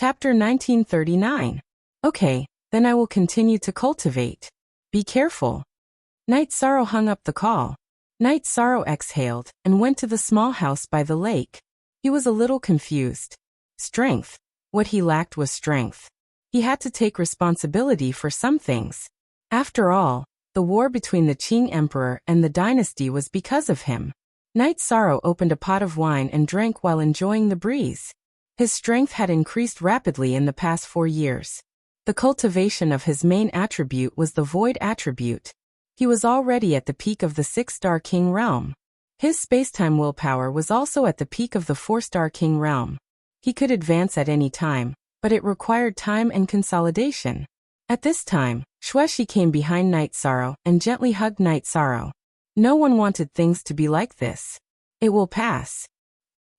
Chapter 1939. Okay, then I will continue to cultivate. Be careful. Night Sorrow hung up the call. Night Sorrow exhaled and went to the small house by the lake. He was a little confused. Strength. What he lacked was strength. He had to take responsibility for some things. After all, the war between the Qing Emperor and the dynasty was because of him. Night Sorrow opened a pot of wine and drank while enjoying the breeze. His strength had increased rapidly in the past 4 years. The cultivation of his main attribute was the void attribute. He was already at the peak of the 6-star king realm. His spacetime willpower was also at the peak of the 4-star king realm. He could advance at any time, but it required time and consolidation. At this time, Xueshi came behind Night Sorrow and gently hugged Night Sorrow. No one wanted things to be like this. It will pass.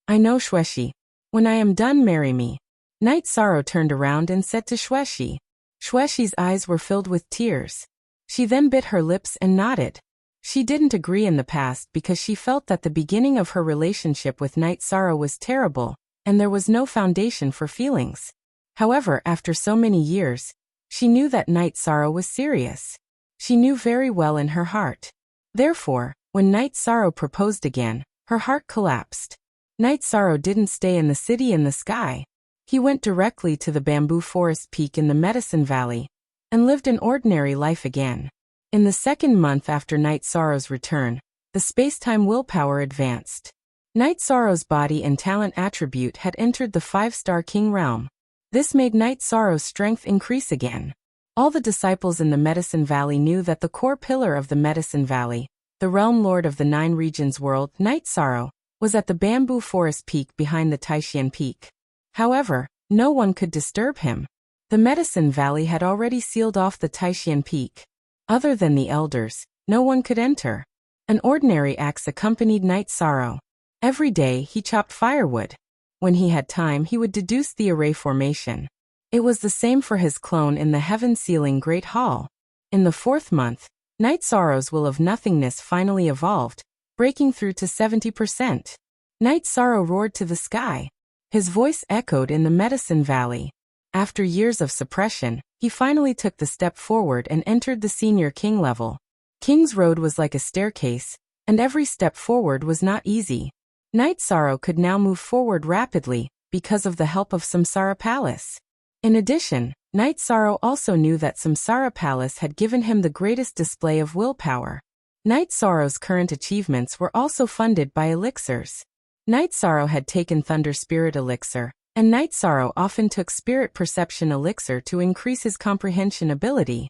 I know, Xueshi. When I am done, marry me. Night Sorrow turned around and said to Xueshi. Xueshi's eyes were filled with tears. She then bit her lips and nodded. She didn't agree in the past because she felt that the beginning of her relationship with Night Sorrow was terrible, and there was no foundation for feelings. However, after so many years, she knew that Night Sorrow was serious. She knew very well in her heart. Therefore, when Night Sorrow proposed again, her heart collapsed. Night Sorrow didn't stay in the city in the sky. He went directly to the bamboo forest peak in the Medicine Valley and lived an ordinary life again. In the second month after Night Sorrow's return, the spacetime willpower advanced. Night Sorrow's body and talent attribute had entered the 5-star king realm. This made Night Sorrow's strength increase again. All the disciples in the Medicine Valley knew that the core pillar of the Medicine Valley, the realm lord of the 9 regions world, Night Sorrow, was at the bamboo forest peak behind the Taishan Peak. However, no one could disturb him. The Medicine Valley had already sealed off the Taishan Peak. Other than the elders, no one could enter. An ordinary axe accompanied Night Sorrow. Every day he chopped firewood. When he had time, he would deduce the array formation. It was the same for his clone in the heaven-sealing Great Hall. In the 4th month, Night Sorrow's will of nothingness finally evolved, breaking through to 70%. Night Sorrow roared to the sky. His voice echoed in the Medicine Valley. After years of suppression, he finally took the step forward and entered the senior king level. King's Road was like a staircase, and every step forward was not easy. Night Sorrow could now move forward rapidly because of the help of Samsara Palace. In addition, Night Sorrow also knew that Samsara Palace had given him the greatest display of willpower. Night Sorrow's current achievements were also funded by elixirs. Night Sorrow had taken Thunder Spirit Elixir, and Night Sorrow often took Spirit Perception Elixir to increase his comprehension ability.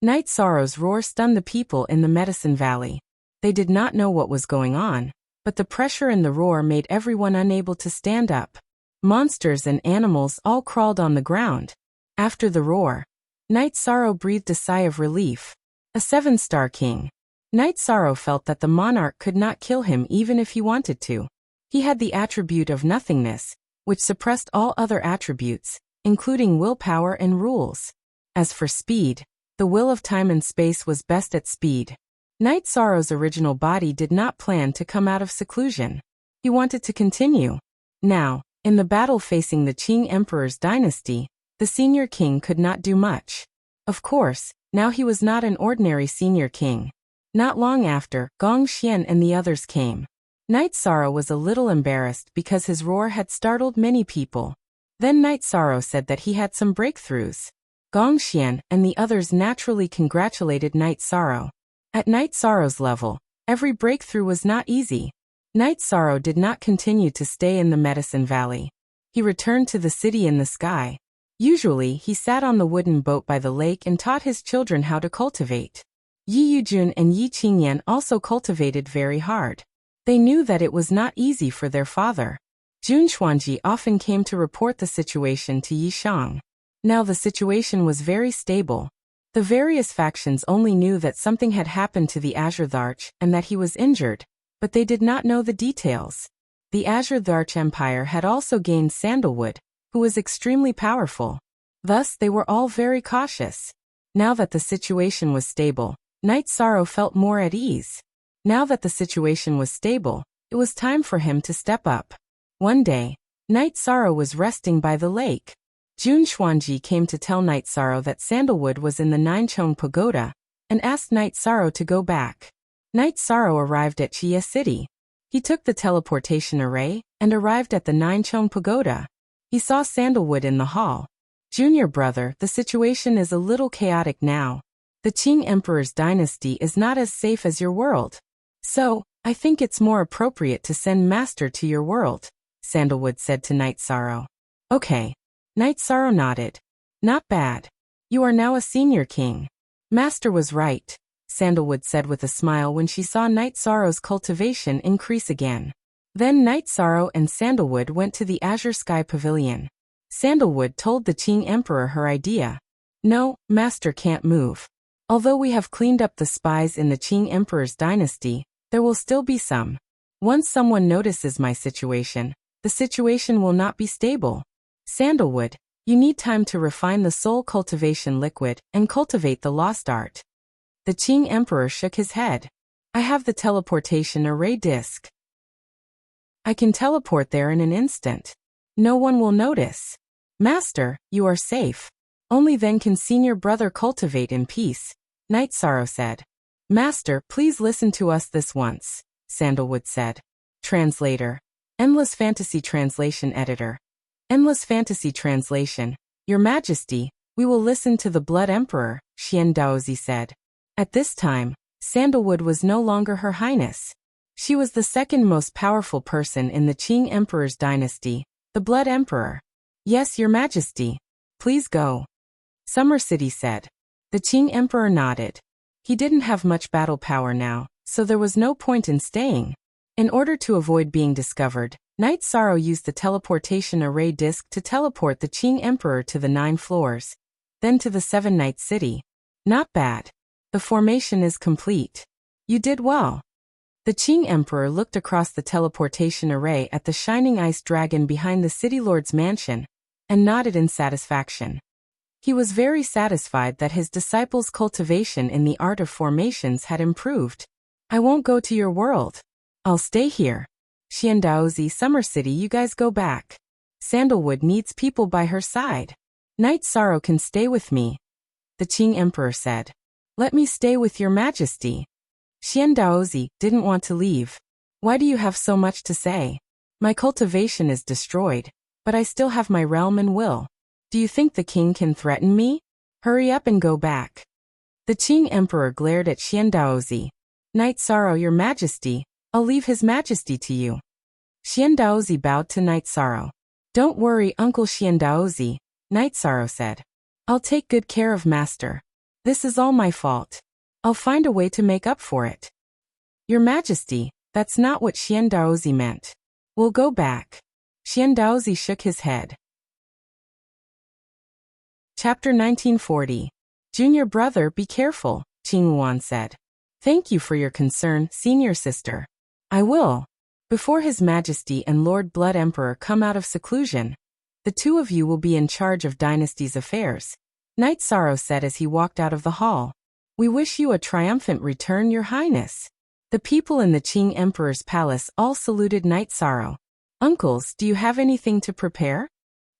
Night Sorrow's roar stunned the people in the Medicine Valley. They did not know what was going on, but the pressure in the roar made everyone unable to stand up. Monsters and animals all crawled on the ground. After the roar, Night Sorrow breathed a sigh of relief. A 7-star king. Night Sorrow felt that the monarch could not kill him even if he wanted to. He had the attribute of nothingness, which suppressed all other attributes, including willpower and rules. As for speed, the will of time and space was best at speed. Night Sorrow's original body did not plan to come out of seclusion. He wanted to continue. Now, in the battle facing the Qing Emperor's dynasty, the senior king could not do much. Of course, now he was not an ordinary senior king. Not long after, Gong Xian and the others came. Night Sorrow was a little embarrassed because his roar had startled many people. Then Night Sorrow said that he had some breakthroughs. Gong Xian and the others naturally congratulated Night Sorrow. At Night Sorrow's level, every breakthrough was not easy. Night Sorrow did not continue to stay in the Medicine Valley. He returned to the city in the sky. Usually, he sat on the wooden boat by the lake and taught his children how to cultivate. Yi Yujun and Yi Qingyan also cultivated very hard. They knew that it was not easy for their father. Jun Xuanji often came to report the situation to Yi Shang. Now the situation was very stable. The various factions only knew that something had happened to the Azure Tharch and that he was injured, but they did not know the details. The Azure Tharch Empire had also gained Sandalwood, who was extremely powerful. Thus they were all very cautious. Now that the situation was stable, Night Sorrow felt more at ease. Now that the situation was stable, it was time for him to step up. One day, Night Sorrow was resting by the lake. Jun Xuanji came to tell Night Sorrow that Sandalwood was in the Ninechong Pagoda, and asked Night Sorrow to go back. Night Sorrow arrived at Chia City. He took the teleportation array, and arrived at the Ninechong Pagoda. He saw Sandalwood in the hall. Junior brother, the situation is a little chaotic now. The Qing Emperor's dynasty is not as safe as your world. So, I think it's more appropriate to send Master to your world, Sandalwood said to Night Sorrow. Okay. Night Sorrow nodded. Not bad. You are now a senior king. Master was right, Sandalwood said with a smile when she saw Night Sorrow's cultivation increase again. Then Night Sorrow and Sandalwood went to the Azure Sky Pavilion. Sandalwood told the Qing Emperor her idea. No, Master can't move. Although we have cleaned up the spies in the Qing Emperor's dynasty, there will still be some. Once someone notices my situation, the situation will not be stable. Sandalwood, you need time to refine the soul cultivation liquid and cultivate the lost art. The Qing Emperor shook his head. I have the teleportation array disc. I can teleport there in an instant. No one will notice. Master, you are safe. Only then can senior brother cultivate in peace, Night Sorrow said. Master, please listen to us this once, Sandalwood said. Translator. Endless Fantasy Translation Editor. Endless Fantasy Translation. Your Majesty, we will listen to the Blood Emperor, Xian Daozi said. At this time, Sandalwood was no longer Her Highness. She was the second most powerful person in the Qing Emperor's dynasty, the Blood Emperor. Yes, Your Majesty. Please go. Summer City said. The Qing Emperor nodded. He didn't have much battle power now, so there was no point in staying. In order to avoid being discovered, Night Sorrow used the teleportation array disc to teleport the Qing Emperor to the 9 floors, then to the 7 Night City. Not bad. The formation is complete. You did well. The Qing Emperor looked across the teleportation array at the shining ice dragon behind the city lord's mansion, and nodded in satisfaction. He was very satisfied that his disciples' cultivation in the art of formations had improved. I won't go to your world. I'll stay here. Xiandaozi, Summer City, you guys go back. Sandalwood needs people by her side. Night Sorrow can stay with me. The Qing Emperor said. Let me stay with your Majesty. Xiandaozi didn't want to leave. Why do you have so much to say? My cultivation is destroyed, but I still have my realm and will. Do you think the king can threaten me? Hurry up and go back. The Qing Emperor glared at Xiandaozi. Night Sorrow, your Majesty, I'll leave His Majesty to you. Xiandaozi bowed to Night Sorrow. Don't worry, Uncle Xiandaozi, Night Sorrow said. I'll take good care of Master. This is all my fault. I'll find a way to make up for it. Your Majesty, that's not what Xiandaozi meant. We'll go back. Xiandaozi shook his head. Chapter 1940. Junior brother, be careful, Qing Yuan said. Thank you for your concern, senior sister. I will. Before His Majesty and Lord Blood Emperor come out of seclusion, the two of you will be in charge of dynasty's affairs, Night Sorrow said as he walked out of the hall. We wish you a triumphant return, Your Highness. The people in the Qing Emperor's palace all saluted Night Sorrow. Uncles, do you have anything to prepare?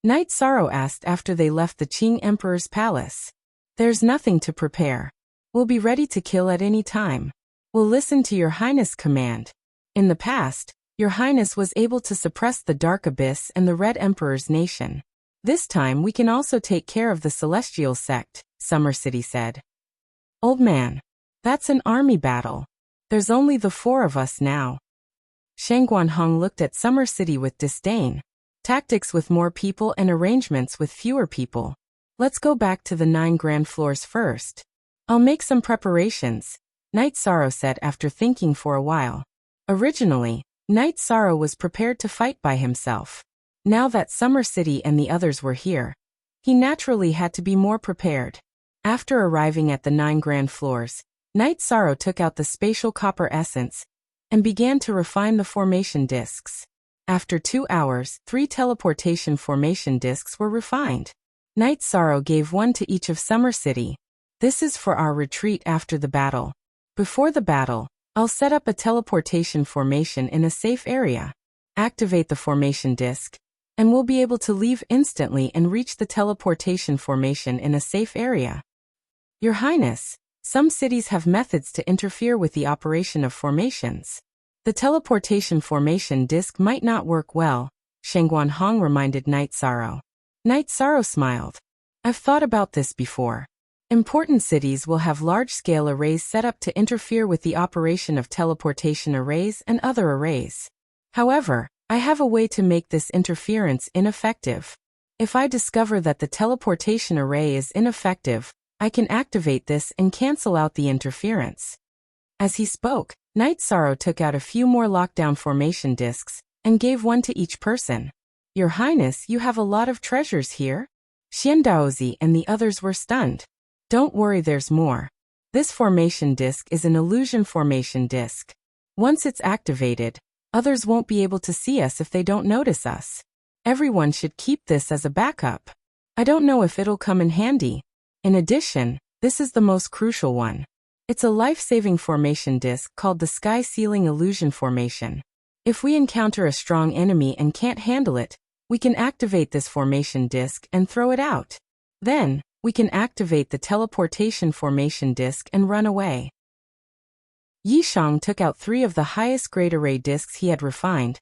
Night Sorrow asked after they left the Qing Emperor's palace. There's nothing to prepare. We'll be ready to kill at any time. We'll listen to Your Highness' command. In the past, Your Highness was able to suppress the Dark Abyss and the Red Emperor's nation. This time we can also take care of the Celestial Sect, Summer City said. Old man, that's an army battle. There's only the 4 of us now. Shangguanhong looked at Summer City with disdain. Tactics with more people and arrangements with fewer people. Let's go back to the 9 grand floors first. I'll make some preparations, Night Sorrow said after thinking for a while. Originally, Night Sorrow was prepared to fight by himself. Now that Summer City and the others were here, he naturally had to be more prepared. After arriving at the 9 grand floors, Night Sorrow took out the spatial copper essence and began to refine the formation discs. After 2 hours, 3 teleportation formation discs were refined. Night Sorrow gave one to each of Summer City. This is for our retreat after the battle. Before the battle, I'll set up a teleportation formation in a safe area. Activate the formation disc. and we'll be able to leave instantly and reach the teleportation formation in a safe area. Your Highness, some cities have methods to interfere with the operation of formations. The teleportation formation disk might not work well, Shengguan Hong reminded Night Sorrow. Night Sorrow smiled. I've thought about this before. Important cities will have large-scale arrays set up to interfere with the operation of teleportation arrays and other arrays. However, I have a way to make this interference ineffective. If I discover that the teleportation array is ineffective, I can activate this and cancel out the interference. As he spoke, Night Sorrow took out a few more lockdown formation disks and gave one to each person. Your Highness, you have a lot of treasures here? Xian Daozi and the others were stunned. Don't worry, there's more. This formation disk is an illusion formation disk. Once it's activated, others won't be able to see us if they don't notice us. Everyone should keep this as a backup. I don't know if it'll come in handy. In addition, this is the most crucial one. It's a life-saving formation disk called the Sky Ceiling Illusion Formation. If we encounter a strong enemy and can't handle it, we can activate this formation disk and throw it out. Then, we can activate the teleportation formation disk and run away. Yishang took out 3 of the highest grade array disks he had refined,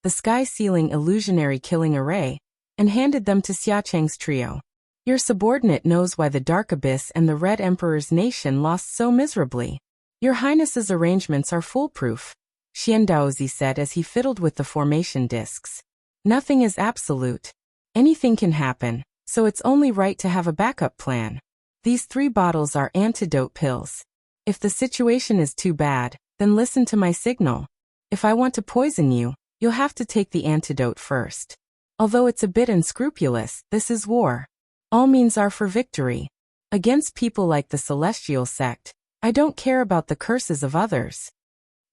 the Sky Ceiling Illusionary Killing Array, and handed them to Xiacheng's trio. Your subordinate knows why the Dark Abyss and the Red Emperor's nation lost so miserably. Your Highness's arrangements are foolproof, Xian Daozi said as he fiddled with the formation disks. Nothing is absolute. Anything can happen, so it's only right to have a backup plan. These 3 bottles are antidote pills. If the situation is too bad, then listen to my signal. If I want to poison you, you'll have to take the antidote first. Although it's a bit unscrupulous, this is war. All means are for victory. Against people like the Celestial Sect, I don't care about the curses of others.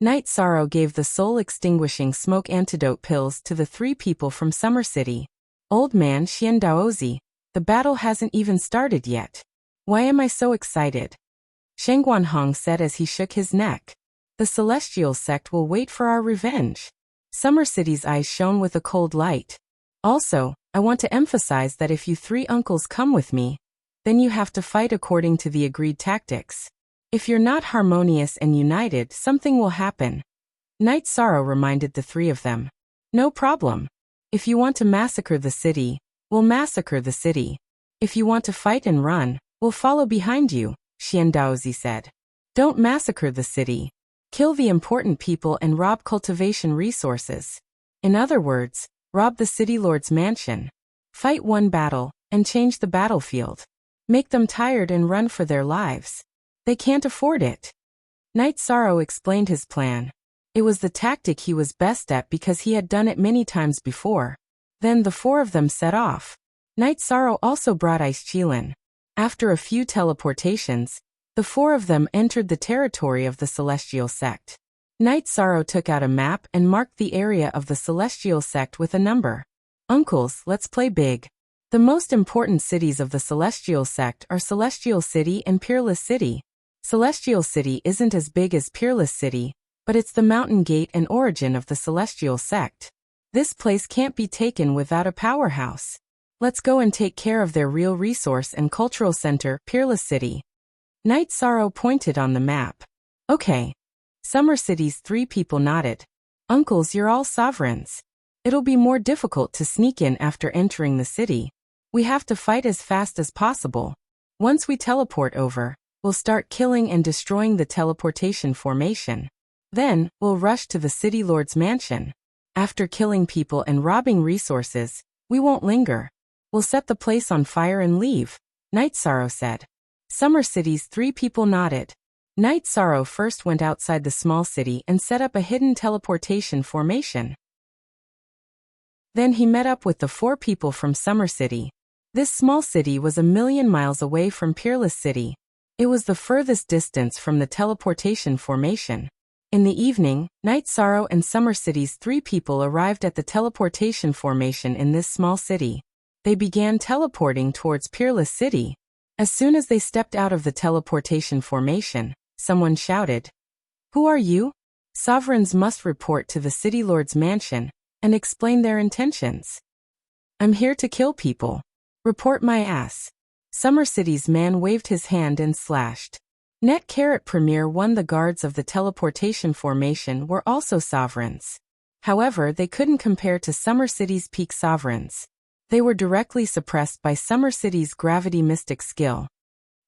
Night Sorrow gave the soul-extinguishing smoke antidote pills to the 3 people from Summer City. Old man Xian Daozi, the battle hasn't even started yet. Why am I so excited? Shengguan Hong said as he shook his neck. The Celestial Sect will wait for our revenge. Summer City's eyes shone with a cold light. Also, I want to emphasize that if you 3 uncles come with me, then you have to fight according to the agreed tactics. If you're not harmonious and united, something will happen. Night Sorrow reminded the 3 of them. No problem. If you want to massacre the city, we'll massacre the city. If you want to fight and run, we'll follow behind you, Xian Daozi said. Don't massacre the city. Kill the important people and rob cultivation resources. In other words, rob the city lord's mansion. Fight one battle, and change the battlefield. Make them tired and run for their lives. They can't afford it. Night Sorrow explained his plan. It was the tactic he was best at because he had done it many times before. Then the 4 of them set off. Night Sorrow also brought Ice Qilin. After a few teleportations, the 4 of them entered the territory of the Celestial Sect. Night Sorrow took out a map and marked the area of the Celestial Sect with a number. Uncles, let's play big. The most important cities of the Celestial Sect are Celestial City and Peerless City. Celestial City isn't as big as Peerless City, but it's the mountain gate and origin of the Celestial Sect. This place can't be taken without a powerhouse. Let's go and take care of their real resource and cultural center, Peerless City. Night Sorrow pointed on the map. Okay. Summer City's 3 people nodded. Uncles, you're all sovereigns. It'll be more difficult to sneak in after entering the city. We have to fight as fast as possible. Once we teleport over, we'll start killing and destroying the teleportation formation. Then, we'll rush to the city lord's mansion. After killing people and robbing resources, we won't linger. We'll set the place on fire and leave, Night Sorrow said. Summer City's 3 people nodded. Night Sorrow first went outside the small city and set up a hidden teleportation formation. Then he met up with the 4 people from Summer City. This small city was 1,000,000 miles away from Peerless City. It was the furthest distance from the teleportation formation. In the evening, Night Sorrow and Summer City's 3 people arrived at the teleportation formation in this small city. They began teleporting towards Peerless City. As soon as they stepped out of the teleportation formation, someone shouted, "Who are you?" Sovereigns must report to the city lord's mansion and explain their intentions. I'm here to kill people. Report my ass. Summer City's man waved his hand and slashed. Net Carrot Premier won. The guards of the teleportation formation were also sovereigns. However, they couldn't compare to Summer City's peak sovereigns. They were directly suppressed by Summer City's gravity mystic skill.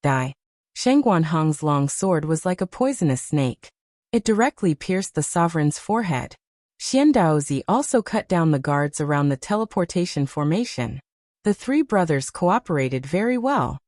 Die. Shangguan Hong's long sword was like a poisonous snake. It directly pierced the sovereign's forehead. Xian Daozi also cut down the guards around the teleportation formation. The three brothers cooperated very well.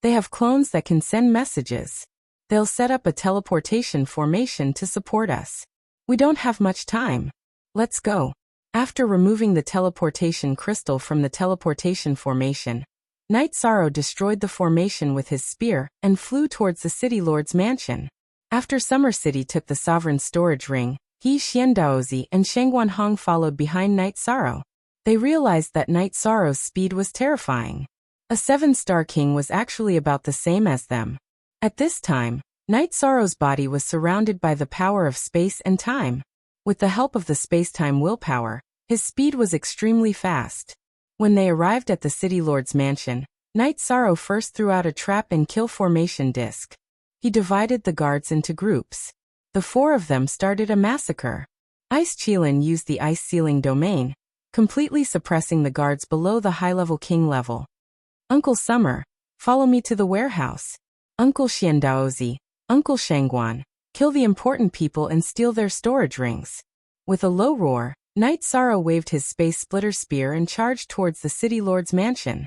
They have clones that can send messages. They'll set up a teleportation formation to support us. We don't have much time. Let's go. After removing the teleportation crystal from the teleportation formation, Knight Sorrow destroyed the formation with his spear and flew towards the City Lord's mansion. After Summer City took the Sovereign Storage Ring, he, Xian Daozi, and Shangguan Hong followed behind Knight Sorrow. They realized that Knight Sorrow's speed was terrifying. A 7-star king was actually about the same as them. At this time, Knight Sorrow's body was surrounded by the power of space and time. With the help of the space-time willpower, his speed was extremely fast. When they arrived at the City Lord's mansion, Knight Sorrow first threw out a trap and kill formation disc. He divided the guards into groups. The 4 of them started a massacre. Ice Qilin used the ice sealing domain, completely suppressing the guards below the high-level king level. Uncle Summer, follow me to the warehouse. Uncle Xian Daozi, Uncle Shangguan, kill the important people and steal their storage rings. With a low roar, Knight Sorrow waved his space splitter spear and charged towards the City Lord's mansion.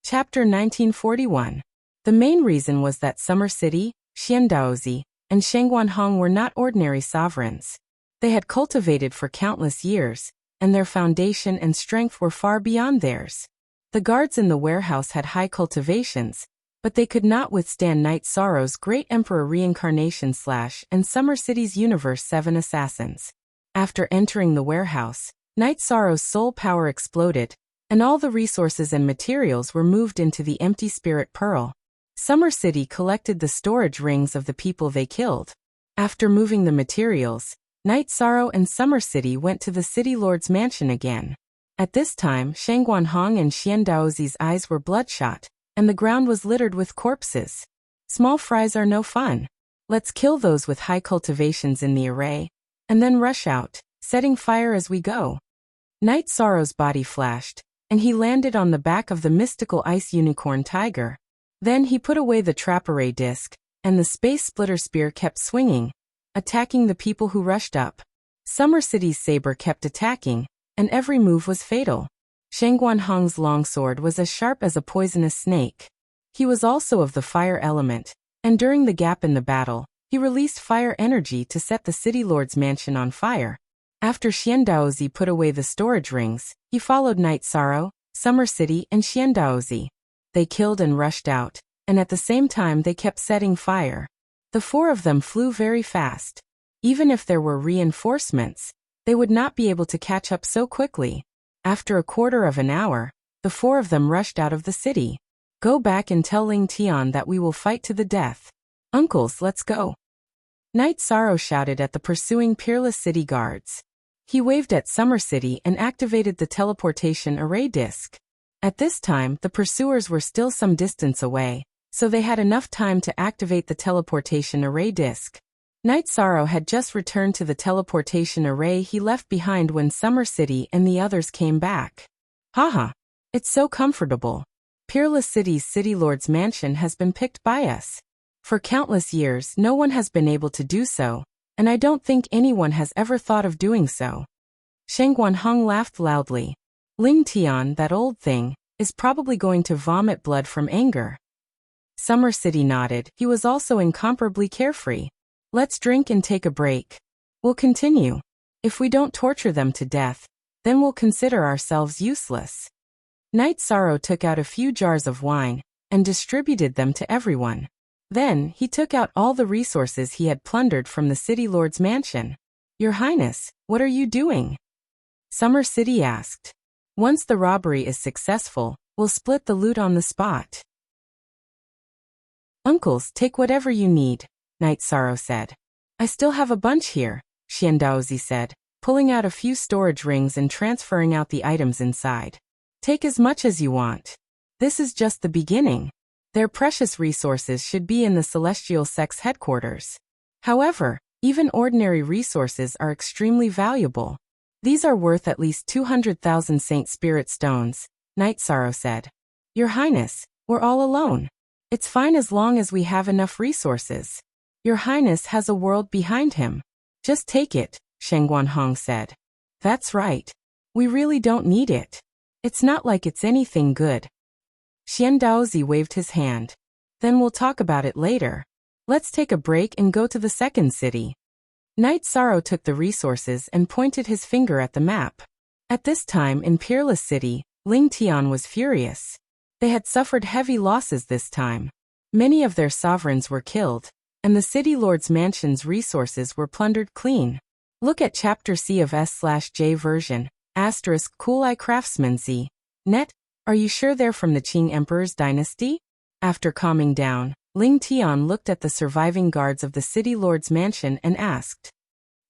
Chapter 1941. The main reason was that Summer City, Xian Daozi, and Shangguan Hong were not ordinary sovereigns. They had cultivated for countless years, and their foundation and strength were far beyond theirs. The guards in the warehouse had high cultivations, but they could not withstand Knight Sorrow's Great Emperor Reincarnation / and Summer City's Universe 7 assassins. After entering the warehouse, Knight Sorrow's soul power exploded, and all the resources and materials were moved into the empty spirit pearl. Summer City collected the storage rings of the people they killed. After moving the materials, Knight Sorrow and Summer City went to the City Lord's mansion again. At this time, Shangguan Hong and Xian Daozi's eyes were bloodshot, and the ground was littered with corpses. Small fries are no fun. Let's kill those with high cultivations in the array, and then rush out, setting fire as we go. Knight Sorrow's body flashed, and he landed on the back of the mystical ice unicorn tiger. Then he put away the trap array disc, and the space splitter spear kept swinging, attacking the people who rushed up. Summer City's saber kept attacking, and every move was fatal. Shangguan Hong's longsword was as sharp as a poisonous snake. He was also of the fire element, and during the gap in the battle, he released fire energy to set the City Lord's mansion on fire. After Xian Daozi put away the storage rings, he followed Knight Sorrow, Summer City, and Xian Daozi. They killed and rushed out, and at the same time they kept setting fire. The 4 of them flew very fast. Even if there were reinforcements, they would not be able to catch up so quickly. After a quarter of an hour, the 4 of them rushed out of the city. Go back and tell Ling Tian that we will fight to the death. Uncles, let's go. Knight Sorrow shouted at the pursuing peerless city guards. He waved at Summer City and activated the teleportation array disc. At this time, the pursuers were still some distance away, so they had enough time to activate the teleportation array disc. Knight Sorrow had just returned to the teleportation array he left behind when Summer City and the others came back. Haha, it's so comfortable. Peerless City's City Lord's mansion has been picked by us. For countless years, no one has been able to do so, and I don't think anyone has ever thought of doing so. Shangguan Hong laughed loudly. Ling Tian, that old thing, is probably going to vomit blood from anger. Summer City nodded. He was also incomparably carefree. Let's drink and take a break. We'll continue. If we don't torture them to death, then we'll consider ourselves useless. Knight Sorrow took out a few jars of wine and distributed them to everyone. Then, he took out all the resources he had plundered from the City Lord's mansion. Your Highness, what are you doing? Summer City asked. Once the robbery is successful, we'll split the loot on the spot. Uncles, take whatever you need, Knight Sorrow said. I still have a bunch here, Xian Daozi said. pulling out a few storage rings and transferring out the items inside. Take as much as you want. This is just the beginning. Their precious resources should be in the celestial sect's headquarters. However, even ordinary resources are extremely valuable. These are worth at least 200,000 Saint Spirit stones, Night Sorrow said. Your Highness, we're all alone. It's fine as long as we have enough resources. Your Highness has a world behind him. Just take it, Shangguanhong said. That's right. We really don't need it. It's not like it's anything good. Xian Daozi waved his hand. Then we'll talk about it later. Let's take a break and go to the second city. Night Sorrow took the resources and pointed his finger at the map. At this time in Peerless City, Ling Tian was furious. They had suffered heavy losses this time. Many of their sovereigns were killed, and the city lord's mansion's resources were plundered clean. Look at Chapter C of S/J version, *Kulai Craftsman Z. Net, are you sure they're from the Qing Emperor's dynasty? After calming down, Ling Tian looked at the surviving guards of the city lord's mansion and asked.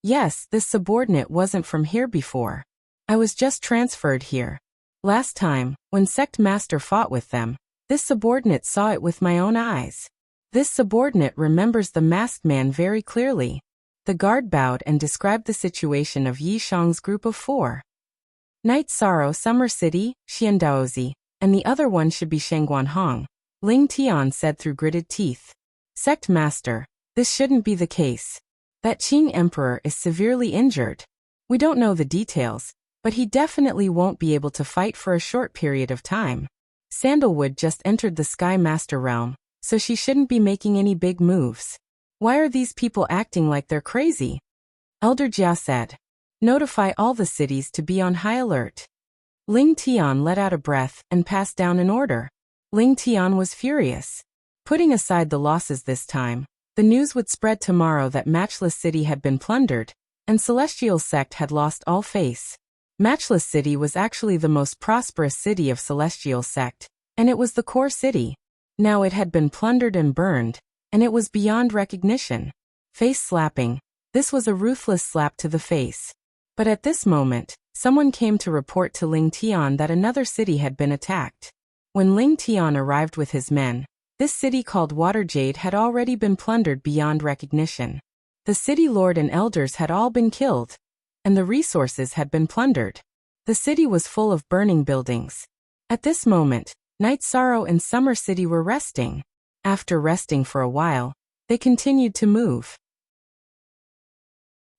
Yes, this subordinate wasn't from here before. I was just transferred here. Last time, when Sect Master fought with them, this subordinate saw it with my own eyes. This subordinate remembers the masked man very clearly. The guard bowed and described the situation of Yi Shang's group of 4. Night Sorrow, Summer City, Xiandaozi, and the other one should be Shangguanhong, Ling Tian said through gritted teeth. Sect Master, this shouldn't be the case. That Qing Emperor is severely injured. We don't know the details, but he definitely won't be able to fight for a short period of time. Sandalwood just entered the Sky Master realm, so she shouldn't be making any big moves. Why are these people acting like they're crazy? Elder Jia said. Notify all the cities to be on high alert. Ling Tian let out a breath and passed down an order. Ling Tian was furious. Putting aside the losses this time, the news would spread tomorrow that Matchless City had been plundered, and Celestial Sect had lost all face. Matchless City was actually the most prosperous city of Celestial Sect, and it was the core city. Now it had been plundered and burned, and it was beyond recognition. Face slapping. This was a ruthless slap to the face. But at this moment, someone came to report to Ling Tian that another city had been attacked. When Ling Tian arrived with his men, this city called Waterjade had already been plundered beyond recognition. The city lord and elders had all been killed, and the resources had been plundered. The city was full of burning buildings. At this moment, Night Sorrow and Summer City were resting. After resting for a while, they continued to move.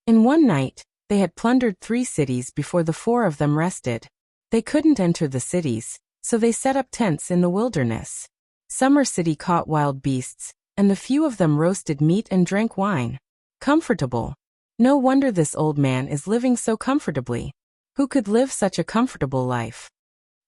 In one night, they had plundered 3 cities before the 4 of them rested. They couldn't enter the cities, so they set up tents in the wilderness. Summer City caught wild beasts, and the few of them roasted meat and drank wine. Comfortable. No wonder this old man is living so comfortably. Who could live such a comfortable life?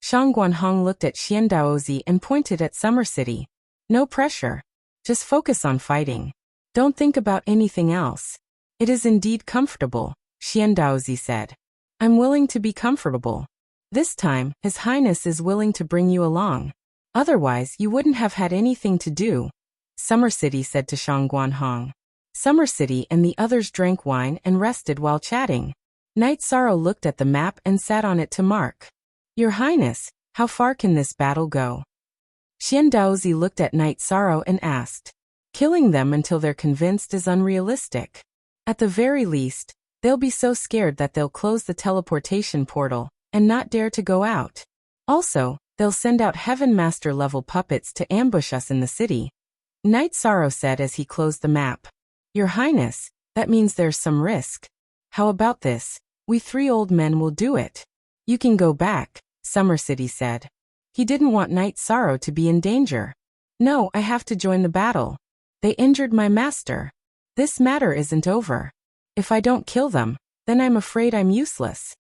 Shangguanhong looked at Xiandaozi and pointed at Summer City. No pressure. Just focus on fighting. Don't think about anything else. It is indeed comfortable, Xiandaozi said. I'm willing to be comfortable. This time, His Highness is willing to bring you along. Otherwise, you wouldn't have had anything to do, Summer City said to Shangguanhong. Summer City and the others drank wine and rested while chatting. Night Sorrow looked at the map and sat on it to mark. Your Highness, how far can this battle go? Xiandaozi looked at Night Sorrow and asked. Killing them until they're convinced is unrealistic. At the very least, they'll be so scared that they'll close the teleportation portal and not dare to go out. Also, they'll send out Heaven Master level puppets to ambush us in the city, Night Sorrow said as he closed the map. Your Highness, that means there's some risk. How about this? We 3 old men will do it. You can go back, Summer City said. He didn't want Night Sorrow to be in danger. No, I have to join the battle. They injured my master. This matter isn't over. If I don't kill them, then I'm afraid I'm useless.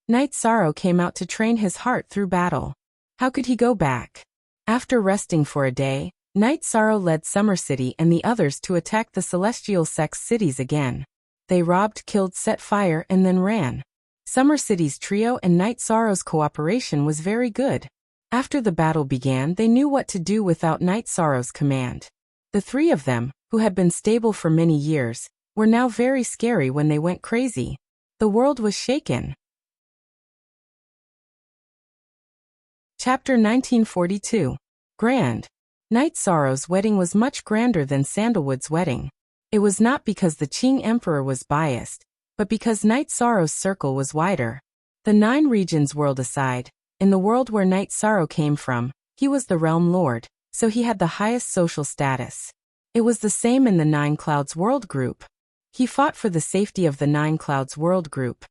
Night Sorrow came out to train his heart through battle. How could he go back? After resting for a day, Night Sorrow led Summer City and the others to attack the Celestial Sect's cities again. They robbed, killed, set fire, and then ran. Summer City's trio and Night Sorrow's cooperation was very good. After the battle began, they knew what to do without Night Sorrow's command. The 3 of them, who had been stable for many years, were now very scary when they went crazy. The world was shaken. Chapter 1942. Grand. Night Sorrow's wedding was much grander than Sandalwood's wedding. It was not because the Qing emperor was biased, but because Night Sorrow's circle was wider. The 9 regions world aside, in the world where Night Sorrow came from, he was the realm lord, so he had the highest social status. It was the same in the 9 Clouds world group. He fought for the safety of the 9 Clouds world group.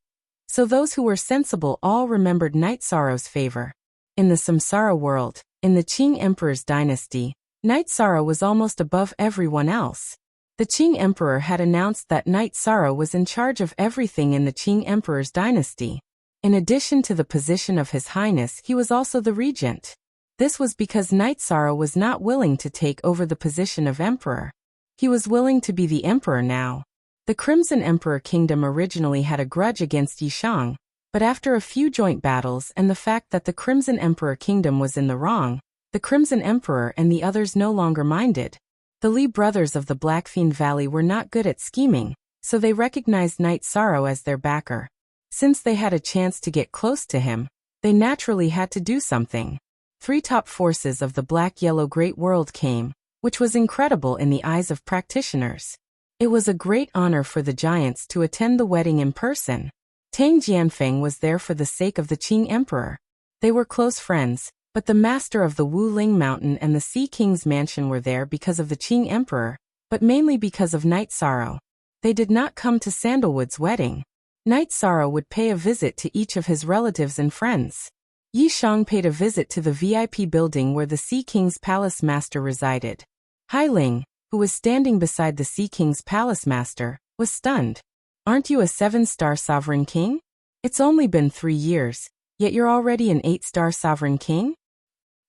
So those who were sensible all remembered Night Sorrow's favor. In the Samsara world, in the Qing Emperor's dynasty, Night Sorrow was almost above everyone else. The Qing Emperor had announced that Night Sorrow was in charge of everything in the Qing Emperor's dynasty. In addition to the position of His Highness, he was also the regent. This was because Night Sorrow was not willing to take over the position of emperor. He was willing to be the emperor now. The Crimson Emperor Kingdom originally had a grudge against Yishang, but after a few joint battles and the fact that the Crimson Emperor Kingdom was in the wrong, the Crimson Emperor and the others no longer minded. The Li brothers of the Blackfiend Valley were not good at scheming, so they recognized Night Sorrow as their backer. Since they had a chance to get close to him, they naturally had to do something. 3 top forces of the Black-Yellow Great World came, which was incredible in the eyes of practitioners. It was a great honor for the giants to attend the wedding in person. Tang Jianfeng was there for the sake of the Qing Emperor. They were close friends, but the master of the Wuling Mountain and the Sea King's mansion were there because of the Qing Emperor, but mainly because of Night Sorrow. They did not come to Sandalwood's wedding. Night Sorrow would pay a visit to each of his relatives and friends. Yishang paid a visit to the VIP building where the Sea King's palace master resided. Hai Ling, who was standing beside the Sea King's palace master, was stunned. Aren't you a 7-star sovereign king? It's only been 3 years, yet you're already an 8-star sovereign king?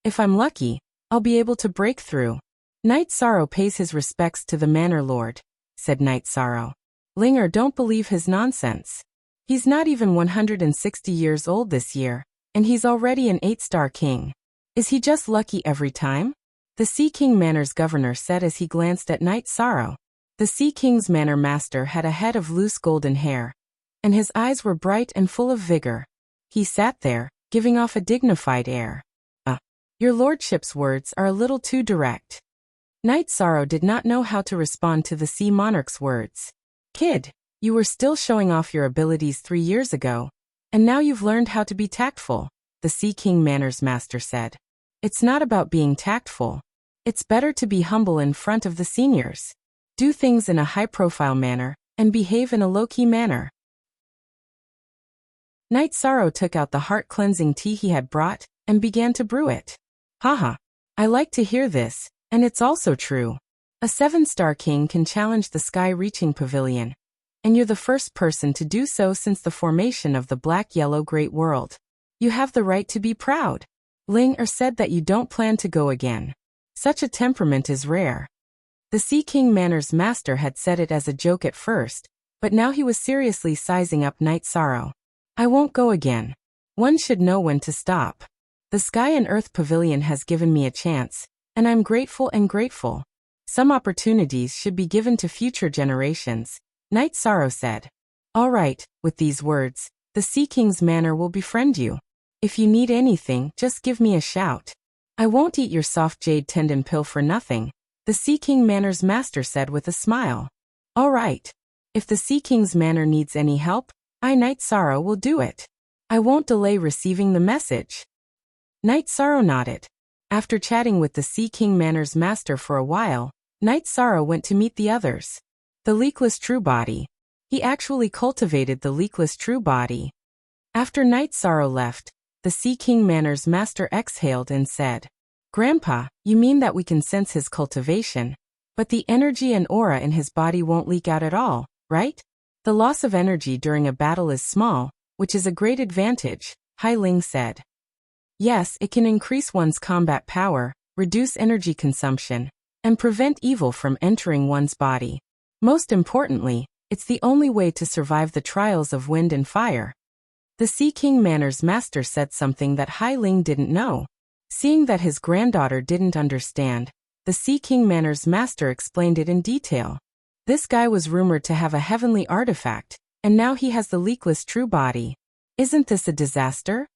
If I'm lucky, I'll be able to break through. Night Sorrow pays his respects to the Manor Lord, said Night Sorrow. Linger, don't believe his nonsense. He's not even 160 years old this year, and he's already an 8-star king. Is he just lucky every time? The Sea King Manor's governor said as he glanced at Night Sorrow. The Sea King's manor master had a head of loose golden hair, and his eyes were bright and full of vigor. He sat there, giving off a dignified air. Your lordship's words are a little too direct. Night Sorrow did not know how to respond to the Sea Monarch's words. Kid, you were still showing off your abilities 3 years ago, and now you've learned how to be tactful, the Sea King Manor's master said. It's not about being tactful. It's better to be humble in front of the seniors. Do things in a high-profile manner, and behave in a low-key manner. Night Sorrow took out the heart-cleansing tea he had brought, and began to brew it. Haha. I like to hear this, and it's also true. A 7-star king can challenge the sky-reaching pavilion, and you're the first person to do so since the formation of the Black-Yellow Great World. You have the right to be proud. Ling said that you don't plan to go again. Such a temperament is rare. The Sea King Manor's master had said it as a joke at first, but now he was seriously sizing up Night Sorrow. I won't go again. One should know when to stop. The Sky and Earth Pavilion has given me a chance, and I'm grateful and grateful. Some opportunities should be given to future generations, Night Sorrow said. All right, with these words, the Sea King's Manor will befriend you. If you need anything, just give me a shout. I won't eat your soft jade tendon pill for nothing, the Sea King Manor's master said with a smile. All right. If the Sea King's Manor needs any help, I, Night Sorrow, will do it. I won't delay receiving the message. Night Sorrow nodded. After chatting with the Sea King Manor's master for a while, Night Sorrow went to meet the others. The leakless true body. He actually cultivated the leakless true body. After Night Sorrow left, the Sea King Manor's master exhaled and said, Grandpa, you mean that we can sense his cultivation, but the energy and aura in his body won't leak out at all, right? The loss of energy during a battle is small, which is a great advantage, Hai Ling said. Yes, it can increase one's combat power, reduce energy consumption, and prevent evil from entering one's body. Most importantly, it's the only way to survive the trials of wind and fire. The Sea King Manor's master said something that Hai Ling didn't know. Seeing that his granddaughter didn't understand, the Sea King Manor's master explained it in detail. This guy was rumored to have a heavenly artifact, And now he has the leakless true body. Isn't this a disaster?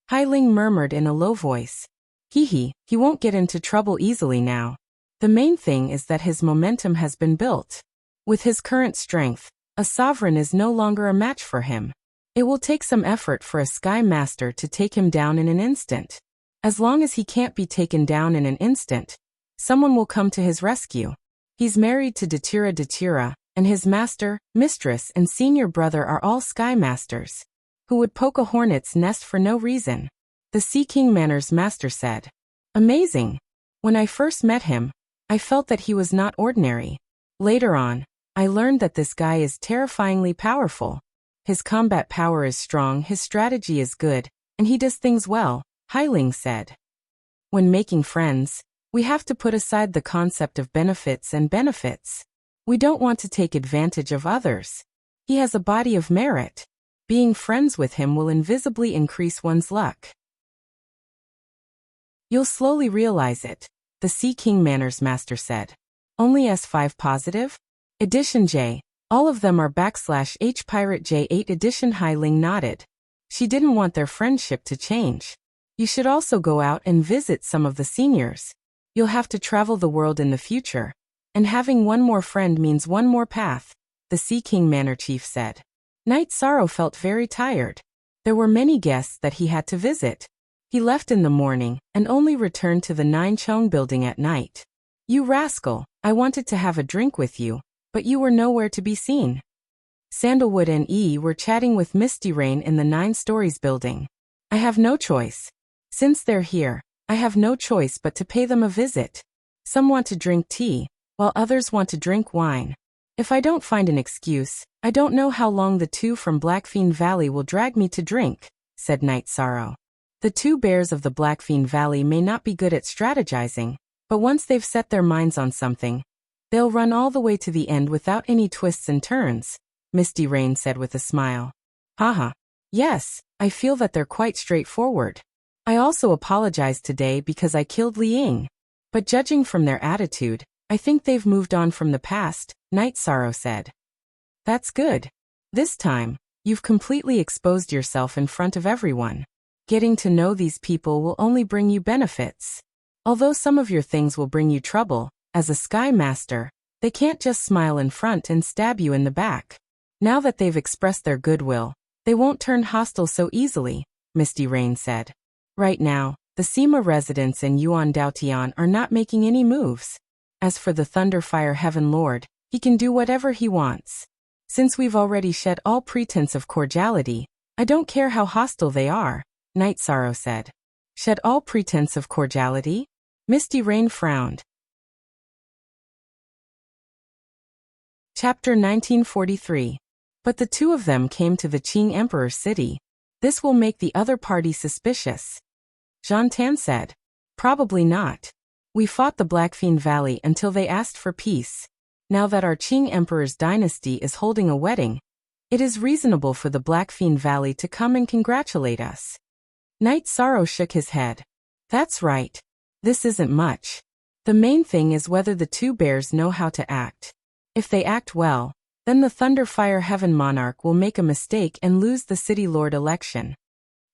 Hai Ling murmured in a low voice. He won't get into trouble easily now. The main thing is that his momentum has been built. With his current strength, a sovereign is no longer a match for him. It will take some effort for a Sky Master to take him down in an instant. As long as he can't be taken down in an instant, someone will come to his rescue. He's married to Datira, and his master, mistress, and senior brother are all Sky Masters, who would poke a hornet's nest for no reason. The Sea King Manor's master said. Amazing. When I first met him, I felt that he was not ordinary. Later on, I learned that this guy is terrifyingly powerful. His combat power is strong, his strategy is good, and he does things well, Hai Ling said. When making friends, we have to put aside the concept of benefits and benefits. We don't want to take advantage of others. He has a body of merit. Being friends with him will invisibly increase one's luck. You'll slowly realize it, the Sea King Manor's master said. Only S5 positive? Edition J. All of them are /H Pirate J8 edition. Hai Ling nodded. She didn't want their friendship to change. You should also go out and visit some of the seniors. You'll have to travel the world in the future. And having one more friend means one more path, the Sea King Manor chief said. Knight Sorrow felt very tired. There were many guests that he had to visit. He left in the morning and only returned to the Nine Chong building at night. You rascal, I wanted to have a drink with you, but you were nowhere to be seen. Sandalwood and E were chatting with Misty Rain in the 9 Stories building. I have no choice. Since they're here, I have no choice but to pay them a visit. Some want to drink tea, while others want to drink wine. If I don't find an excuse, I don't know how long the two from Blackfiend Valley will drag me to drink, said Knight Sorrow. The 2 bears of the Blackfiend Valley may not be good at strategizing, but once they've set their minds on something, they'll run all the way to the end without any twists and turns, Misty Rain said with a smile. Haha. Yes, I feel that they're quite straightforward. I also apologize today because I killed Li Ying. But judging from their attitude, I think they've moved on from the past, Knight Sorrow said. That's good. This time, you've completely exposed yourself in front of everyone. Getting to know these people will only bring you benefits. Although some of your things will bring you trouble, as a Sky Master, they can't just smile in front and stab you in the back. Now that they've expressed their goodwill, they won't turn hostile so easily, Misty Rain said. Right now, the Sima residents and Yuan Daotian are not making any moves. As for the Thunderfire Heaven Lord, he can do whatever he wants. Since we've already shed all pretense of cordiality, I don't care how hostile they are, Knight Sorrow said. Shed all pretense of cordiality? Misty Rain frowned. Chapter 1943. But the 2 of them came to the Qing Emperor's city. This will make the other party suspicious. Zhan Tan said. Probably not. We fought the Blackfiend Valley until they asked for peace. Now that our Qing Emperor's dynasty is holding a wedding, it is reasonable for the Blackfiend Valley to come and congratulate us. Knight Sorrow shook his head. That's right. This isn't much. The main thing is whether the 2 bears know how to act. If they act well, then the Thunderfire Heaven Monarch will make a mistake and lose the City Lord election.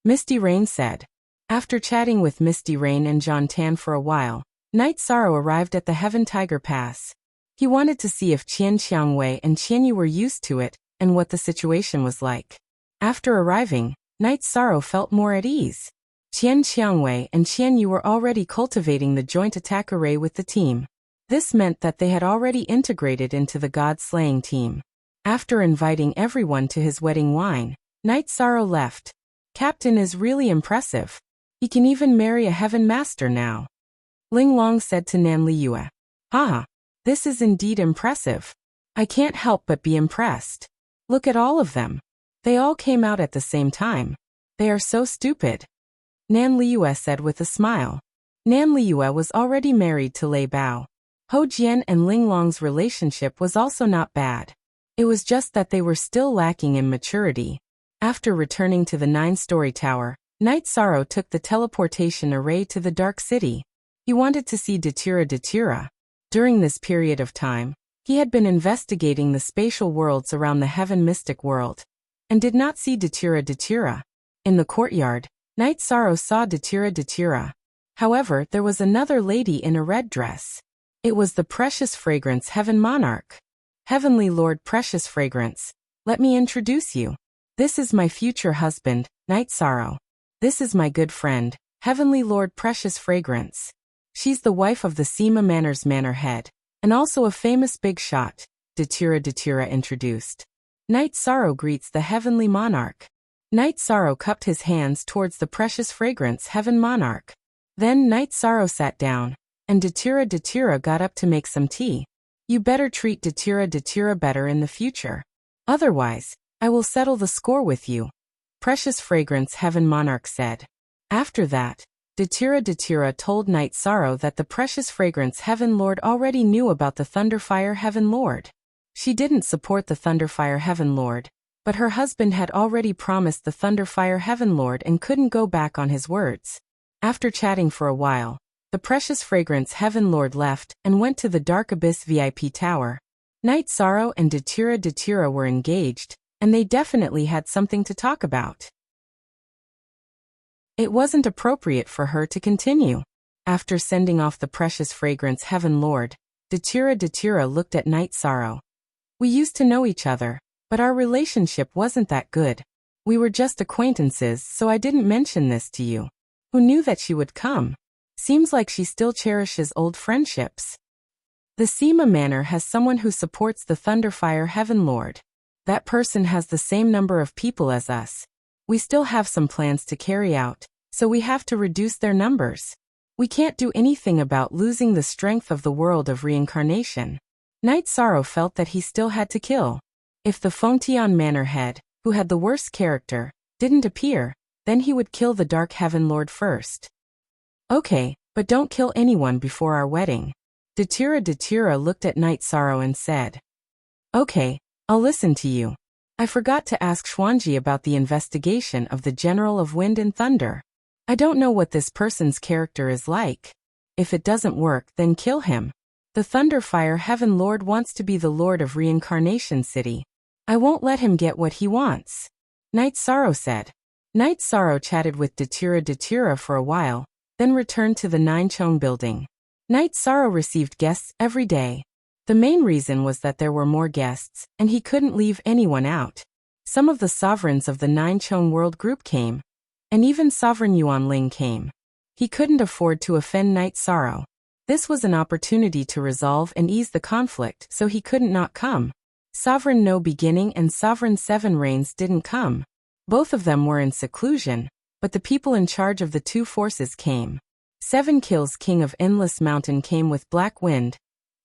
Misty Rain said. After chatting with Misty Rain and Zhan Tan for a while, Knight Sorrow arrived at the Heaven Tiger Pass. He wanted to see if Qian Xiangwei and Qian Yu were used to it and what the situation was like. After arriving, Knight Sorrow felt more at ease. Qian Xiangwei and Qian Yu were already cultivating the joint attack array with the team. This meant that they had already integrated into the God-slaying team. After inviting everyone to his wedding wine, Knight Sorrow left. Captain is really impressive. He can even marry a Heaven Master now. Ling Long said to Nan Liyue. Haha, this is indeed impressive. I can't help but be impressed. Look at all of them. They all came out at the same time. They are so stupid. Nan Liyue said with a smile. Nan Liyue was already married to Lei Bao. Ho Jian and Ling Long's relationship was also not bad. It was just that they were still lacking in maturity. After returning to the 9-story tower, Knight Sorrow took the teleportation array to the Dark City. He wanted to see Datira. During this period of time, He had been investigating the spatial worlds around the heaven mystic world, and did not see Datura. In the courtyard, Night Sorrow saw Datura. However, there was another lady in a red dress. It was the precious fragrance Heaven Monarch. Heavenly Lord Precious Fragrance, let me introduce you. This is my future husband, Night Sorrow. This is my good friend, Heavenly Lord Precious Fragrance. She's the wife of the Sema Manor's manor head, and also a famous big shot, Datura introduced. Night Sorrow greets the Heavenly Monarch. Night Sorrow cupped his hands towards the precious fragrance Heaven Monarch. Then Night Sorrow sat down, and Datura got up to make some tea. You better treat Datura better in the future. Otherwise, I will settle the score with you, Precious Fragrance Heaven Monarch said. After that, Datura told Night Sorrow that the Precious Fragrance Heaven Lord already knew about the Thunderfire Heaven Lord. She didn't support the Thunderfire Heaven Lord, but her husband had already promised the Thunderfire Heaven Lord and couldn't go back on his words. After chatting for a while, the Precious Fragrance Heaven Lord left and went to the Dark Abyss VIP Tower. Night Sorrow and Datura were engaged, and they definitely had something to talk about. It wasn't appropriate for her to continue. After sending off the Precious Fragrance Heaven Lord, Datura looked at Night Sorrow. We used to know each other, but our relationship wasn't that good. We were just acquaintances, so I didn't mention this to you. Who knew that she would come? Seems like she still cherishes old friendships. The Sema Manor has someone who supports the Thunderfire Heaven Lord. That person has the same number of people as us. We still have some plans to carry out, so we have to reduce their numbers. We can't do anything about losing the strength of the world of reincarnation. Night Sorrow felt that he still had to kill. If the Fontian Manor head, who had the worst character, didn't appear, then he would kill the Dark Heaven Lord first. Okay, but don't kill anyone before our wedding. Datura looked at Night Sorrow and said. Okay, I'll listen to you. I forgot to ask Xuanji about the investigation of the General of Wind and Thunder. I don't know what this person's character is like. If it doesn't work, then kill him. The Thunderfire Heaven Lord wants to be the Lord of Reincarnation City. I won't let him get what he wants. Night Sorrow said. Night Sorrow chatted with Datura for a while, then returned to the Ninechong building. Night Sorrow received guests every day. The main reason was that there were more guests, and he couldn't leave anyone out. Some of the sovereigns of the Ninechong World Group came, and even Sovereign Yuan Ling came. He couldn't afford to offend Night Sorrow. This was an opportunity to resolve and ease the conflict, so he couldn't not come. Sovereign No Beginning and Sovereign Seven Reigns didn't come. Both of them were in seclusion, but the people in charge of the two forces came. Seven Kills King of Endless Mountain came with Black Wind,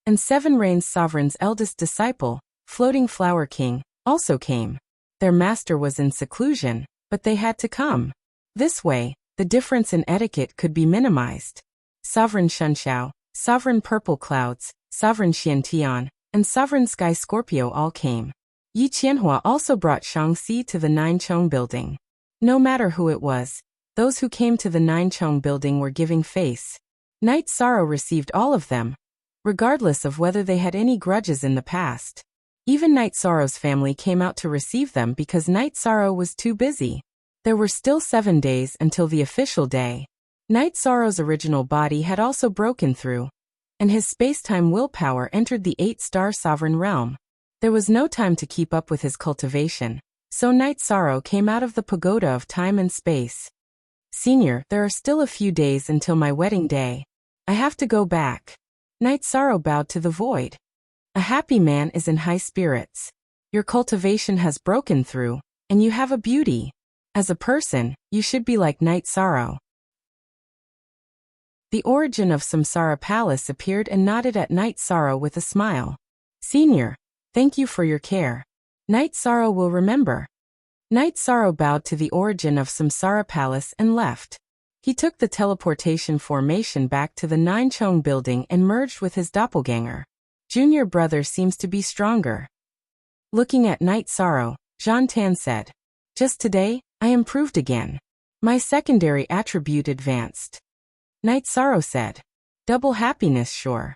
and Seven Reigns Sovereign's eldest disciple, Floating Flower King, also came. Their master was in seclusion, but they had to come. This way, the difference in etiquette could be minimized. Sovereign Shunxiao, Sovereign Purple Clouds, Sovereign Xiantian, and Sovereign Sky Scorpio all came. Yi Qianhua also brought Shangxi to the Ninechong building. No matter who it was, those who came to the Ninechong building were giving face. Night Sorrow received all of them, regardless of whether they had any grudges in the past. Even Night Sorrow's family came out to receive them because Night Sorrow was too busy. There were still 7 days until the official day. Night Sorrow's original body had also broken through, and his space-time willpower entered the 8-star sovereign realm. There was no time to keep up with his cultivation, so Night Sorrow came out of the pagoda of time and space. Senior, there are still a few days until my wedding day. I have to go back. Night Sorrow bowed to the void. A happy man is in high spirits. Your cultivation has broken through, and you have a beauty. As a person, you should be like Night Sorrow. The origin of Samsara Palace appeared and nodded at Night Sorrow with a smile. Senior, thank you for your care. Night Sorrow will remember. Night Sorrow bowed to the origin of Samsara Palace and left. He took the teleportation formation back to the Ninechong building and merged with his doppelganger. Junior brother seems to be stronger. Looking at Night Sorrow, Zhan Tan said, just today, I improved again. My secondary attribute advanced. Night Sorrow said, double happiness sure.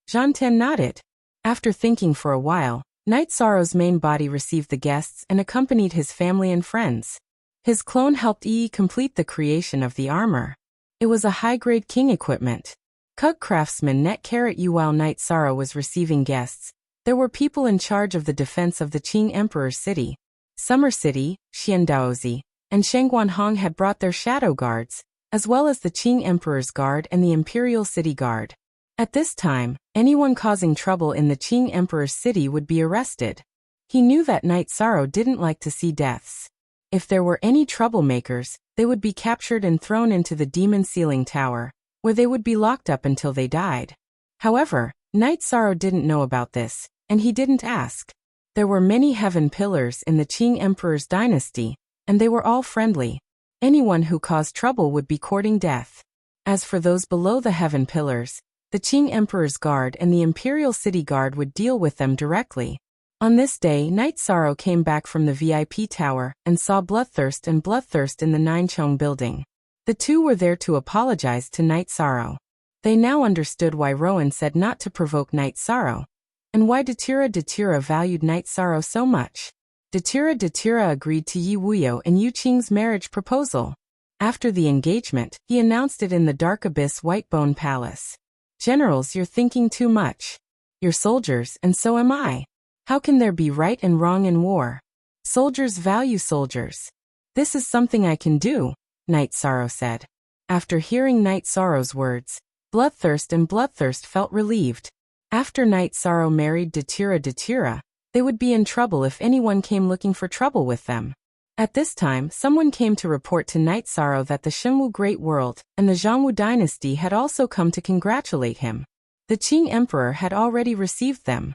Zhan Tan nodded. After thinking for a while, Night Sorrow's main body received the guests and accompanied his family and friends. His clone helped Yi complete the creation of the armor. It was a high-grade king equipment. Cug craftsman Net Carrot Yu. While Night Sorrow was receiving guests, there were people in charge of the defense of the Qing Emperor's city. Summer City, Xiandaozi, and Shangguanhong had brought their shadow guards, as well as the Qing Emperor's Guard and the Imperial City Guard. At this time, anyone causing trouble in the Qing Emperor's city would be arrested. He knew that Night Sorrow didn't like to see deaths. If there were any troublemakers, they would be captured and thrown into the Demon Ceiling Tower, where they would be locked up until they died. However, Night Sorrow didn't know about this, and he didn't ask. There were many heaven pillars in the Qing Emperor's dynasty, and they were all friendly. Anyone who caused trouble would be courting death. As for those below the heaven pillars, the Qing Emperor's Guard and the Imperial City Guard would deal with them directly. On this day, Night Sorrow came back from the VIP tower and saw Bloodthirst and Bloodthirst in the Ninechong building. The two were there to apologize to Night Sorrow. They now understood why Rowan said not to provoke Night Sorrow, and why Datura valued Night Sorrow so much. Datura agreed to Yi Wuyo and Yu Qing's marriage proposal. After the engagement, he announced it in the Dark Abyss Whitebone Palace. Generals, you're thinking too much. You're soldiers, and so am I. How can there be right and wrong in war? Soldiers value soldiers. This is something I can do, Night Sorrow said. After hearing Night Sorrow's words, Bloodthirst and Bloodthirst felt relieved. After Night Sorrow married Datura, they would be in trouble if anyone came looking for trouble with them. At this time, someone came to report to Night Sorrow that the Shenwu Great World and the Zhongwu dynasty had also come to congratulate him. The Qing Emperor had already received them.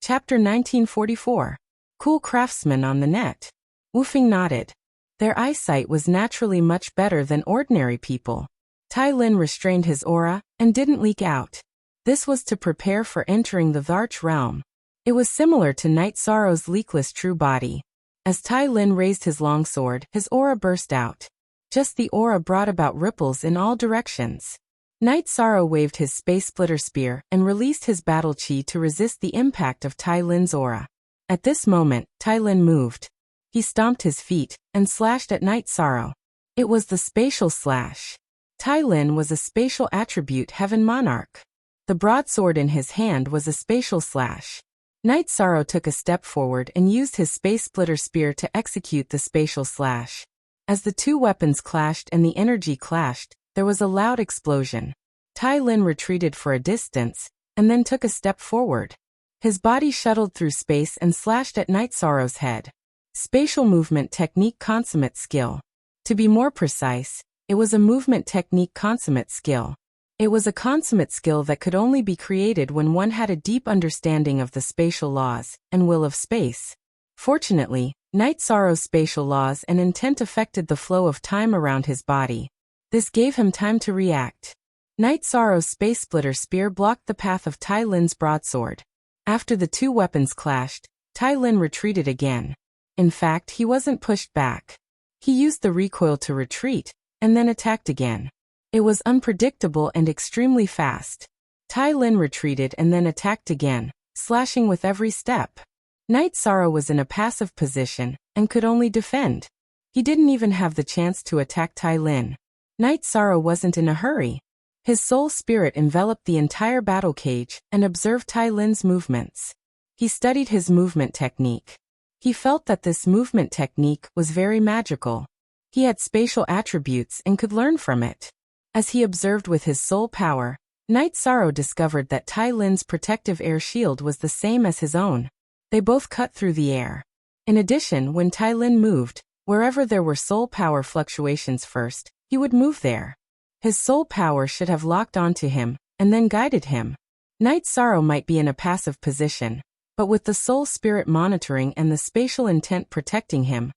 Chapter 1944. Cool Craftsman on the Net. Wufeng nodded. Their eyesight was naturally much better than ordinary people. Tai Lin restrained his aura and didn't leak out. This was to prepare for entering the Tharch realm. It was similar to Night Sorrow's leakless true body. As Tai Lin raised his longsword, his aura burst out. Just the aura brought about ripples in all directions. Night Sorrow waved his space splitter spear and released his battle chi to resist the impact of Tai Lin's aura. At this moment, Tai Lin moved. He stomped his feet and slashed at Night Sorrow. It was the spatial slash. Tai Lin was a spatial attribute heaven monarch. The broadsword in his hand was a spatial slash. Night Sorrow took a step forward and used his space splitter spear to execute the spatial slash. As the two weapons clashed and the energy clashed, there was a loud explosion. Tai Lin retreated for a distance, and then took a step forward. His body shuttled through space and slashed at Night Sorrow's head. Spatial movement technique consummate skill. To be more precise, it was a movement technique consummate skill. It was a consummate skill that could only be created when one had a deep understanding of the spatial laws and will of space. Fortunately, Night Sorrow's spatial laws and intent affected the flow of time around his body. This gave him time to react. Night Sorrow's space splitter spear blocked the path of Tai Lin's broadsword. After the two weapons clashed, Tai Lin retreated again. In fact, he wasn't pushed back. He used the recoil to retreat, and then attacked again. It was unpredictable and extremely fast. Tai Lin retreated and then attacked again, slashing with every step. Night Sorrow was in a passive position, and could only defend. He didn't even have the chance to attack Tai Lin. Night Sorrow wasn't in a hurry. His soul spirit enveloped the entire battle cage and observed Tai Lin's movements. He studied his movement technique. He felt that this movement technique was very magical. He had spatial attributes and could learn from it. As he observed with his soul power, Night Sorrow discovered that Tai Lin's protective air shield was the same as his own. They both cut through the air. In addition, when Tai Lin moved, wherever there were soul power fluctuations first, he would move there. His soul power should have locked onto him, and then guided him. Night Sorrow might be in a passive position, but with the soul spirit monitoring and the spatial intent protecting him,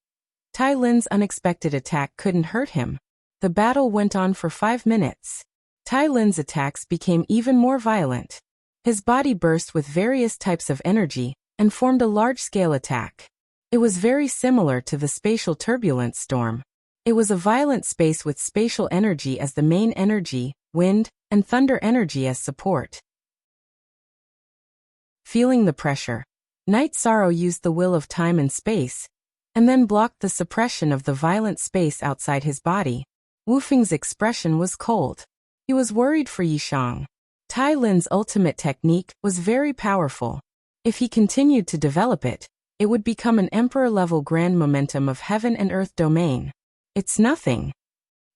Tai Lin's unexpected attack couldn't hurt him. The battle went on for 5 minutes. Tai Lin's attacks became even more violent. His body burst with various types of energy, and formed a large-scale attack. It was very similar to the spatial turbulence storm. It was a violent space with spatial energy as the main energy, wind, and thunder energy as support. Feeling the pressure, Night Sorrow used the will of time and space, and then blocked the suppression of the violent space outside his body. Wu Feng's expression was cold. He was worried for Yishang. Tai Lin's ultimate technique was very powerful. If he continued to develop it, it would become an emperor-level grand momentum of heaven and earth domain. It's nothing.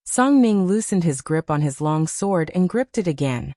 Song Ning loosened his grip on his long sword and gripped it again.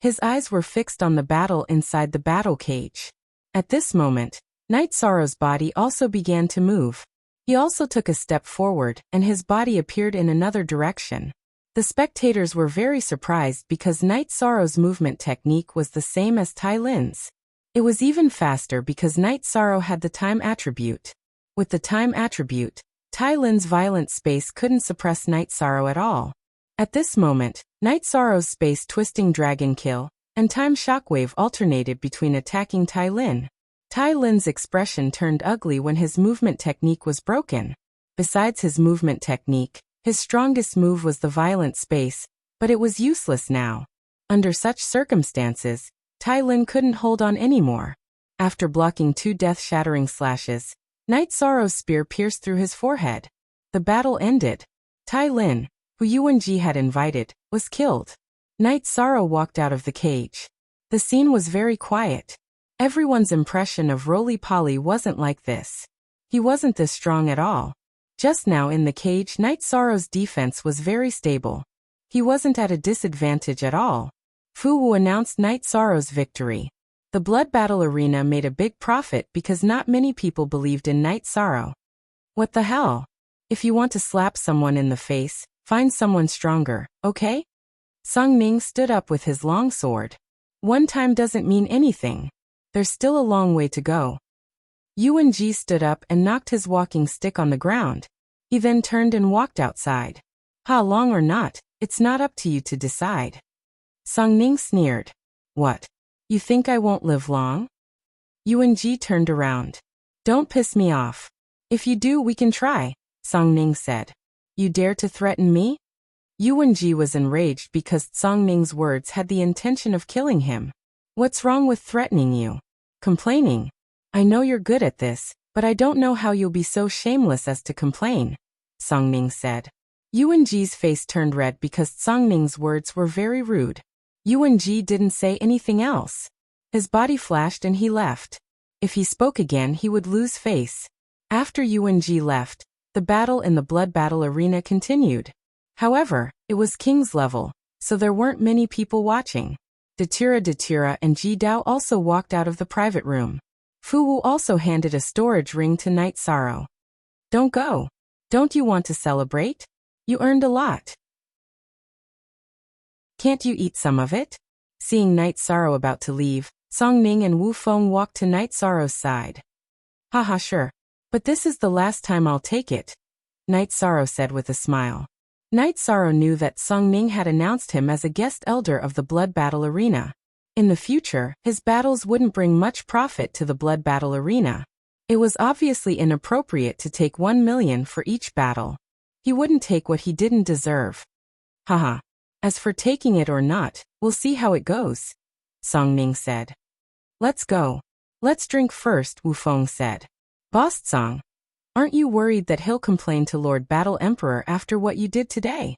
His eyes were fixed on the battle inside the battle cage. At this moment, Night Sorrow's body also began to move. He also took a step forward, and his body appeared in another direction. The spectators were very surprised because Night Sorrow's movement technique was the same as Tai Lin's. It was even faster because Night Sorrow had the time attribute. With the time attribute, Tai Lin's violent space couldn't suppress Night Sorrow at all. At this moment, Night Sorrow's space-twisting dragon kill and time shockwave alternated between attacking Tai Lin. Tai Lin's expression turned ugly when his movement technique was broken. Besides his movement technique, his strongest move was the violent space, but it was useless now. Under such circumstances, Tai Lin couldn't hold on anymore. After blocking 2 death-shattering slashes, Night Sorrow's spear pierced through his forehead. The battle ended. Tai Lin, who Yuanji had invited, was killed. Night Sorrow walked out of the cage. The scene was very quiet. Everyone's impression of Roly-Poly wasn't like this. He wasn't this strong at all. Just now in the cage, Night Sorrow's defense was very stable. He wasn't at a disadvantage at all. Fu Wu announced Night Sorrow's victory. The blood battle arena made a big profit because not many people believed in Night Sorrow. What the hell? If you want to slap someone in the face, find someone stronger, okay? Song Ning stood up with his long sword. One time doesn't mean anything. There's still a long way to go. Yuan Ji stood up and knocked his walking stick on the ground. He then turned and walked outside. How long or not, it's not up to you to decide. Song Ning sneered. What? You think I won't live long? Yuan Ji turned around. Don't piss me off. If you do, we can try, Song Ning said. You dare to threaten me? Yuan Ji was enraged because Song Ning's words had the intention of killing him. What's wrong with threatening you? Complaining? I know you're good at this, but I don't know how you'll be so shameless as to complain, Song Ning said. Yuan Ji's face turned red because Song Ning's words were very rude. Yuan Ji didn't say anything else. His body flashed and he left. If he spoke again, he would lose face. After Yuan Ji left, the battle in the blood battle arena continued. However, it was King's level, so there weren't many people watching. Datura and Ji Dao also walked out of the private room. Fu Wu also handed a storage ring to Night Sorrow. Don't go. Don't you want to celebrate? You earned a lot. Can't you eat some of it? Seeing Night Sorrow about to leave, Song Ning and Wu Feng walked to Night Sorrow's side. Haha, sure. But this is the last time I'll take it, Night Sorrow said with a smile. Night Sorrow knew that Song Ning had announced him as a guest elder of the blood battle arena. In the future, his battles wouldn't bring much profit to the blood battle arena. It was obviously inappropriate to take 1 million for each battle. He wouldn't take what he didn't deserve. Haha. As for taking it or not, we'll see how it goes, Song Ning said. Let's go. Let's drink first, Wu Feng said. Boss Song, aren't you worried that he'll complain to Lord Battle Emperor after what you did today?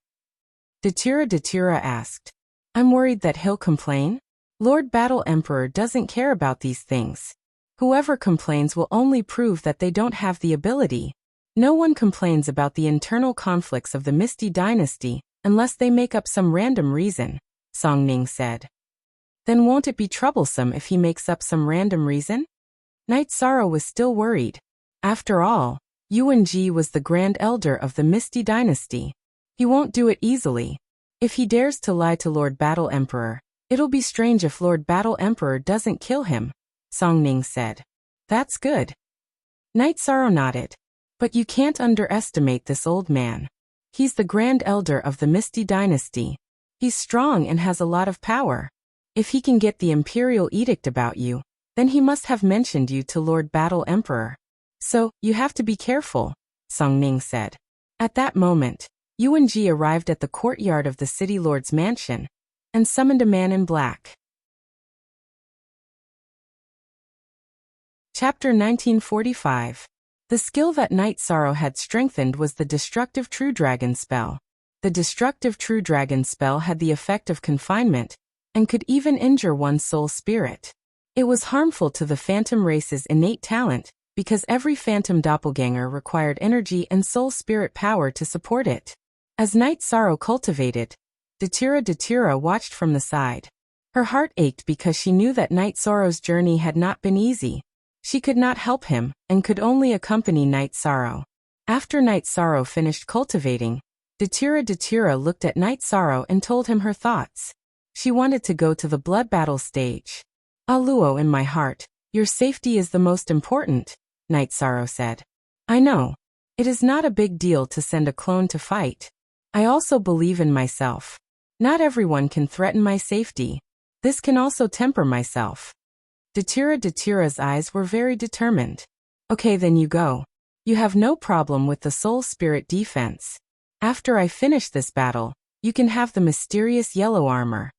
Datura asked. I'm worried that he'll complain? Lord Battle Emperor doesn't care about these things. Whoever complains will only prove that they don't have the ability. No one complains about the internal conflicts of the Misty Dynasty unless they make up some random reason, Song Ning said. Then won't it be troublesome if he makes up some random reason? Night Sorrow was still worried. After all, Yuan Ji was the Grand Elder of the Misty Dynasty. He won't do it easily. If he dares to lie to Lord Battle Emperor, it'll be strange if Lord Battle Emperor doesn't kill him, Song Ning said. That's good. Night Sorrow nodded. But you can't underestimate this old man. He's the Grand Elder of the Misty Dynasty. He's strong and has a lot of power. If he can get the Imperial Edict about you, then he must have mentioned you to Lord Battle Emperor. So, you have to be careful, Song Ning said. At that moment, Yuan Ji arrived at the courtyard of the City Lord's mansion. and summoned a man in black. Chapter 1945. The skill that Night Sorrow had strengthened was the Destructive True Dragon spell. The Destructive True Dragon spell had the effect of confinement, and could even injure one's soul spirit. It was harmful to the phantom race's innate talent, because every phantom doppelganger required energy and soul spirit power to support it. As Night Sorrow cultivated, Datura watched from the side. Her heart ached because she knew that Night Sorrow's journey had not been easy. She could not help him, and could only accompany Night Sorrow. After Night Sorrow finished cultivating, Datura looked at Night Sorrow and told him her thoughts. She wanted to go to the blood battle stage. "Aluo, in my heart, your safety is the most important," Night Sorrow said. "I know. It is not a big deal to send a clone to fight. I also believe in myself. Not everyone can threaten my safety. This can also temper myself." Datura's eyes were very determined. "Okay, then you go. You have no problem with the soul spirit defense. After I finish this battle, you can have the mysterious yellow armor."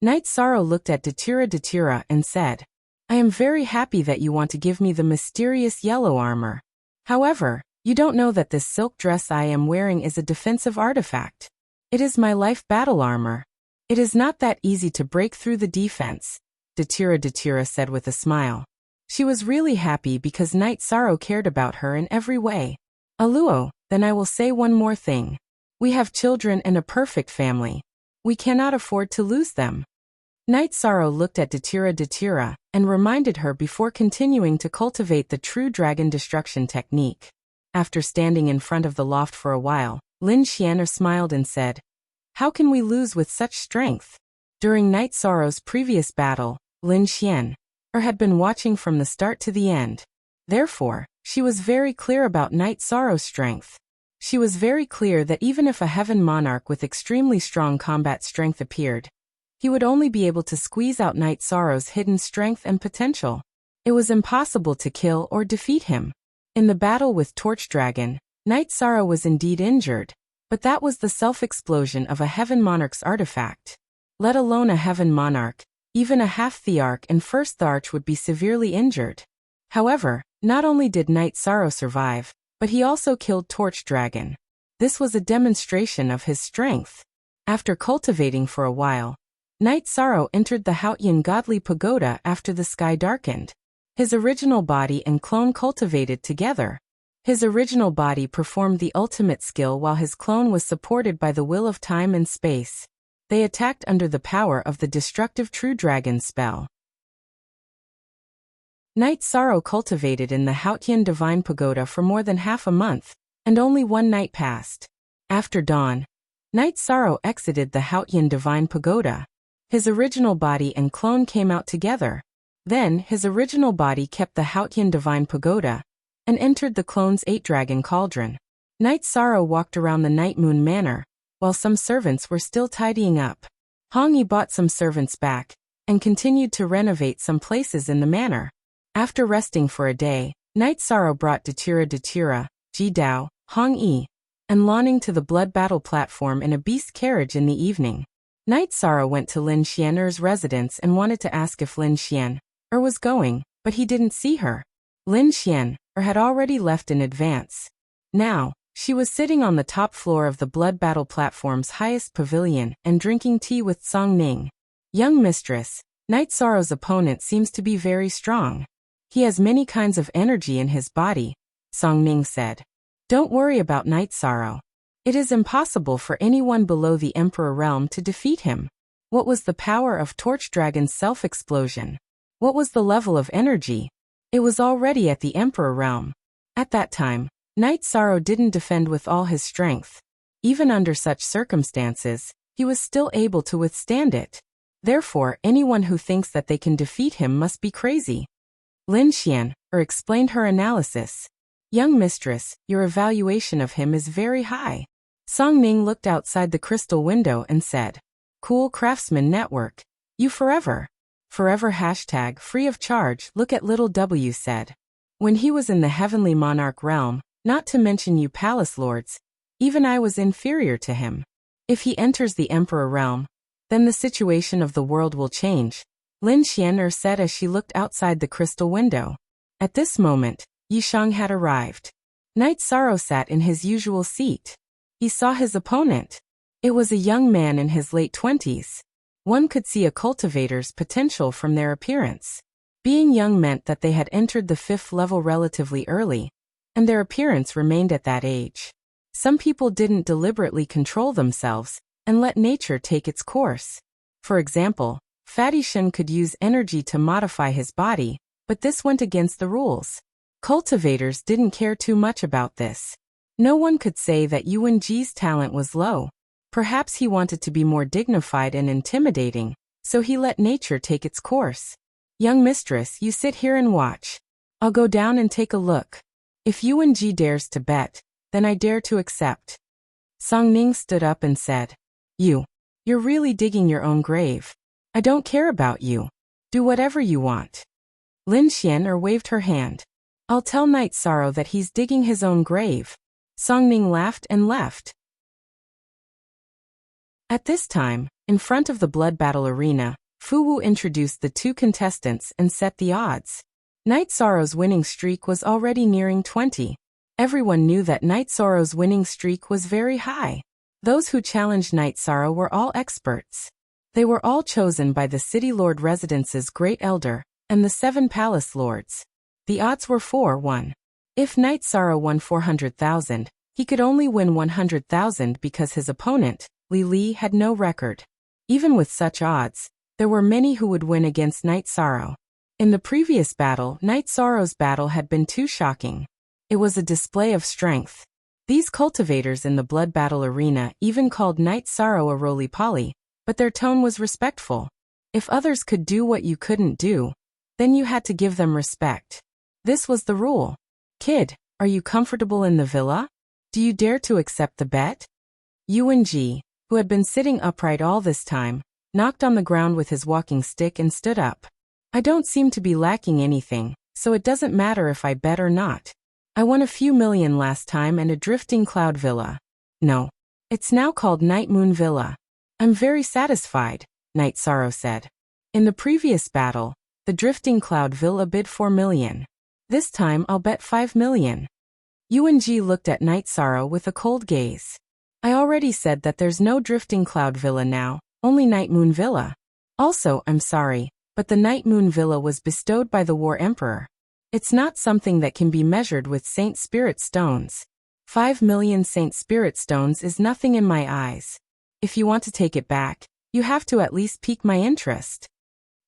Night Sorrow looked at Datura and said, "I am very happy that you want to give me the mysterious yellow armor. However, you don't know that this silk dress I am wearing is a defensive artifact. It is my life battle armor. It is not that easy to break through the defense," Datura said with a smile. She was really happy because Night Sorrow cared about her in every way. "Aluo, then I will say one more thing. We have children and a perfect family. We cannot afford to lose them." Night Sorrow looked at Datura and reminded her before continuing to cultivate the true dragon destruction technique. After standing in front of the loft for a while, Lin Xian smiled and said, "How can we lose with such strength?" During Night Sorrow's previous battle, Lin Xian had been watching from the start to the end. Therefore, she was very clear about Night Sorrow's strength. She was very clear that even if a heaven monarch with extremely strong combat strength appeared, he would only be able to squeeze out Night Sorrow's hidden strength and potential. It was impossible to kill or defeat him. In the battle with Torch Dragon, Night Sorrow was indeed injured, but that was the self-explosion of a heaven monarch's artifact. Let alone a heaven monarch, even a half-thearch and first thearch would be severely injured. However, not only did Night Sorrow survive, but he also killed Torch Dragon. This was a demonstration of his strength. After cultivating for a while, Night Sorrow entered the Haotian godly pagoda after the sky darkened. His original body and clone cultivated together. His original body performed the ultimate skill while his clone was supported by the will of time and space. They attacked under the power of the Destructive True Dragon spell. Night Sorrow cultivated in the Haotian Divine Pagoda for more than half a month, and only one night passed. After dawn, Night Sorrow exited the Haotian Divine Pagoda. His original body and clone came out together. Then, his original body kept the Haotian Divine Pagoda, and entered the clone's 8-dragon cauldron. Night Sorrow walked around the Night Moon Manor, while some servants were still tidying up. Hong Yi bought some servants back, and continued to renovate some places in the manor. After resting for a day, Night Sorrow brought Datura, Ji Dao, Hong Yi, and Lanning to the blood battle platform in a beast carriage in the evening. Night Sorrow went to Lin Xian's residence and wanted to ask if Lin Xian was going, but he didn't see her. Lin Xian had already left in advance. Now, she was sitting on the top floor of the blood battle platform's highest pavilion and drinking tea with Song Ning. "Young mistress, Night Sorrow's opponent seems to be very strong. He has many kinds of energy in his body," Song Ning said. "Don't worry about Night Sorrow. It is impossible for anyone below the Emperor realm to defeat him." What was the power of Torch Dragon's self-explosion? What was the level of energy? It was already at the Emperor realm. At that time, Night Sorrow didn't defend with all his strength. Even under such circumstances, he was still able to withstand it. Therefore, anyone who thinks that they can defeat him must be crazy. Lin Xian explained her analysis. "Young mistress, your evaluation of him is very high." Song Ning looked outside the crystal window and said, "Cool Craftsman Network. You forever. Forever # free of charge. Look at little W said. When he was in the heavenly monarch realm, not to mention you palace lords, even I was inferior to him. If he enters the emperor realm, then the situation of the world will change, Lin Xian'er said as she looked outside the crystal window. At this moment, Yishang had arrived. Knight Sorrow sat in his usual seat. He saw his opponent. It was a young man in his late 20s. One could see a cultivator's potential from their appearance. Being young meant that they had entered the 5th level relatively early, and their appearance remained at that age. Some people didn't deliberately control themselves and let nature take its course. For example, Fatty Shen could use energy to modify his body, but this went against the rules. Cultivators didn't care too much about this. No one could say that Yuan Ji's talent was low. Perhaps he wanted to be more dignified and intimidating, so he let nature take its course. Young mistress, you sit here and watch. I'll go down and take a look. If Yuan Ji dares to bet, then I dare to accept. Song Ning stood up and said, You're really digging your own grave. I don't care about you. Do whatever you want. Lin Xian'er waved her hand. I'll tell Knight Sorrow that he's digging his own grave. Song Ning laughed and left. At this time, in front of the blood battle arena, Fu Wu introduced the 2 contestants and set the odds. Knight Sorrow's winning streak was already nearing 20. Everyone knew that Knight Sorrow's winning streak was very high. Those who challenged Knight Sorrow were all experts. They were all chosen by the City Lord Residence's Great Elder and the 7 Palace Lords. The odds were 4-1. If Knight Sorrow won 400,000, he could only win 100,000 because his opponent, Li, had no record. Even with such odds, there were many who would win against Knight Sorrow. In the previous battle, Knight Sorrow's battle had been too shocking. It was a display of strength. These cultivators in the blood battle arena even called Knight Sorrow a roly-poly, but their tone was respectful. If others could do what you couldn't do, then you had to give them respect. This was the rule. Kid, are you comfortable in the villa? Do you dare to accept the bet? Yuan Ji, who had been sitting upright all this time, knocked on the ground with his walking stick and stood up. I don't seem to be lacking anything, so it doesn't matter if I bet or not. I won a few million last time and a drifting cloud villa. No. It's now called Night Moon Villa. I'm very satisfied, Knight Sorrow said. In the previous battle, the drifting cloud villa bid 4 million. This time I'll bet 5 million. Yuan Ji looked at Knight Sorrow with a cold gaze. I already said that there's no drifting cloud villa now, only Night Moon Villa. Also, I'm sorry, but the Night Moon Villa was bestowed by the War Emperor. It's not something that can be measured with Saint Spirit Stones. 5 million Saint Spirit Stones is nothing in my eyes. If you want to take it back, you have to at least pique my interest.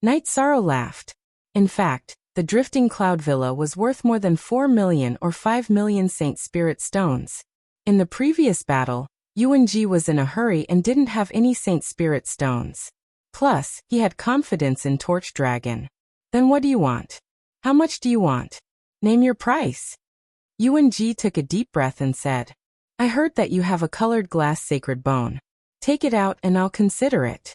Knight Sorrow laughed. In fact, the drifting cloud villa was worth more than 4 million or 5 million Saint Spirit Stones. In the previous battle, Yuan Ji was in a hurry and didn't have any Saint Spirit Stones. Plus, he had confidence in Torch Dragon. Then what do you want? How much do you want? Name your price. Yuan Ji took a deep breath and said, I heard that you have a colored glass sacred bone. Take it out and I'll consider it.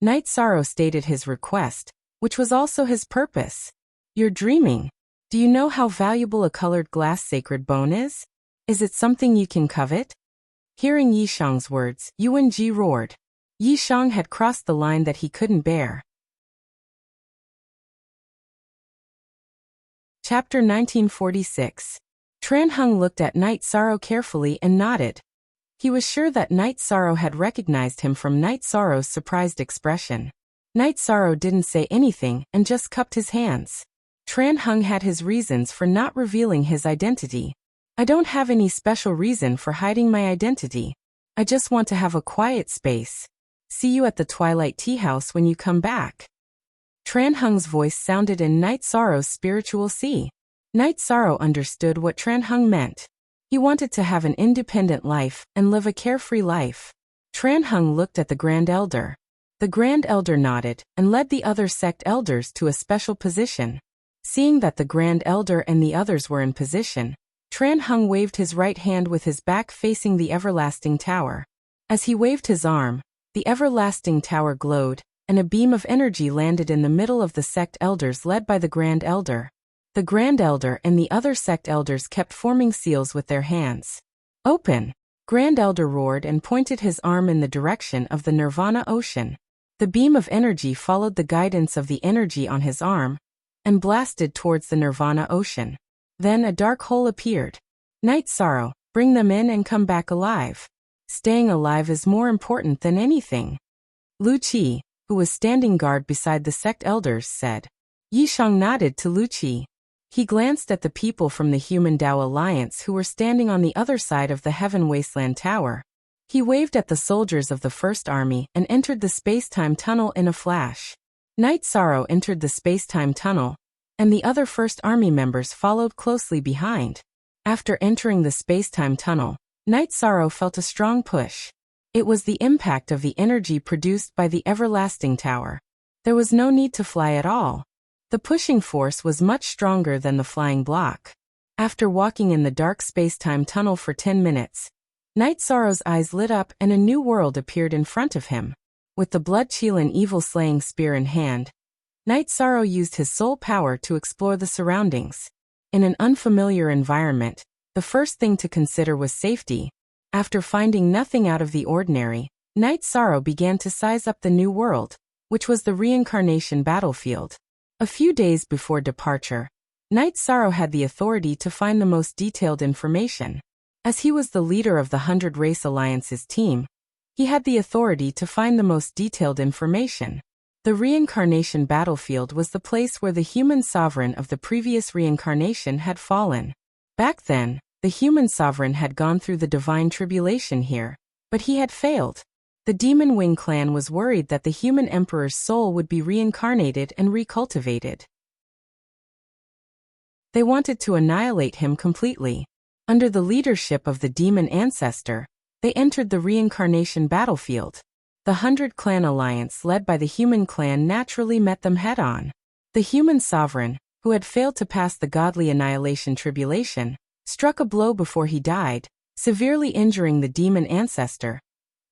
Knight Sorrow stated his request, which was also his purpose. You're dreaming. Do you know how valuable a colored glass sacred bone is? Is it something you can covet? Hearing Yishang's words, Yuan Ji roared. Yishang had crossed the line that he couldn't bear. Chapter 1946. Tran Heng looked at Knight Sorrow carefully and nodded. He was sure that Knight Sorrow had recognized him from Knight Sorrow's surprised expression. Knight Sorrow didn't say anything and just cupped his hands. Tran Heng had his reasons for not revealing his identity. I don't have any special reason for hiding my identity. I just want to have a quiet space. See you at the Twilight Tea House when you come back. Tran Heng's voice sounded in Knight Sorrow's spiritual sea. Knight Sorrow understood what Tran Heng meant. He wanted to have an independent life and live a carefree life. Tran Heng looked at the Grand Elder. The Grand Elder nodded and led the other sect elders to a special position. Seeing that the Grand Elder and the others were in position, Tran Heng waved his right hand with his back facing the Everlasting Tower. As he waved his arm, the Everlasting Tower glowed, and a beam of energy landed in the middle of the sect elders led by the Grand Elder. The Grand Elder and the other sect elders kept forming seals with their hands. Open! Grand Elder roared and pointed his arm in the direction of the Nirvana Ocean. The beam of energy followed the guidance of the energy on his arm and blasted towards the Nirvana ocean. Then a dark hole appeared. Night Sorrow, bring them in and come back alive. Staying alive is more important than anything. Lu Qi, who was standing guard beside the sect elders, said. Yishang nodded to Lu Qi. He glanced at the people from the Human Tao Alliance who were standing on the other side of the Heaven Wasteland Tower. He waved at the soldiers of the First Army and entered the space-time tunnel in a flash. Night Sorrow entered the space-time tunnel, and the other First Army members followed closely behind. After entering the space-time tunnel, Night Sorrow felt a strong push. It was the impact of the energy produced by the Everlasting Tower. There was no need to fly at all. The pushing force was much stronger than the flying block. After walking in the dark space-time tunnel for 10 minutes, Night Sorrow's eyes lit up and a new world appeared in front of him. With the blood-chilling evil-slaying spear in hand, Night Sorrow used his soul power to explore the surroundings. In an unfamiliar environment, the first thing to consider was safety. After finding nothing out of the ordinary, Night Sorrow began to size up the new world, which was the reincarnation battlefield. A few days before departure, Night Sorrow had the authority to find the most detailed information. As he was the leader of the 100 Race Alliance's team, he had the authority to find the most detailed information. The reincarnation battlefield was the place where the human sovereign of the previous reincarnation had fallen. Back then, the human sovereign had gone through the divine tribulation here, but he had failed. The Demon Wing clan was worried that the human emperor's soul would be reincarnated and recultivated. They wanted to annihilate him completely. Under the leadership of the demon ancestor, they entered the reincarnation battlefield. The 100 Clan Alliance led by the human clan naturally met them head-on. The human sovereign, who had failed to pass the godly annihilation tribulation, struck a blow before he died, severely injuring the demon ancestor,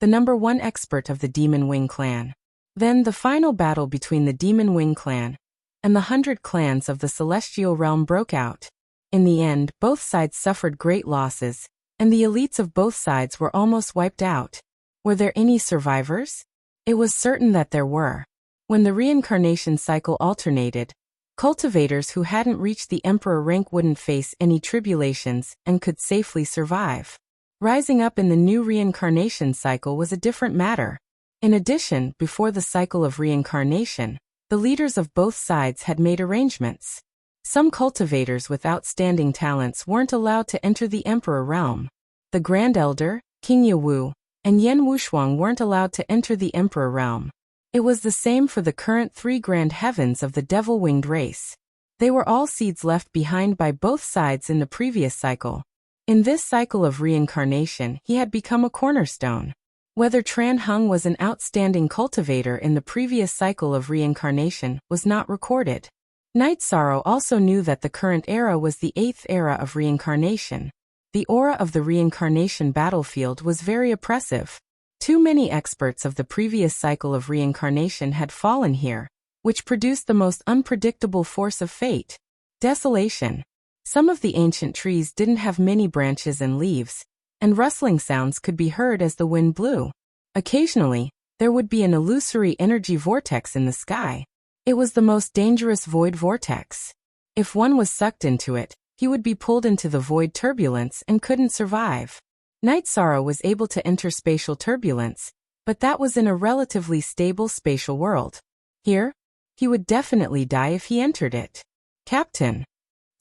the #1 expert of the Demon Wing clan. Then the final battle between the Demon Wing clan and the 100 clans of the Celestial Realm broke out. In the end, both sides suffered great losses, and the elites of both sides were almost wiped out. Were there any survivors? It was certain that there were. When the reincarnation cycle alternated, cultivators who hadn't reached the emperor rank wouldn't face any tribulations and could safely survive. Rising up in the new reincarnation cycle was a different matter. In addition, before the cycle of reincarnation, the leaders of both sides had made arrangements. Some cultivators with outstanding talents weren't allowed to enter the emperor realm. The Grand Elder, King Yawu, and Yen Wushuang weren't allowed to enter the emperor realm. It was the same for the current 3 grand heavens of the devil-winged race. They were all seeds left behind by both sides in the previous cycle. In this cycle of reincarnation, he had become a cornerstone. Whether Tran Hung was an outstanding cultivator in the previous cycle of reincarnation was not recorded. Night Sorrow also knew that the current era was the 8th era of reincarnation. The aura of the reincarnation battlefield was very oppressive. Too many experts of the previous cycle of reincarnation had fallen here, which produced the most unpredictable force of fate: desolation. Some of the ancient trees didn't have many branches and leaves, and rustling sounds could be heard as the wind blew. Occasionally, there would be an illusory energy vortex in the sky. It was the most dangerous void vortex. If one was sucked into it, he would be pulled into the void turbulence and couldn't survive. Night Sorrow was able to enter spatial turbulence, but that was in a relatively stable spatial world. Here, he would definitely die if he entered it. Captain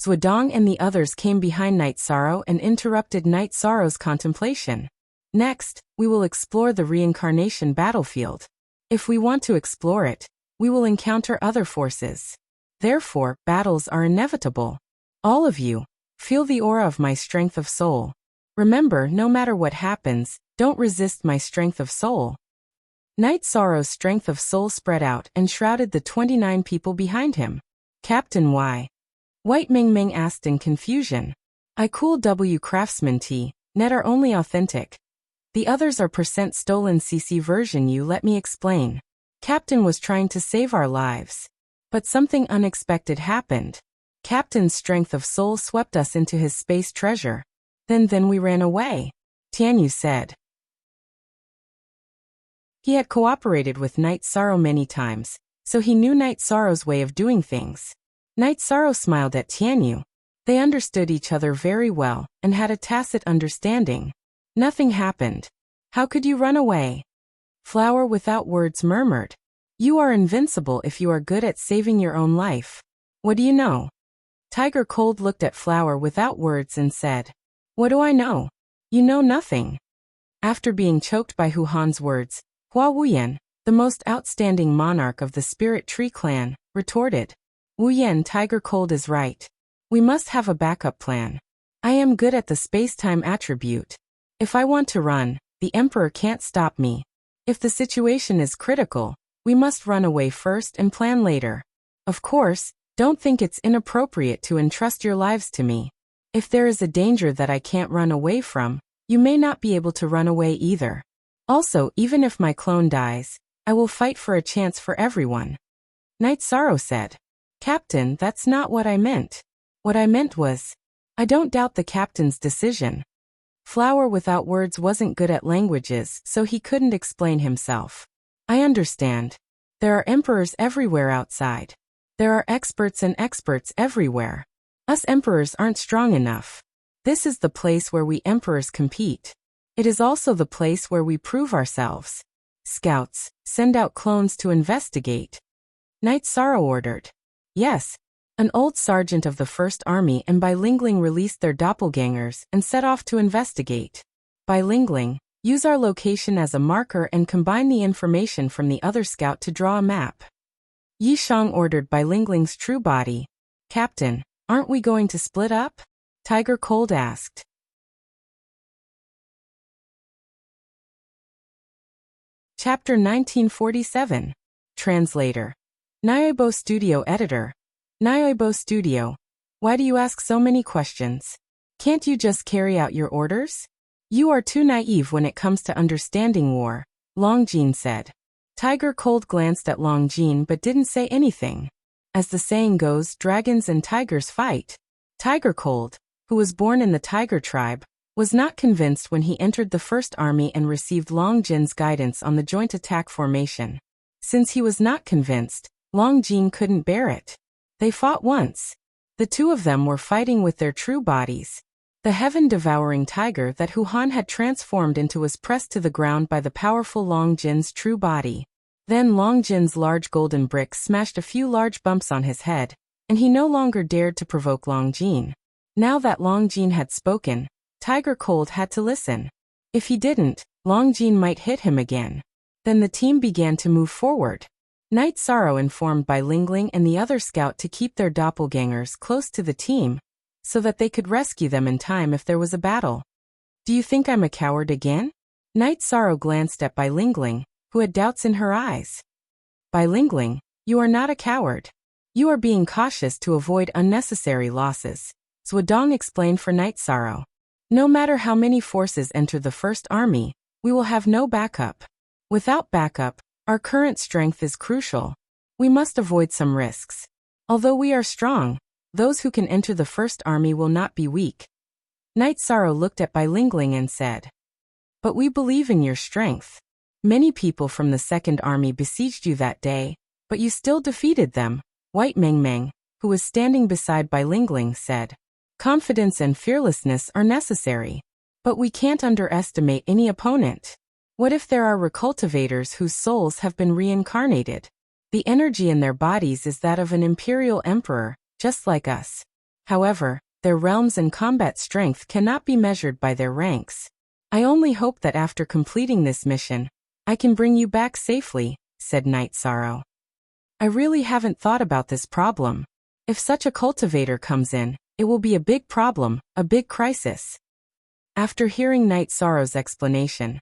Zhuodong and the others came behind Night Sorrow and interrupted Night Sorrow's contemplation. Next, we will explore the reincarnation battlefield. If we want to explore it, we will encounter other forces. Therefore, battles are inevitable. All of you, feel the aura of my strength of soul. Remember, no matter what happens, don't resist my strength of soul. Night Sorrow's strength of soul spread out and shrouded the 29 people behind him. Captain Y. White Ming Ming asked in confusion. I cool W Craftsman T, net are only authentic. The others are % stolen CC version. You let me explain. Captain was trying to save our lives. But something unexpected happened. Captain's strength of soul swept us into his space treasure. Then we ran away, Tianyu said. He had cooperated with Night Sorrow many times, so he knew Night Sorrow's way of doing things. Night Sorrow smiled at Tianyu. They understood each other very well and had a tacit understanding. Nothing happened. How could you run away? Flower without words murmured. You are invincible if you are good at saving your own life. What do you know? Tiger Cold looked at Flower without words and said, What do I know? You know nothing. After being choked by Hu Han's words, Hua Wuyan, the most outstanding monarch of the Spirit Tree clan, retorted, Wuyan, Tiger Cold is right. We must have a backup plan. I am good at the space-time attribute. If I want to run, the Emperor can't stop me. If the situation is critical, we must run away first and plan later. Of course, don't think it's inappropriate to entrust your lives to me. If there is a danger that I can't run away from, you may not be able to run away either. Also, even if my clone dies, I will fight for a chance for everyone. Night Sorrow said, Captain, that's not what I meant. What I meant was, I don't doubt the captain's decision. Flower without words wasn't good at languages, so he couldn't explain himself. I understand. There are emperors everywhere outside. There are experts and experts everywhere. Us emperors aren't strong enough. This is the place where we emperors compete. It is also the place where we prove ourselves. Scouts, send out clones to investigate. Night Sorrow ordered. Yes. An old sergeant of the First Army and Bilingling released their doppelgangers and set off to investigate. Bilingling, use our location as a marker and combine the information from the other scout to draw a map. Yi Shang ordered Bilingling's true body. Captain, aren't we going to split up? Tiger Cold asked. Chapter 1947. Translator. Nyoibo Studio Editor. Nyoibo Studio. Why do you ask so many questions? Can't you just carry out your orders? You are too naive when it comes to understanding war, Longjin said. Tiger Cold glanced at Longjin but didn't say anything. As the saying goes, dragons and tigers fight. Tiger Cold, who was born in the Tiger tribe, was not convinced when he entered the First Army and received Longjin's guidance on the joint attack formation. Since he was not convinced, Longjin couldn't bear it. They fought once. The two of them were fighting with their true bodies. The heaven-devouring tiger that Hu Han had transformed into was pressed to the ground by the powerful Longjin's true body. Then Longjin's large golden brick smashed a few large bumps on his head, and he no longer dared to provoke Longjin. Now that Longjin had spoken, Tiger Cold had to listen. If he didn't, Longjin might hit him again. Then the team began to move forward. Night Sorrow informed Bilingling and the other scout to keep their doppelgangers close to the team, so that they could rescue them in time if there was a battle. Do you think I'm a coward again? Night Sorrow glanced at Bilingling, who had doubts in her eyes. Bilingling, you are not a coward. You are being cautious to avoid unnecessary losses, Zhuodong explained for Night Sorrow. No matter how many forces enter the First Army, we will have no backup. Without backup, our current strength is crucial. We must avoid some risks. Although we are strong, those who can enter the First Army will not be weak. Night Sorrow looked at Bilingling and said, But we believe in your strength. Many people from the Second Army besieged you that day, but you still defeated them, White Meng Meng, who was standing beside Bilingling, said. Confidence and fearlessness are necessary. But we can't underestimate any opponent. What if there are recultivators whose souls have been reincarnated? The energy in their bodies is that of an imperial emperor, just like us. However, their realms and combat strength cannot be measured by their ranks. I only hope that after completing this mission, I can bring you back safely, said Night Sorrow. I really haven't thought about this problem. If such a cultivator comes in, it will be a big problem, a big crisis. After hearing Night Sorrow's explanation,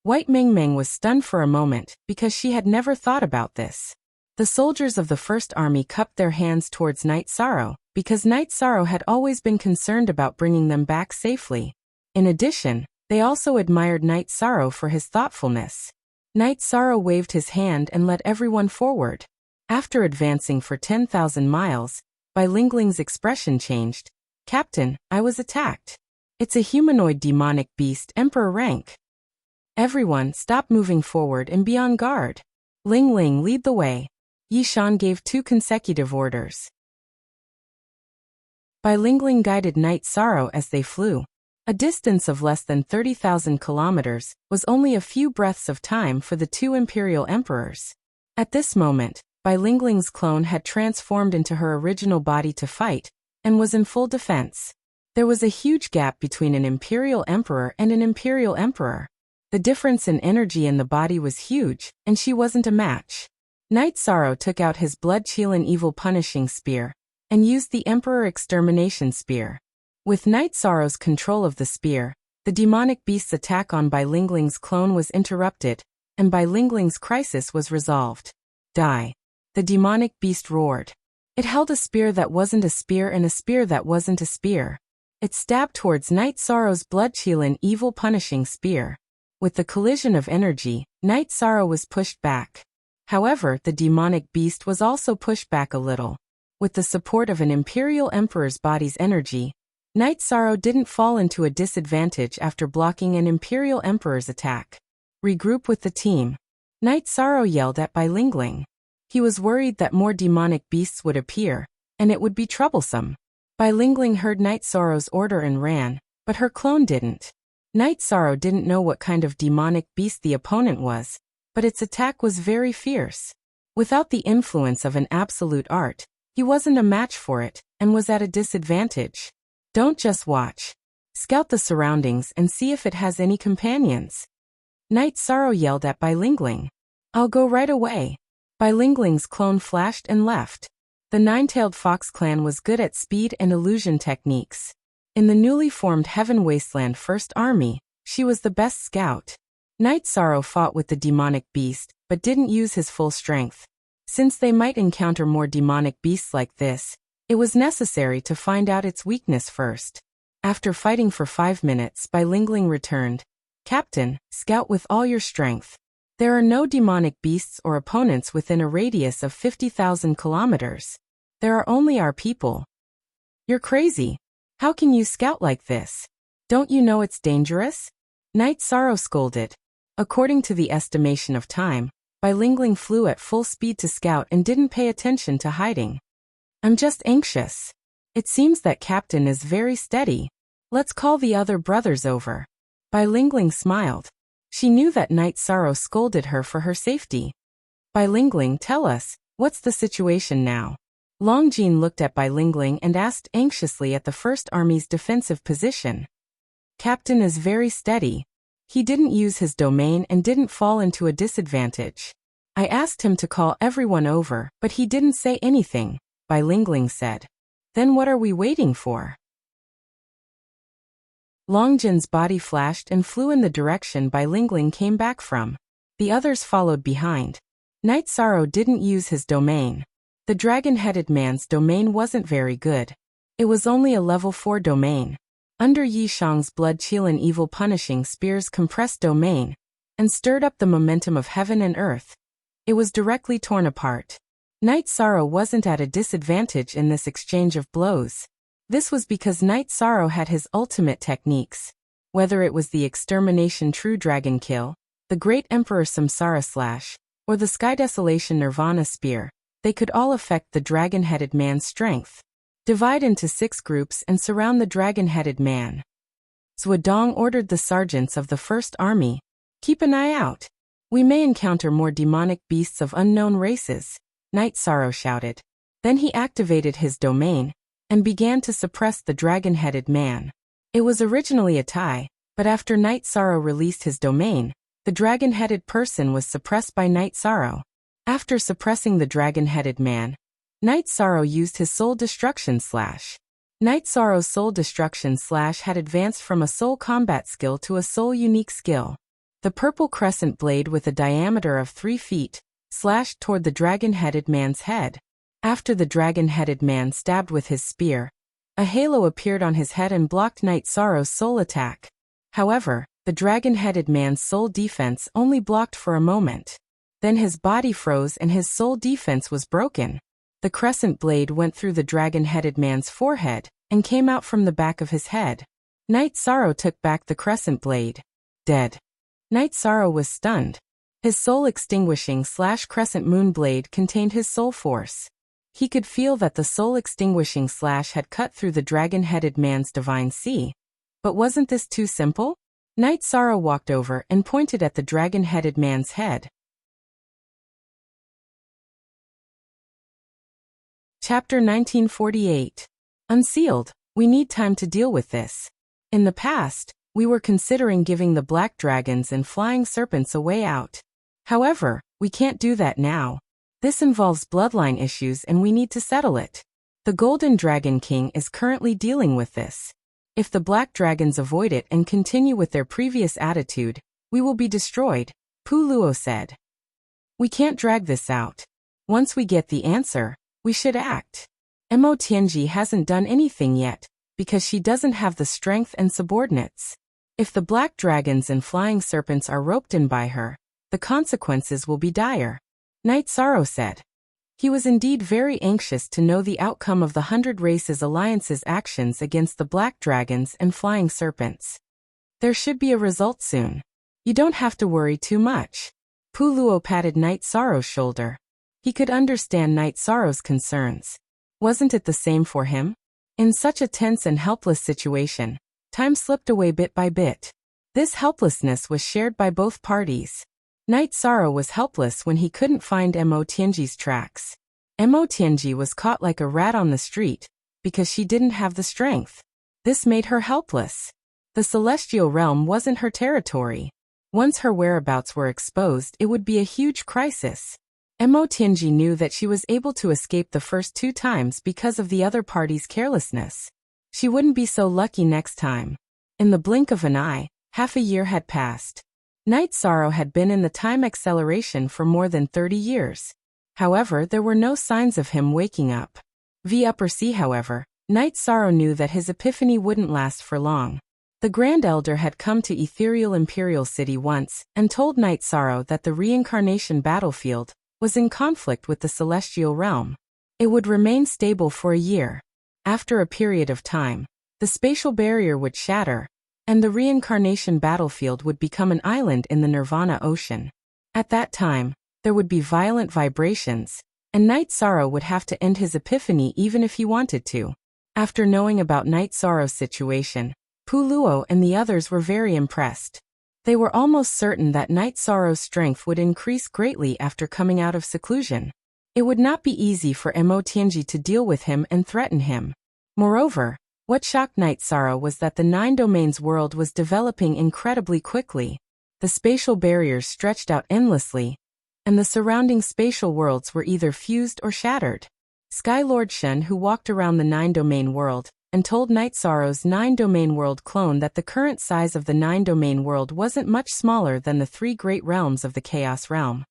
White Meng Meng was stunned for a moment because she had never thought about this. The soldiers of the First Army cupped their hands towards Night Sorrow because Night Sorrow had always been concerned about bringing them back safely. In addition, they also admired Night Sorrow for his thoughtfulness. Night Sorrow waved his hand and led everyone forward. After advancing for 10,000 miles, Bilingling's expression changed. Captain, I was attacked. It's a humanoid demonic beast, Emperor rank. Everyone, stop moving forward and be on guard. Ling Ling, lead the way. Yishan gave 2 consecutive orders. Bai Lingling guided Night Sorrow as they flew. A distance of less than 30,000 kilometers was only a few breaths of time for the 2 imperial emperors. At this moment, Bai Lingling's clone had transformed into her original body to fight, and was in full defense. There was a huge gap between an imperial emperor and an imperial emperor. The difference in energy in the body was huge, and she wasn't a match. Night Sorrow took out his blood-chilling evil punishing spear, and used the Emperor Extermination Spear. With Night Sorrow's control of the spear, the demonic beast's attack on Bai Lingling's clone was interrupted, and Bai Lingling's crisis was resolved. Die. The demonic beast roared. It held a spear that wasn't a spear and a spear that wasn't a spear. It stabbed towards Night Sorrow's blood-chilling evil punishing spear. With the collision of energy, Night Sorrow was pushed back. However, the demonic beast was also pushed back a little. With the support of an Imperial Emperor's body's energy, Night Sorrow didn't fall into a disadvantage after blocking an Imperial Emperor's attack. Regroup with the team. Night Sorrow yelled at Bai Lingling. He was worried that more demonic beasts would appear, and it would be troublesome. Bai Lingling heard Night Sorrow's order and ran, but her clone didn't. Night Sorrow didn't know what kind of demonic beast the opponent was, but its attack was very fierce. Without the influence of an absolute art, he wasn't a match for it, and was at a disadvantage. Don't just watch. Scout the surroundings and see if it has any companions. Night Sorrow yelled at Bai Lingling. I'll go right away. Bai Lingling's clone flashed and left. The Nine-Tailed Fox clan was good at speed and illusion techniques. In the newly formed Heaven Wasteland First Army, she was the best scout. Night Sorrow fought with the demonic beast, but didn't use his full strength. Since they might encounter more demonic beasts like this, it was necessary to find out its weakness first. After fighting for 5 minutes, Bai Lingling returned. Captain, scout with all your strength. There are no demonic beasts or opponents within a radius of 50,000 kilometers. There are only our people. You're crazy. How can you scout like this? Don't you know it's dangerous? Night Sorrow scolded. According to the estimation of time, Bai Lingling flew at full speed to scout and didn't pay attention to hiding. I'm just anxious. It seems that Captain is very steady. Let's call the other brothers over. Bai Lingling smiled. She knew that Night Sorrow scolded her for her safety. Bai Lingling, tell us, what's the situation now? Longjin looked at Bai Lingling and asked anxiously at the First Army's defensive position. Captain is very steady. He didn't use his domain and didn't fall into a disadvantage. I asked him to call everyone over, but he didn't say anything, Bai Lingling said. Then what are we waiting for? Longjin's body flashed and flew in the direction Bai Lingling came back from. The others followed behind. Night Sorrow didn't use his domain. The dragon-headed man's domain wasn't very good. It was only a level 4 domain. Under Yishang's blood-chilling evil punishing spear's compressed domain, and stirred up the momentum of heaven and earth, it was directly torn apart. Night Sorrow wasn't at a disadvantage in this exchange of blows. This was because Night Sorrow had his ultimate techniques. Whether it was the Extermination True Dragon Kill, the Great Emperor Samsara Slash, or the Sky Desolation Nirvana Spear, they could all affect the dragon-headed man's strength. Divide into 6 groups and surround the dragon-headed man. Zhuodong ordered the sergeants of the First Army. Keep an eye out. We may encounter more demonic beasts of unknown races, Night Sorrow shouted. Then he activated his domain, and began to suppress the dragon-headed man. It was originally a tie, but after Night Sorrow released his domain, the dragon-headed person was suppressed by Night Sorrow. After suppressing the dragon-headed man, Night Sorrow used his Soul Destruction Slash. Night Sorrow's Soul Destruction Slash had advanced from a Soul Combat skill to a Soul Unique skill. The purple crescent blade with a diameter of 3 feet, slashed toward the dragon-headed man's head. After the dragon-headed man stabbed with his spear, a halo appeared on his head and blocked Night Sorrow's soul attack. However, the dragon-headed man's soul defense only blocked for a moment. Then his body froze and his soul defense was broken. The crescent blade went through the dragon-headed man's forehead and came out from the back of his head. Night Sorrow took back the crescent blade. Dead. Night Sorrow was stunned. His soul-extinguishing / crescent moon blade contained his soul force. He could feel that the soul-extinguishing / had cut through the dragon-headed man's divine sea. But wasn't this too simple? Night Sorrow walked over and pointed at the dragon-headed man's head. Chapter 1948. Unsealed. We need time to deal with this. In the past, we were considering giving the black dragons and flying serpents a way out. However, we can't do that now. This involves bloodline issues and we need to settle it. The Golden Dragon King is currently dealing with this. If the black dragons avoid it and continue with their previous attitude, we will be destroyed, Pu Luo said. We can't drag this out. Once we get the answer, we should act. Mo Tianji hasn't done anything yet, because she doesn't have the strength and subordinates. If the black dragons and flying serpents are roped in by her, the consequences will be dire, Night Sorrow said. He was indeed very anxious to know the outcome of the 100 Races Alliance's actions against the black dragons and flying serpents. There should be a result soon. You don't have to worry too much. Pu Luo patted Night Sorrow's shoulder. He could understand Night Sorrow's concerns. Wasn't it the same for him? In such a tense and helpless situation, time slipped away bit by bit. This helplessness was shared by both parties. Night Sorrow was helpless when he couldn't find Mo Tianji's tracks. Mo Tianji was caught like a rat on the street, because she didn't have the strength. This made her helpless. The celestial realm wasn't her territory. Once her whereabouts were exposed, it would be a huge crisis. Mo Tianji knew that she was able to escape the first 2 times because of the other party's carelessness. She wouldn't be so lucky next time. In the blink of an eye, half a year had passed. Night Sorrow had been in the time acceleration for more than 30 years. However, there were no signs of him waking up. Via Upper Sea, however, Night Sorrow knew that his epiphany wouldn't last for long. The Grand Elder had come to Ethereal Imperial City once and told Night Sorrow that the reincarnation battlefield was in conflict with the celestial realm. It would remain stable for a year. After a period of time, the spatial barrier would shatter, and the reincarnation battlefield would become an island in the Nirvana Ocean. At that time, there would be violent vibrations, and Night Sorrow would have to end his epiphany even if he wanted to. After knowing about Night Sorrow's situation, Pu Luo and the others were very impressed. They were almost certain that Night Sorrow's strength would increase greatly after coming out of seclusion. It would not be easy for Mo Tianji to deal with him and threaten him. Moreover, what shocked Night Sorrow was that the 9 Domains world was developing incredibly quickly. The spatial barriers stretched out endlessly, and the surrounding spatial worlds were either fused or shattered. Sky Lord Shen, who walked around the 9 Domain world, and told Night Sorrow's 9 Domain world clone that the current size of the 9 Domain world wasn't much smaller than the 3 great realms of the Chaos Realm.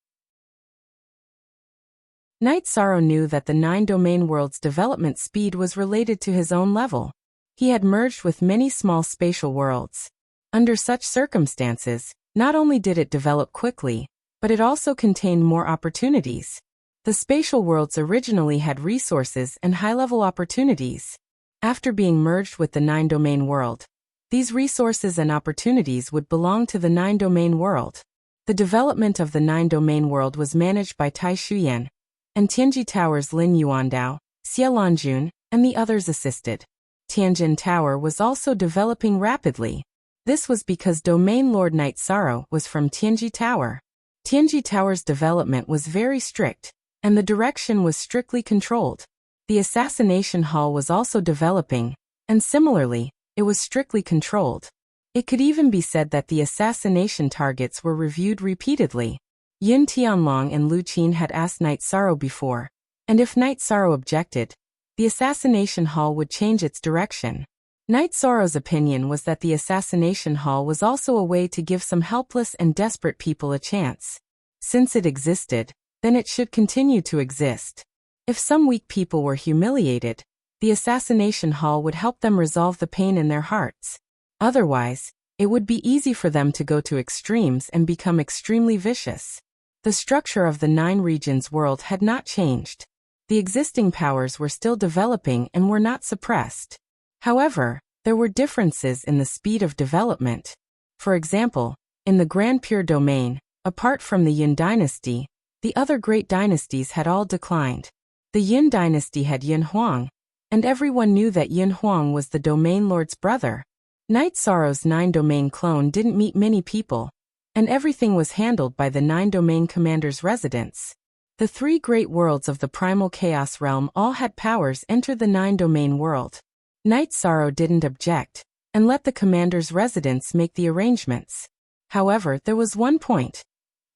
Night Sorrow knew that the 9 Domain world's development speed was related to his own level. He had merged with many small spatial worlds. Under such circumstances, not only did it develop quickly, but it also contained more opportunities. The spatial worlds originally had resources and high-level opportunities. After being merged with the 9 Domain world, these resources and opportunities would belong to the 9 Domain world. The development of the 9 Domain world was managed by Tai Shuyan, and Tianji Tower's Lin Yuandao, Xie Lanjun, and the others assisted. Tianjin Tower was also developing rapidly. This was because Domain Lord Night Sorrow was from Tianji Tower. Tianji Tower's development was very strict, and the direction was strictly controlled. The assassination hall was also developing, and similarly, it was strictly controlled. It could even be said that the assassination targets were reviewed repeatedly. Yin Tianlong and Lu Qin had asked Night Sorrow before, and if Night Sorrow objected, the assassination hall would change its direction. Night Sorrow's opinion was that the assassination hall was also a way to give some helpless and desperate people a chance. Since it existed, then it should continue to exist. If some weak people were humiliated, the assassination hall would help them resolve the pain in their hearts. Otherwise, it would be easy for them to go to extremes and become extremely vicious. The structure of the 9 regions world had not changed. The existing powers were still developing and were not suppressed. However, there were differences in the speed of development. For example, In the Grand Pure Domain, apart from the Yin dynasty, the other great dynasties had all declined. The Yin dynasty had Yin Huang, and everyone knew that Yin Huang was the domain lord's brother. Night Sorrow's 9-domain clone didn't meet many people, and everything was handled by the 9-domain commander's residence. The 3 great worlds of the primal chaos realm all had powers enter the 9-domain world. Night Sorrow didn't object, and let the commander's residence make the arrangements. However, there was one point.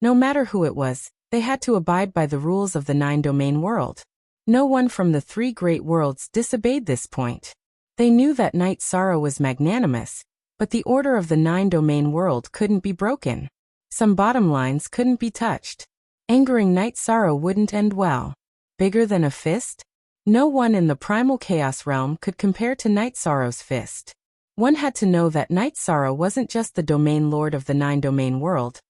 No matter who it was, they had to abide by the rules of the 9-domain world. No one from the 3 great worlds disobeyed this point. They knew that Night Sorrow was magnanimous, but the order of the 9-domain world couldn't be broken. Some bottom lines couldn't be touched. Angering Night Sorrow wouldn't end well. Bigger than a fist? No one in the primal chaos realm could compare to Night Sorrow's fist. One had to know that Night Sorrow wasn't just the domain lord of the 9-domain world.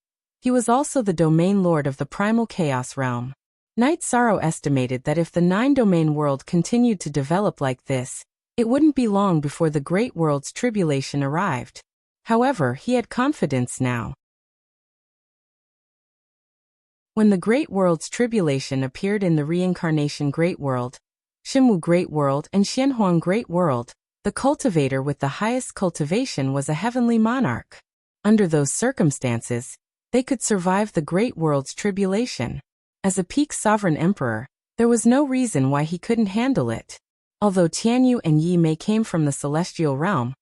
He was also the domain lord of the primal chaos realm. Night Sorrow estimated that if the 9-domain world continued to develop like this, it wouldn't be long before the Great World's tribulation arrived. However, he had confidence now. When the Great World's tribulation appeared in the Reincarnation Great World, Xinwu Great World and Xianhuang Great World, the cultivator with the highest cultivation was a heavenly monarch. Under those circumstances, they could survive the Great World's tribulation. As a peak sovereign emperor, there was no reason why he couldn't handle it. Although Tianyu and Yi Mei came from the celestial realm,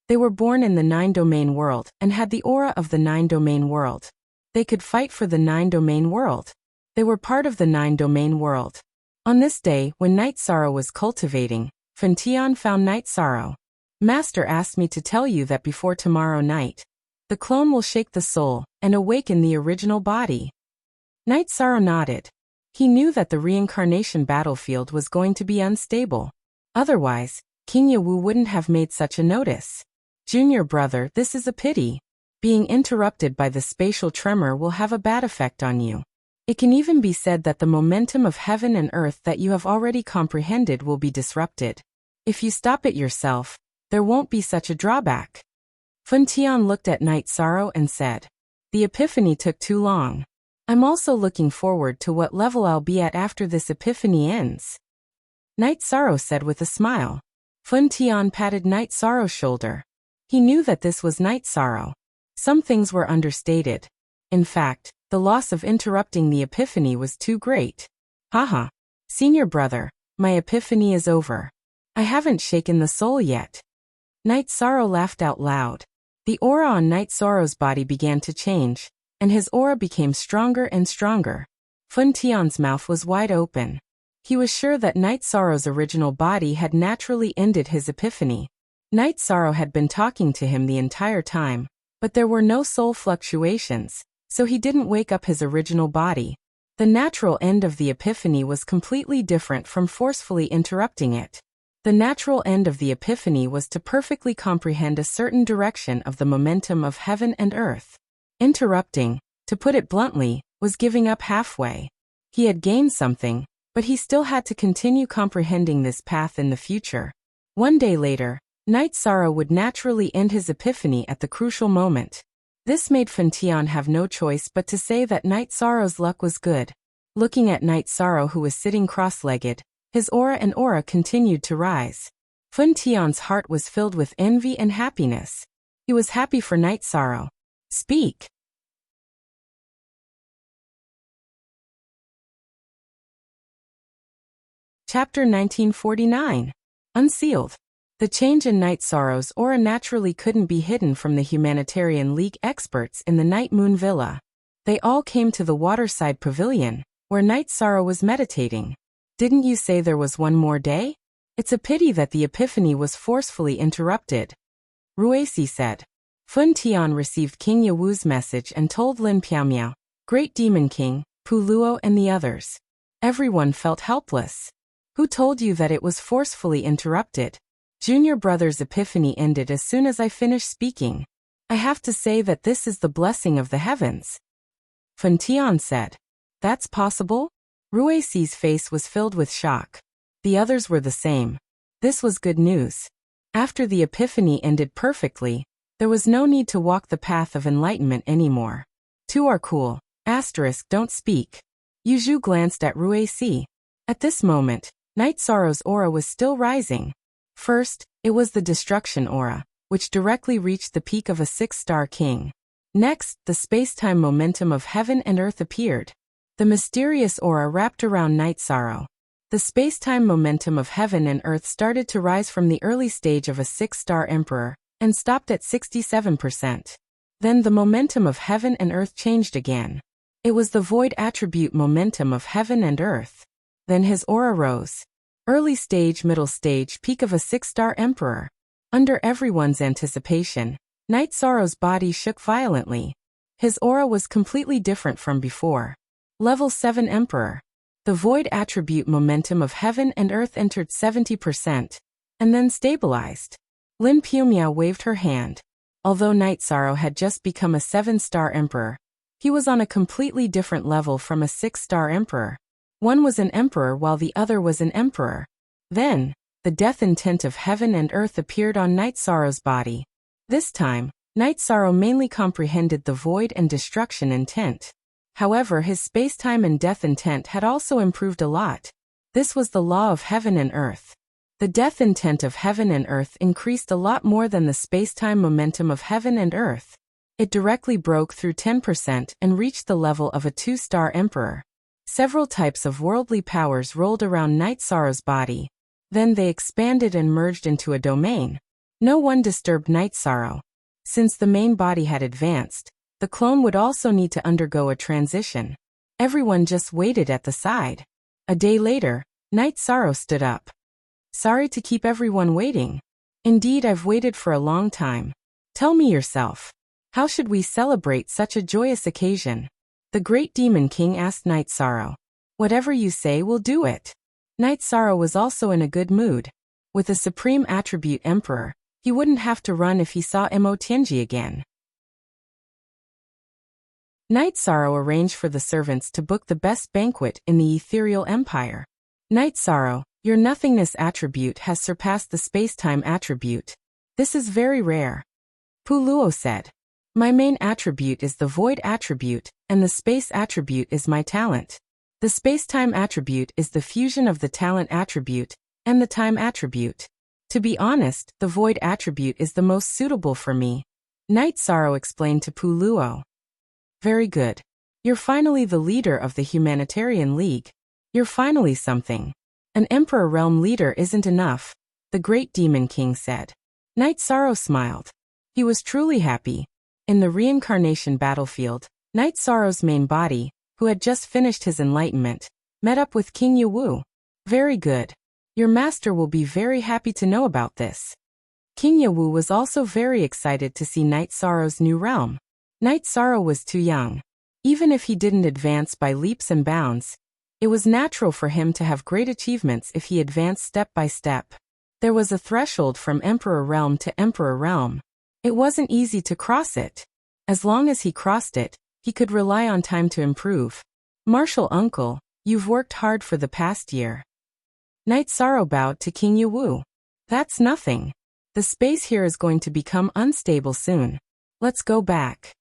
they were born in the 9-domain world and had the aura of the 9-domain world. They could fight for the 9-domain world. They were part of the 9-domain world. On this day, when Night Sorrow was cultivating, Fan Tian found Night Sorrow. Master asked me to tell you that before tomorrow night, the clone will shake the soul and awaken the original body. Night Sorrow nodded. He knew that the reincarnation battlefield was going to be unstable. Otherwise, King Yewu wouldn't have made such a notice. Junior brother, this is a pity. Being interrupted by the spatial tremor will have a bad effect on you. It can even be said that the momentum of heaven and earth that you have already comprehended will be disrupted. If you stop it yourself, there won't be such a drawback. Fan Tian looked at Night Sorrow and said, "The epiphany took too long. I'm also looking forward to what level I'll be at after this epiphany ends." Night Sorrow said with a smile. Fan Tian patted Night Sorrow's shoulder. He knew that this was Night Sorrow. Some things were understated. In fact, the loss of interrupting the epiphany was too great. Haha. Senior brother, my epiphany is over. I haven't shaken the soul yet. Night Sorrow laughed out loud. The aura on Night Sorrow's body began to change, and his aura became stronger and stronger. Fan Tian's mouth was wide open. He was sure that Night Sorrow's original body had naturally ended his epiphany. Night Sorrow had been talking to him the entire time, but there were no soul fluctuations, so he didn't wake up his original body. The natural end of the epiphany was completely different from forcefully interrupting it. The natural end of the epiphany was to perfectly comprehend a certain direction of the momentum of heaven and earth. Interrupting, to put it bluntly, was giving up halfway. He had gained something, but he still had to continue comprehending this path in the future. One day later, Night Sorrow would naturally end his epiphany at the crucial moment. This made Fan Tian have no choice but to say that Night Sorrow's luck was good. Looking at Night Sorrow, who was sitting cross-legged, his aura continued to rise. Fan Tian's heart was filled with envy and happiness. He was happy for Night Sorrow. Speak. Chapter 1949. Unsealed. The change in Night Sorrow's aura naturally couldn't be hidden from the Humanitarian League experts in the Night Moon Villa. They all came to the waterside pavilion, where Night Sorrow was meditating. Didn't you say there was one more day? It's a pity that the epiphany was forcefully interrupted. Ruesi said. Fan Tian received King Yewu's message and told Lin Piaomiao, Great Demon King, Pu Luo and the others. Everyone felt helpless. Who told you that it was forcefully interrupted? Junior brother's epiphany ended as soon as I finished speaking. I have to say that this is the blessing of the heavens. Fan Tian said. That's possible? Ruesi's face was filled with shock. The others were the same. This was good news. After the epiphany ended perfectly, There was no need to walk the path of enlightenment anymore. Two are cool. Asterisk don't speak. Yuju glanced at Ruei. At this moment, Night Sorrow's aura was still rising. First, it was the destruction aura, which directly reached the peak of a 6-star king. Next, the space-time momentum of heaven and earth appeared. The mysterious aura wrapped around Night Sorrow. The space-time momentum of heaven and earth started to rise from the early stage of a 6-star emperor, and stopped at 67%. Then the momentum of heaven and earth changed again. It was the void attribute momentum of heaven and earth. Then his aura rose. Early stage, middle stage, peak of a 6-star emperor. Under everyone's anticipation, Night Sorrow's body shook violently. His aura was completely different from before. Level 7 Emperor. The void attribute momentum of heaven and earth entered 70%, and then stabilized. Lin Piumiao waved her hand. Although Night Sorrow had just become a 7-star emperor, he was on a completely different level from a 6-star emperor. One was an emperor while the other was an emperor. Then, the death intent of heaven and earth appeared on Night Sorrow's body. This time, Night Sorrow mainly comprehended the void and destruction intent. However, his space-time and death intent had also improved a lot. This was the law of heaven and earth. The death intent of heaven and earth increased a lot more than the space-time momentum of heaven and earth. It directly broke through 10% and reached the level of a 2-star emperor. Several types of worldly powers rolled around Night Sorrow's body. Then they expanded and merged into a domain. No one disturbed Night Sorrow. Since the main body had advanced, the clone would also need to undergo a transition. Everyone just waited at the side. A day later, Night Sorrow stood up. Sorry to keep everyone waiting. Indeed, I've waited for a long time. Tell me yourself. How should we celebrate such a joyous occasion? The Great Demon King asked Night Sorrow. Whatever you say, we'll do it. Night Sorrow was also in a good mood. With a Supreme Attribute Emperor, he wouldn't have to run if he saw Mo Tianji again. Night Sorrow arranged for the servants to book the best banquet in the ethereal empire. Night Sorrow, your nothingness attribute has surpassed the space-time attribute. This is very rare. Pu Luo said. My main attribute is the void attribute, and the space attribute is my talent. The space-time attribute is the fusion of the talent attribute and the time attribute. To be honest, the void attribute is the most suitable for me. Night Sorrow explained to Pu Luo. Very good. You're finally the leader of the Humanitarian League. You're finally something. An Emperor Realm leader isn't enough, the Great Demon King said. Night Sorrow smiled. He was truly happy. In the reincarnation battlefield, Night Sorrow's main body, who had just finished his enlightenment, met up with King Yewu. Very good. Your master will be very happy to know about this. King Yewu was also very excited to see Night Sorrow's new realm. Night Sorrow was too young. Even if he didn't advance by leaps and bounds, it was natural for him to have great achievements if he advanced step by step. There was a threshold from Emperor Realm to Emperor Realm. It wasn't easy to cross it. As long as he crossed it, he could rely on time to improve. Martial uncle, you've worked hard for the past year. Night Sorrow bowed to King Yewu. That's nothing. The space here is going to become unstable soon. Let's go back.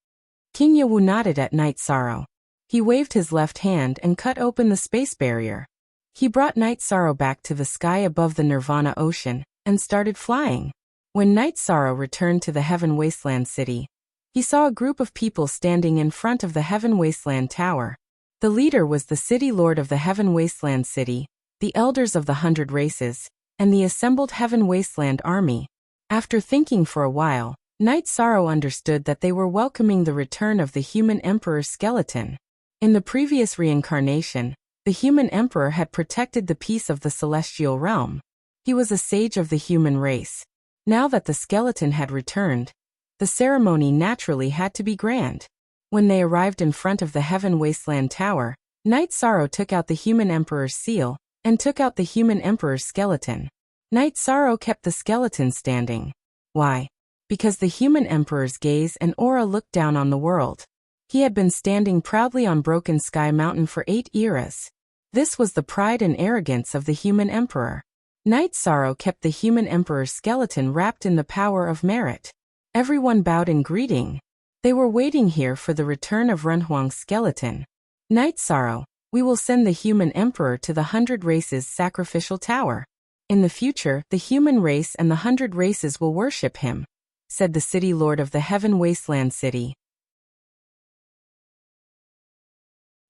King Yewu nodded at Night Sorrow. He waved his left hand and cut open the space barrier. He brought Night Sorrow back to the sky above the Nirvana Ocean, and started flying. When Night Sorrow returned to the Heaven Wasteland City, he saw a group of people standing in front of the Heaven Wasteland Tower. The leader was the City Lord of the Heaven Wasteland City, the Elders of the 100 Races, and the assembled Heaven Wasteland Army. After thinking for a while, Night Sorrow understood that they were welcoming the return of the human Emperor's skeleton. In the previous reincarnation, the human Emperor had protected the peace of the celestial realm. He was a sage of the human race. Now that the skeleton had returned, the ceremony naturally had to be grand. When they arrived in front of the Heaven Wasteland Tower, Night Sorrow took out the human Emperor's seal, and took out the human Emperor's skeleton. Night Sorrow kept the skeleton standing. Why? Because the human Emperor's gaze and aura looked down on the world. He had been standing proudly on Broken Sky Mountain for 8 eras. This was the pride and arrogance of the human Emperor. Night Sorrow kept the human Emperor's skeleton wrapped in the power of merit. Everyone bowed in greeting. They were waiting here for the return of Renhuang's skeleton. Night Sorrow, we will send the human emperor to the 100 Races sacrificial tower. In the future, the human race and the 100 Races will worship him, said the city lord of the Heaven Wasteland City.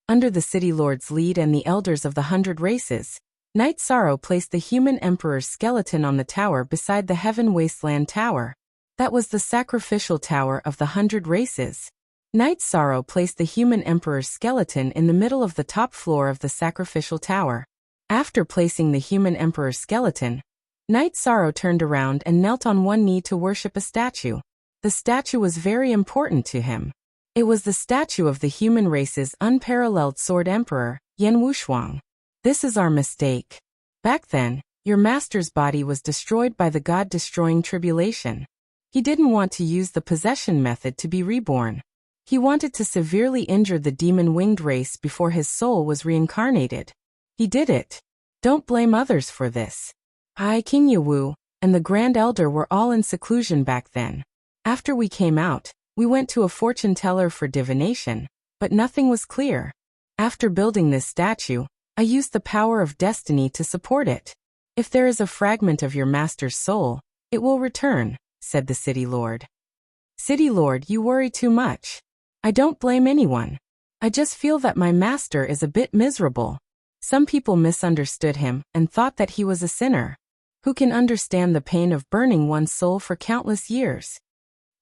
Under the city lord's lead and the elders of the 100 Races, Night Sorrow placed the human emperor's skeleton on the tower beside the Heaven Wasteland Tower. That was the sacrificial tower of the 100 Races. Night Sorrow placed the human emperor's skeleton in the middle of the top floor of the sacrificial tower. After placing the human emperor's skeleton, Night Sorrow turned around and knelt on one knee to worship a statue. The statue was very important to him. It was the statue of the human race's unparalleled sword emperor, Yan Wushuang. This is our mistake. Back then, your master's body was destroyed by the God-destroying tribulation. He didn't want to use the possession method to be reborn. He wanted to severely injure the demon-winged race before his soul was reincarnated. He did it. Don't blame others for this. I, King Yawu, and the Grand Elder were all in seclusion back then. After we came out, we went to a fortune teller for divination, but nothing was clear. After building this statue, I used the power of destiny to support it. If there is a fragment of your master's soul, it will return, said the city lord. City lord, you worry too much. I don't blame anyone. I just feel that my master is a bit miserable. Some people misunderstood him and thought that he was a sinner. Who can understand the pain of burning one's soul for countless years?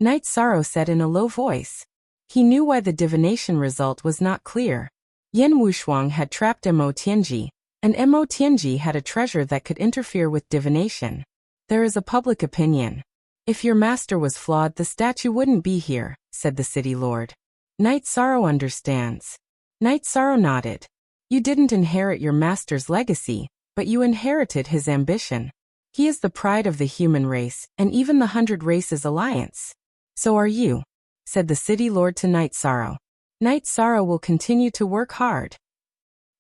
Night Sorrow said in a low voice. He knew why the divination result was not clear. Yan Wushuang had trapped Mo Tianji, and Mo Tianji had a treasure that could interfere with divination. There is a public opinion. If your master was flawed, the statue wouldn't be here, said the city lord. Night Sorrow understands. Night Sorrow nodded. You didn't inherit your master's legacy, but you inherited his ambition. He is the pride of the human race, and even the 100 Races alliance. So are you, said the city lord to Night Sorrow. Night Sorrow will continue to work hard.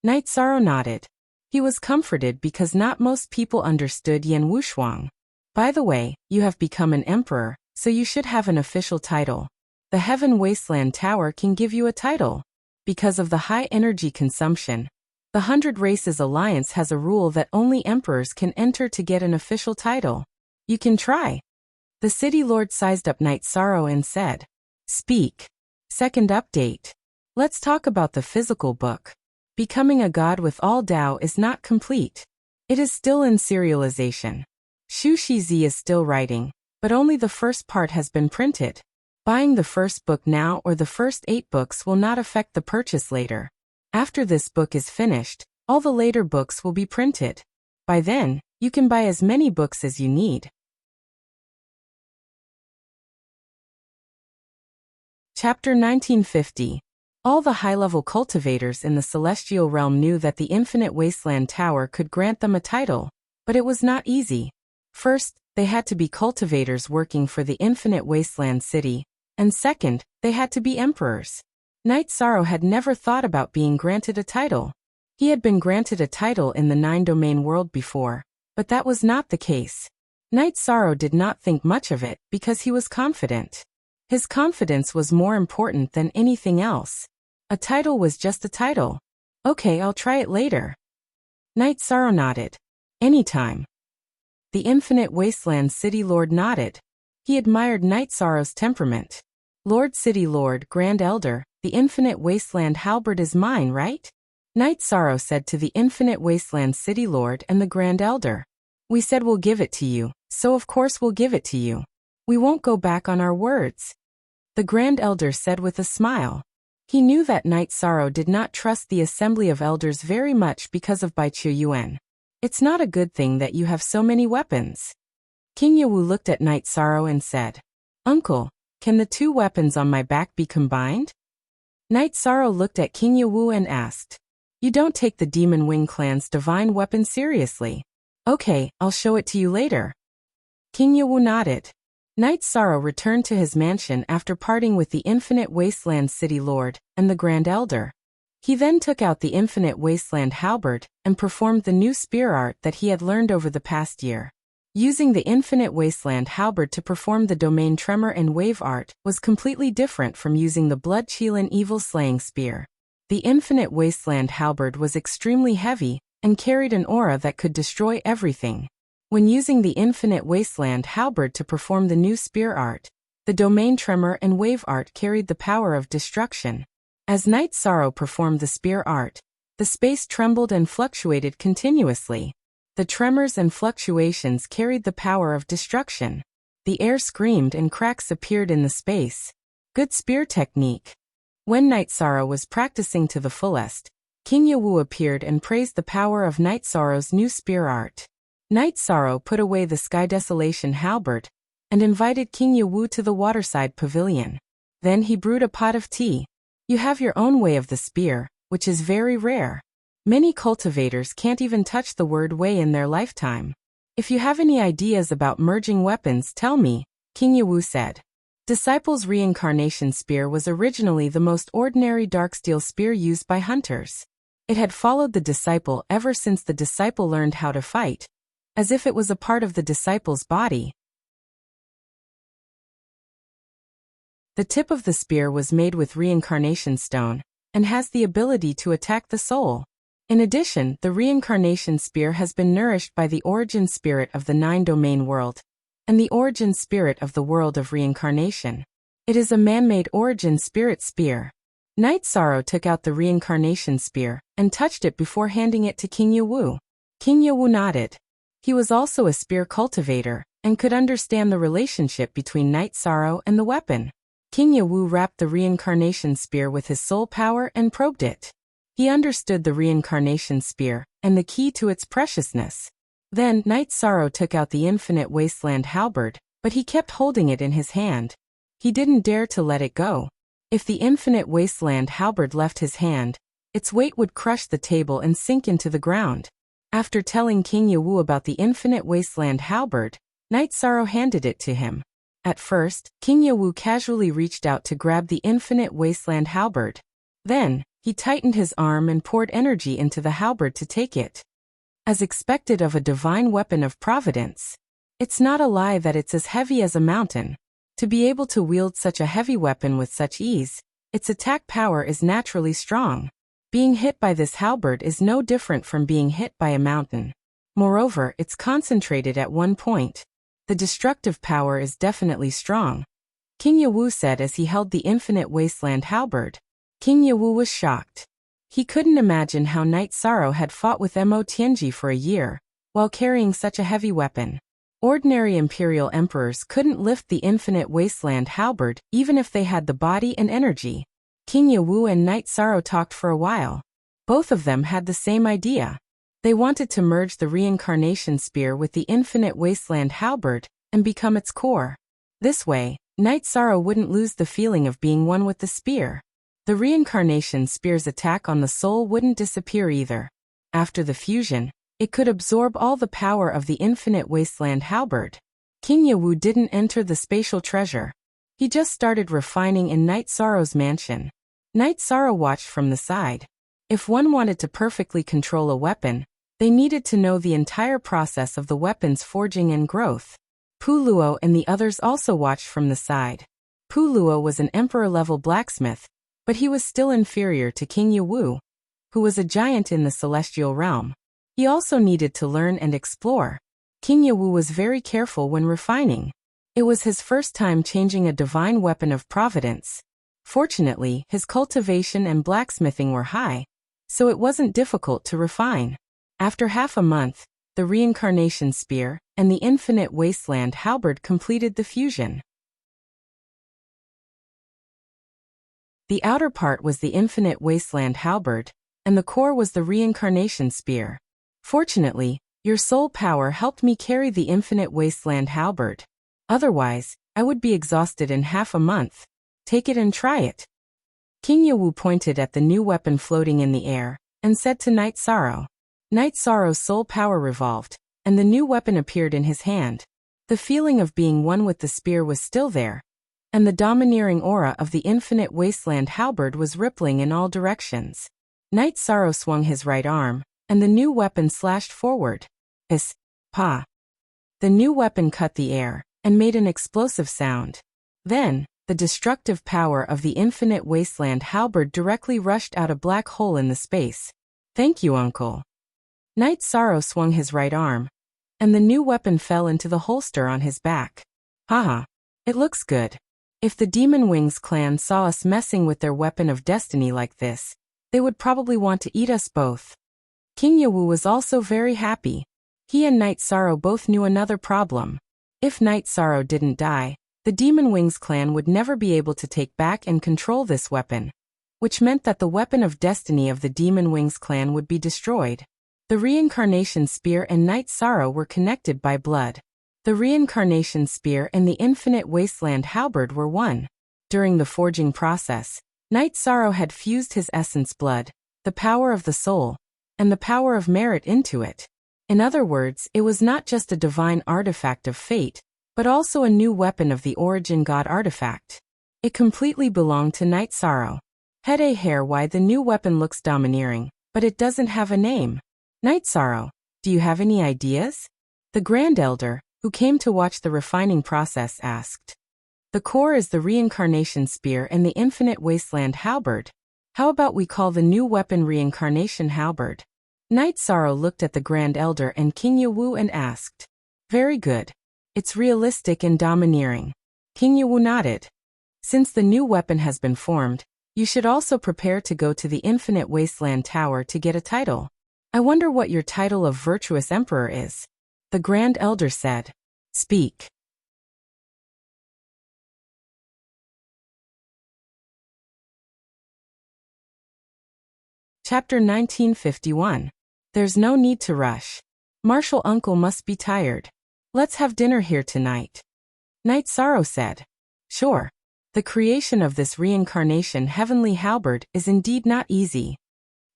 Night Sorrow nodded. He was comforted because not most people understood Yan Wushuang. By the way, you have become an emperor, so you should have an official title. The Heaven Wasteland Tower can give you a title. Because of the high energy consumption, the 100 Races Alliance has a rule that only emperors can enter to get an official title. You can try. The city lord sized up Night Sorrow and said, Speak. Second update. Let's talk about the physical book. Becoming a god with all Tao is not complete. It is still in serialization. Xu Shizi is still writing, but only the first part has been printed. Buying the first book now or the first 8 books will not affect the purchase later. After this book is finished, all the later books will be printed. By then, you can buy as many books as you need. Chapter 1950. All the high-level cultivators in the celestial realm knew that the Infinite Wasteland Tower could grant them a title, but it was not easy. First, they had to be cultivators working for the Infinite Wasteland City, and second, they had to be emperors. Night Sorrow had never thought about being granted a title. He had been granted a title in the 9-domain world before, but that was not the case. Night Sorrow did not think much of it because he was confident. His confidence was more important than anything else. A title was just a title. Okay, I'll try it later. Night Sorrow nodded. Anytime. The Infinite Wasteland City Lord nodded. He admired Night Sorrow's temperament. Lord City Lord, Grand Elder, the Infinite Wasteland halberd is mine, right? Night Sorrow said to the Infinite Wasteland City Lord and the Grand Elder. We said we'll give it to you, so of course we'll give it to you. We won't go back on our words. The Grand Elder said with a smile. He knew that Night Sorrow did not trust the Assembly of Elders very much because of Bai Chu Yuan. It's not a good thing that you have so many weapons. King Yawu looked at Night Sorrow and said, Uncle, can the 2 weapons on my back be combined? Night Sorrow looked at King Yawu and asked, You don't take the Demon Wing clan's divine weapon seriously. Okay, I'll show it to you later. King Yawu nodded. Night Sorrow returned to his mansion after parting with the Infinite Wasteland City Lord and the Grand Elder. He then took out the Infinite Wasteland halberd and performed the new spear art that he had learned over the past year. Using the Infinite Wasteland halberd to perform the domain tremor and wave art was completely different from using the blood-chilling evil-slaying spear. The Infinite Wasteland halberd was extremely heavy and carried an aura that could destroy everything. When using the Infinite Wasteland halberd to perform the new spear art, the domain tremor and wave art carried the power of destruction. As Night Sorrow performed the spear art, the space trembled and fluctuated continuously. The tremors and fluctuations carried the power of destruction. The air screamed and cracks appeared in the space. Good spear technique. When Night Sorrow was practicing to the fullest, King Yawu appeared and praised the power of Night Sorrow's new spear art. Night Sorrow put away the Sky Desolation halberd and invited King Yawu to the waterside pavilion. Then he brewed a pot of tea. You have your own way of the spear, which is very rare. Many cultivators can't even touch the word way in their lifetime. If you have any ideas about merging weapons, tell me, King Yawu said. Disciple's reincarnation spear was originally the most ordinary darksteel spear used by hunters. It had followed the disciple ever since the disciple learned how to fight, as if it was a part of the disciple's body. The tip of the spear was made with reincarnation stone and has the ability to attack the soul. In addition, the reincarnation spear has been nourished by the origin spirit of the nine-domain world and the origin spirit of the world of reincarnation. It is a man-made origin spirit spear. Night Sorrow took out the reincarnation spear and touched it before handing it to King Yawu. King Yawu nodded. He was also a spear cultivator and could understand the relationship between Night Sorrow and the weapon. King Yawu wrapped the reincarnation spear with his soul power and probed it. He understood the reincarnation spear and the key to its preciousness. Then Night Sorrow took out the Infinite Wasteland halberd, but he kept holding it in his hand. He didn't dare to let it go. If the Infinite Wasteland halberd left his hand, its weight would crush the table and sink into the ground. After telling King Yawu about the Infinite Wasteland halberd, Night Sorrow handed it to him. At first, King Yawu casually reached out to grab the Infinite Wasteland halberd. Then, he tightened his arm and poured energy into the halberd to take it. As expected of a divine weapon of providence. It's not a lie that it's as heavy as a mountain. To be able to wield such a heavy weapon with such ease, its attack power is naturally strong. Being hit by this halberd is no different from being hit by a mountain. Moreover, it's concentrated at one point. The destructive power is definitely strong. King Yawu said as he held the Infinite Wasteland halberd. King Yawu was shocked. He couldn't imagine how Night Sorrow had fought with Mo Tianji for a year, while carrying such a heavy weapon. Ordinary imperial emperors couldn't lift the Infinite Wasteland halberd even if they had the body and energy. King Yawu and Night Sorrow talked for a while. Both of them had the same idea. They wanted to merge the reincarnation spear with the Infinite Wasteland halberd and become its core. This way, Night Sorrow wouldn't lose the feeling of being one with the spear. The reincarnation spear's attack on the soul wouldn't disappear either. After the fusion, it could absorb all the power of the Infinite Wasteland halberd. King Yawu didn't enter the spatial treasure. He just started refining in Night Sorrow's mansion. Night Sorrow watched from the side. If one wanted to perfectly control a weapon, they needed to know the entire process of the weapon's forging and growth. Puluo and the others also watched from the side. Puluo was an emperor-level blacksmith, but he was still inferior to King Yawu, who was a giant in the celestial realm. He also needed to learn and explore. King Yawu was very careful when refining. It was his first time changing a divine weapon of providence. Fortunately, his cultivation and blacksmithing were high, so it wasn't difficult to refine. After half a month, the reincarnation spear and the Infinite Wasteland halberd completed the fusion. The outer part was the Infinite Wasteland halberd, and the core was the reincarnation spear. Fortunately, your soul power helped me carry the Infinite Wasteland halberd. Otherwise, I would be exhausted in half a month. Take it and try it. King Yawu pointed at the new weapon floating in the air, and said to Night Sorrow. Night Sorrow's soul power revolved, and the new weapon appeared in his hand. The feeling of being one with the spear was still there, and the domineering aura of the Infinite Wasteland halberd was rippling in all directions. Night Sorrow swung his right arm, and the new weapon slashed forward. Pa! The new weapon cut the air and made an explosive sound. Then, the destructive power of the infinite wasteland halberd directly rushed out a black hole in the space. Thank you, Uncle. Knight Sorrow swung his right arm, and the new weapon fell into the holster on his back. Haha. It looks good. If the Demon Wings clan saw us messing with their weapon of destiny like this, they would probably want to eat us both. King Yawu was also very happy. He and Knight Sorrow both knew another problem. If Knight Sorrow didn't die, the Demon Wings clan would never be able to take back and control this weapon, which meant that the weapon of destiny of the Demon Wings clan would be destroyed. The Reincarnation Spear and Knight Sorrow were connected by blood. The Reincarnation Spear and the Infinite Wasteland Halberd were one. During the forging process, Knight Sorrow had fused his essence blood, the power of the soul, and the power of merit into it. In other words, it was not just a divine artifact of fate, but also a new weapon of the Origin God artifact. It completely belonged to Knight Sorrow. Head hair why the new weapon looks domineering, but it doesn't have a name. Knight Sorrow, do you have any ideas? The Grand Elder, who came to watch the refining process, asked. The core is the Reincarnation Spear and the Infinite Wasteland Halberd. How about we call the new weapon Reincarnation Halberd? Knight Sorrow looked at the Grand Elder and King Yawu and asked. Very good. It's realistic and domineering. King Yawu nodded. Since the new weapon has been formed, you should also prepare to go to the Infinite Wasteland Tower to get a title. I wonder what your title of Virtuous Emperor is. The Grand Elder said. Speak. Chapter 1951. There's no need to rush. Marshal Uncle must be tired. Let's have dinner here tonight. Knight Sorrow said. Sure. The creation of this reincarnation heavenly halberd is indeed not easy.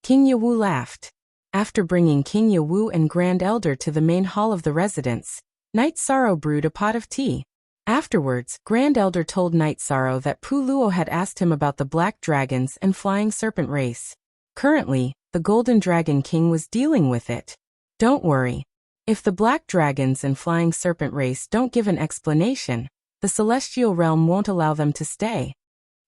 King Yawu laughed. After bringing King Yawu and Grand Elder to the main hall of the residence, Knight Sorrow brewed a pot of tea. Afterwards, Grand Elder told Knight Sorrow that Pu Luo had asked him about the Black Dragons and Flying Serpent race. Currently, the Golden Dragon King was dealing with it. Don't worry. If the Black Dragons and Flying Serpent race don't give an explanation, the Celestial Realm won't allow them to stay.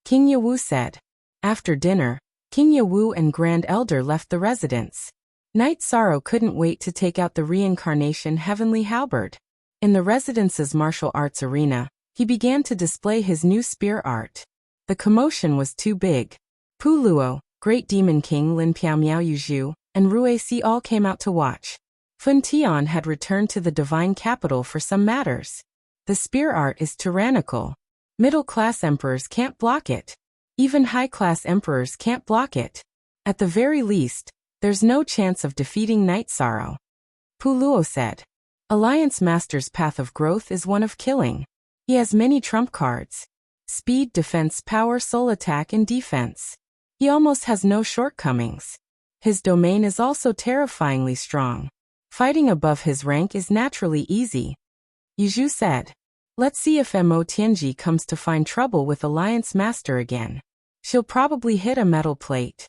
King Yawu said. After dinner, King Yawu and Grand Elder left the residence. Knight Sorrow couldn't wait to take out the Reincarnation Heavenly Halberd. In the residence's martial arts arena, he began to display his new spear art. The commotion was too big. Pu Luo, Great Demon King Lin Piao Miao Yuzhu, and Rue Si all came out to watch. Fun Tian had returned to the divine capital for some matters. The spear art is tyrannical. Middle-class emperors can't block it. Even high-class emperors can't block it. At the very least, there's no chance of defeating Knight Sorrow. Pu Luo said. Alliance Master's path of growth is one of killing. He has many trump cards. Speed, defense, power, soul attack, and defense. He almost has no shortcomings. His domain is also terrifyingly strong. Fighting above his rank is naturally easy. Yuzhu said. Let's see if Mo Tianji comes to find trouble with Alliance Master again. She'll probably hit a metal plate.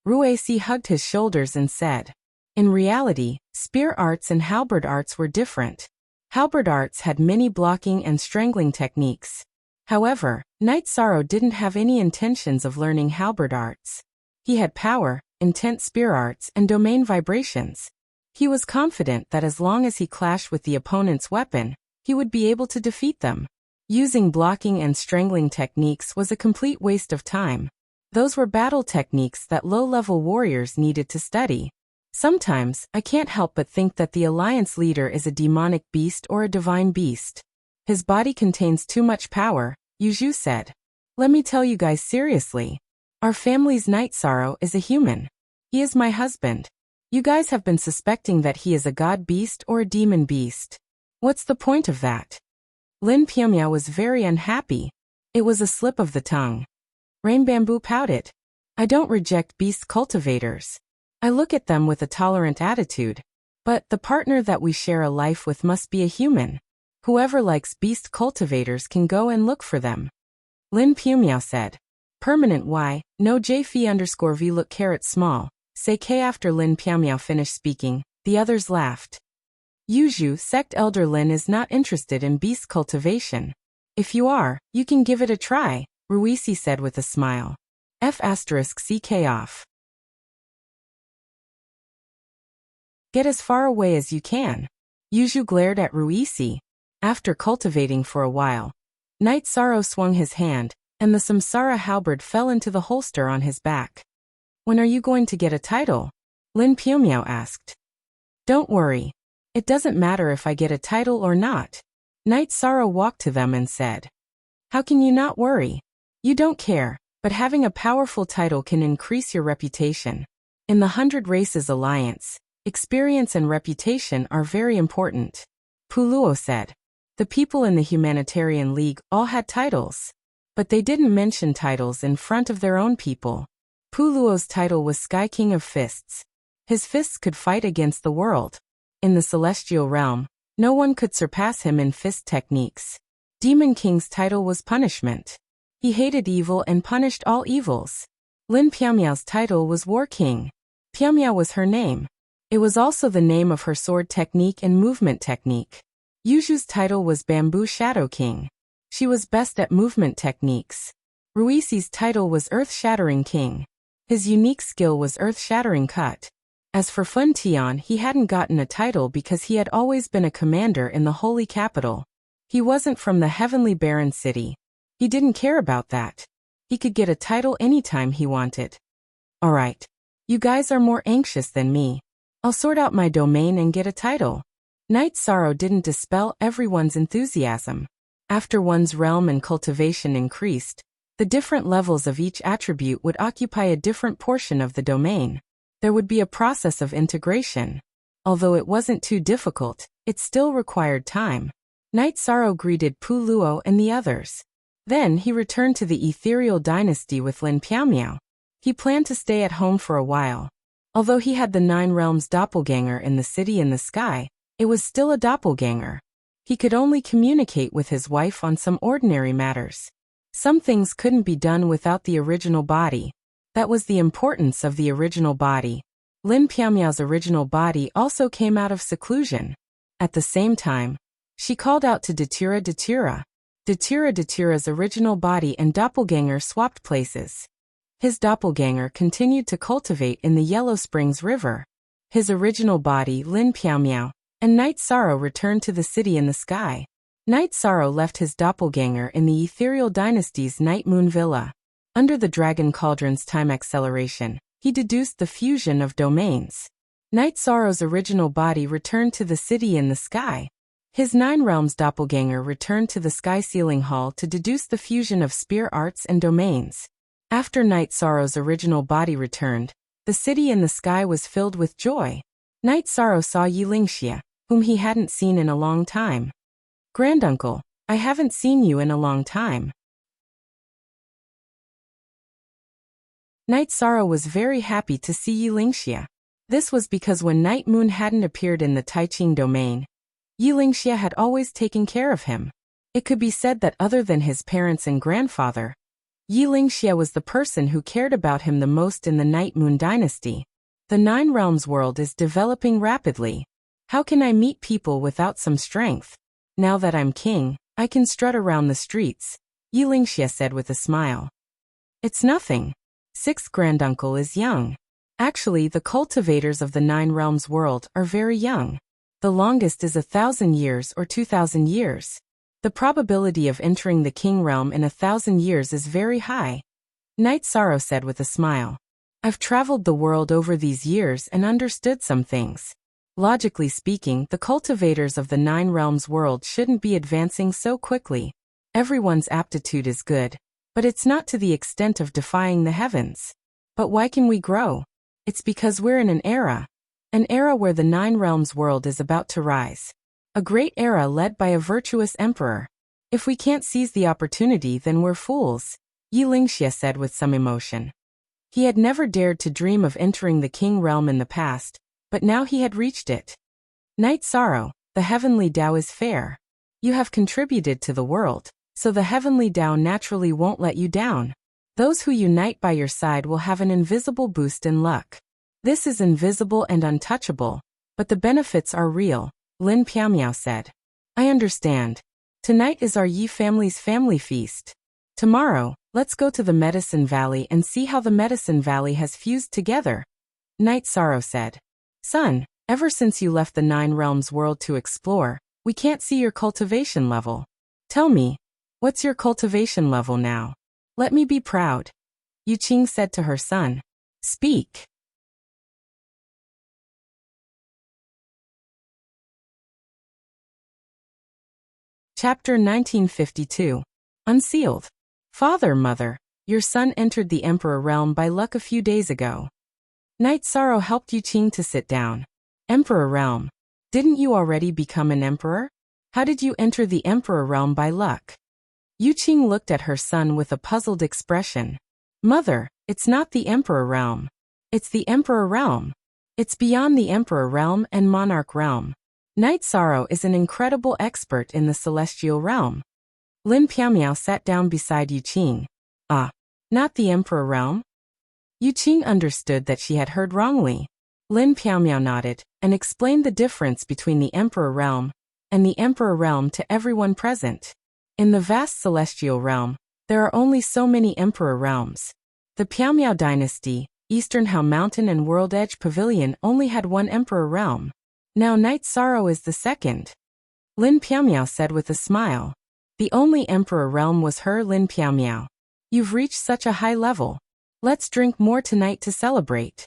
Rue Si hugged his shoulders and said. In reality, spear arts and halberd arts were different. Halberd arts had many blocking and strangling techniques. However, Knight Sorrow didn't have any intentions of learning halberd arts. He had power, intense spear arts, and domain vibrations. He was confident that as long as he clashed with the opponent's weapon, he would be able to defeat them. Using blocking and strangling techniques was a complete waste of time. Those were battle techniques that low-level warriors needed to study. Sometimes, I can't help but think that the Alliance leader is a demonic beast or a divine beast. His body contains too much power, Yuzhu said. Let me tell you guys seriously. Our family's Knight Sorrow is a human. He is my husband. You guys have been suspecting that he is a god beast or a demon beast. What's the point of that? Lin Piamiao was very unhappy. It was a slip of the tongue. Rain Bamboo pouted. I don't reject beast cultivators. I look at them with a tolerant attitude. But the partner that we share a life with must be a human. Whoever likes beast cultivators can go and look for them. Lin Piamiao said. Permanent Y, no JV_V look caret small. Say K after Lin Piamiao finished speaking, the others laughed. Yuzhu sect elder Lin is not interested in beast cultivation. If you are, you can give it a try, Ruisi said with a smile. F***ck off. Get as far away as you can. Yuzhu glared at Ruisi. After cultivating for a while, Knight Sorrow swung his hand, and the Samsara halberd fell into the holster on his back. When are you going to get a title? Lin Piumiao asked. Don't worry. It doesn't matter if I get a title or not. Knight Sorrow walked to them and said. How can you not worry? You don't care, but having a powerful title can increase your reputation. In the 100 Races Alliance, experience and reputation are very important. Puluo said. The people in the Humanitarian League all had titles. But they didn't mention titles in front of their own people. Puluo's title was Sky King of Fists. His fists could fight against the world. In the Celestial Realm, no one could surpass him in fist techniques. Demon King's title was Punishment. He hated evil and punished all evils. Lin Piamiao's title was War King. Piamiao was her name. It was also the name of her sword technique and movement technique. Yuzhu's title was Bamboo Shadow King. She was best at movement techniques. Ruisi's title was Earth-Shattering King. His unique skill was Earth-Shattering Cut. As for Fun Tian, he hadn't gotten a title because he had always been a commander in the Holy Capital. He wasn't from the Heavenly Barren City. He didn't care about that. He could get a title anytime he wanted. Alright. You guys are more anxious than me. I'll sort out my domain and get a title. Knight Sorrow didn't dispel everyone's enthusiasm. After one's realm and cultivation increased, the different levels of each attribute would occupy a different portion of the domain. There would be a process of integration. Although it wasn't too difficult, it still required time. Knight Sorrow greeted Puluo and the others. Then he returned to the Ethereal Dynasty with Lin Piamiao. He planned to stay at home for a while. Although he had the 9 Realms doppelganger in the city in the sky, it was still a doppelganger. He could only communicate with his wife on some ordinary matters. Some things couldn't be done without the original body. That was the importance of the original body. Lin Piamiao's original body also came out of seclusion. At the same time, she called out to Datura Datura. Datura's original body and doppelganger swapped places. His doppelganger continued to cultivate in the Yellow Springs River. His original body, Lin Piamiao, and Knight Sorrow returned to the city in the sky. Knight Sorrow left his doppelganger in the Ethereal Dynasty's Night Moon Villa. Under the Dragon Cauldron's time acceleration, he deduced the fusion of domains. Knight Sorrow's original body returned to the city in the sky. His 9 Realms doppelganger returned to the Sky Sealing Hall to deduce the fusion of spear arts and domains. After Knight Sorrow's original body returned, the city in the sky was filled with joy. Knight Sorrow saw Yilingxia, whom he hadn't seen in a long time. Granduncle, I haven't seen you in a long time. Knight Sorrow was very happy to see Yilingxia. This was because when Night Moon hadn't appeared in the Taiching domain, Yilingxia had always taken care of him. It could be said that other than his parents and grandfather, Yilingxia was the person who cared about him the most in the Night Moon dynasty. The 9 Realms world is developing rapidly. How can I meet people without some strength? Now that I'm king, I can strut around the streets, Yilingxia said with a smile. It's nothing. 6th granduncle is young. Actually, the cultivators of the 9 Realms world are very young. The longest is 1,000 years or 2,000 years. The probability of entering the king realm in 1,000 years is very high. Knight Sorrow said with a smile. I've traveled the world over these years and understood some things. Logically speaking, the cultivators of the 9 Realms world shouldn't be advancing so quickly. Everyone's aptitude is good, but it's not to the extent of defying the heavens. But why can we grow? It's because we're in an era where the 9 Realms world is about to rise. A great era led by a virtuous emperor. If we can't seize the opportunity, then we're fools, Yilingxia said with some emotion. He had never dared to dream of entering the king realm in the past, but now he had reached it. Knight Sorrow, the heavenly Tao is fair. You have contributed to the world, so the heavenly Tao naturally won't let you down. Those who unite by your side will have an invisible boost in luck. This is invisible and untouchable, but the benefits are real, Lin Piaomiao said. I understand. Tonight is our Yi family's family feast. Tomorrow, let's go to the Medicine Valley and see how the Medicine Valley has fused together. Night Sorrow said. Son, ever since you left the Nine Realms world to explore, we can't see your cultivation level. Tell me, what's your cultivation level now? Let me be proud. Yu Qing said to her son. Speak. Chapter 1952. Unsealed. Father, Mother, your son entered the Emperor realm by luck a few days ago. Night Sorrow helped Yu Qing to sit down. Emperor realm. Didn't you already become an emperor? How did you enter the Emperor realm by luck? Yu Qing looked at her son with a puzzled expression. Mother, it's not the Emperor realm. It's the Emperor realm. It's beyond the Emperor realm and Monarch realm. Night Sorrow is an incredible expert in the Celestial realm. Lin Piaomiao sat down beside Yu Qing. Ah, not the Emperor realm? Yu Qing understood that she had heard wrongly. Lin Piaomiao nodded and explained the difference between the Emperor realm and the Emperor realm to everyone present. In the vast Celestial realm, there are only so many Emperor realms. The Piaomiao dynasty, Eastern Hao Mountain and World Edge Pavilion only had one Emperor realm. Now Night Sorrow is the second. Lin Piaomiao said with a smile. The only Emperor realm was her, Lin Piaomiao. You've reached such a high level. Let's drink more tonight to celebrate.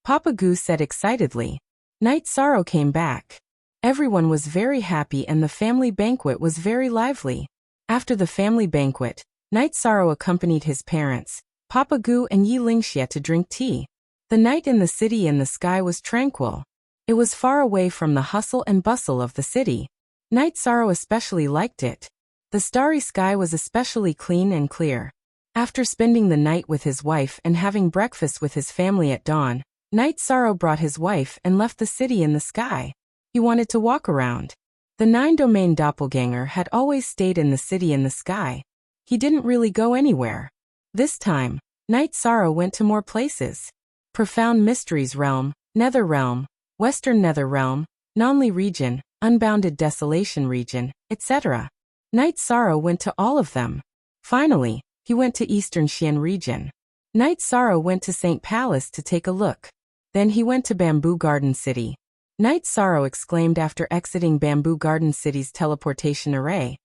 Papa Gu said excitedly. Night Sorrow came back. Everyone was very happy and the family banquet was very lively. After the family banquet, Night Sorrow accompanied his parents, Papa Gu and Yi Lingxia, to drink tea. The night in the city and the sky was tranquil. It was far away from the hustle and bustle of the city. Night Sorrow especially liked it. The starry sky was especially clean and clear. After spending the night with his wife and having breakfast with his family at dawn, Night Sorrow brought his wife and left the city in the sky. He wanted to walk around. The nine-domain doppelganger had always stayed in the city in the sky. He didn't really go anywhere. This time, Night Sorrow went to more places. Profound Mysteries Realm, Nether Realm, Western Nether Realm, Nonli Region, Unbounded Desolation Region, etc. Night Sorrow went to all of them. Finally, he went to Eastern Xian Region. Night Sorrow went to St. Palace to take a look. Then he went to Bamboo Garden City. Night Sorrow exclaimed after exiting Bamboo Garden City's teleportation array.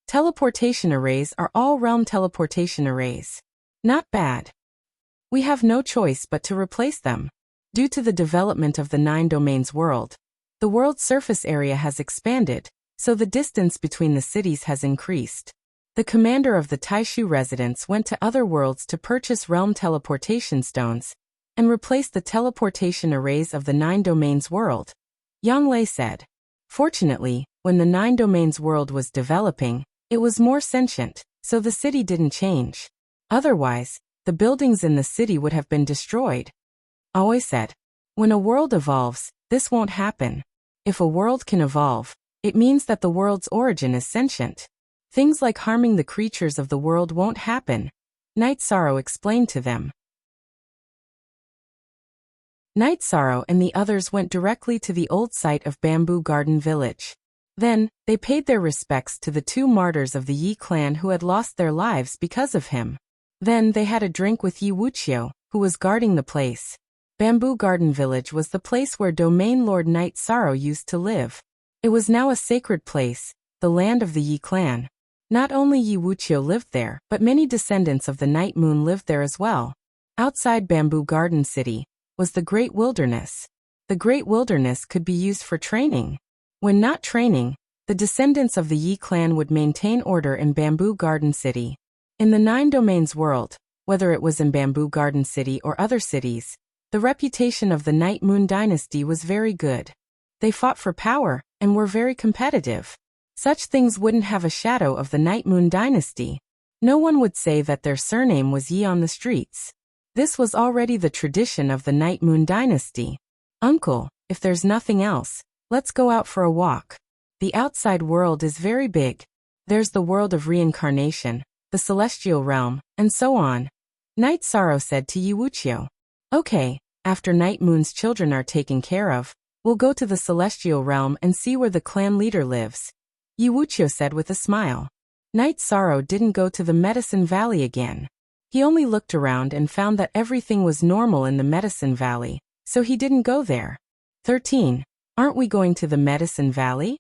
Teleportation arrays are all-realm teleportation arrays. Not bad. We have no choice but to replace them. Due to the development of the Nine Domains world, the world's surface area has expanded, so the distance between the cities has increased. The commander of the Taishu residence went to other worlds to purchase realm teleportation stones and replace the teleportation arrays of the Nine Domains world. Yang Lei said. Fortunately, when the Nine Domains world was developing, it was more sentient, so the city didn't change. Otherwise, the buildings in the city would have been destroyed. Aoi said. When a world evolves, this won't happen. If a world can evolve, it means that the world's origin is sentient. Things like harming the creatures of the world won't happen. Night Sorrow explained to them. Night Sorrow and the others went directly to the old site of Bamboo Garden Village. Then, they paid their respects to the two martyrs of the Yi clan who had lost their lives because of him. Then they had a drink with Yi Wuqiu, who was guarding the place. Bamboo Garden Village was the place where Domain Lord Night Sorrow used to live. It was now a sacred place, the land of the Yi clan. Not only Yi Wuqiu lived there, but many descendants of the Night Moon lived there as well. Outside Bamboo Garden City was the Great Wilderness. The Great Wilderness could be used for training. When not training, the descendants of the Yi clan would maintain order in Bamboo Garden City. In the Nine Domains world, whether it was in Bamboo Garden City or other cities, the reputation of the Night Moon dynasty was very good. They fought for power and were very competitive. Such things wouldn't have a shadow of the Night Moon dynasty. No one would say that their surname was Yi on the streets. This was already the tradition of the Night Moon dynasty. Uncle, if there's nothing else, let's go out for a walk. The outside world is very big. There's the world of reincarnation, the celestial realm, and so on. Night Sorrow said to Yi Wuqiu. Okay, after Night Moon's children are taken care of, We'll go to the celestial realm and see where the clan leader lives, Yi Wuqiu said with a smile. Night Sorrow didn't go to the Medicine Valley again. He only looked around and found that everything was normal in the Medicine Valley, so he didn't go there. 13. Aren't we going to the Medicine Valley?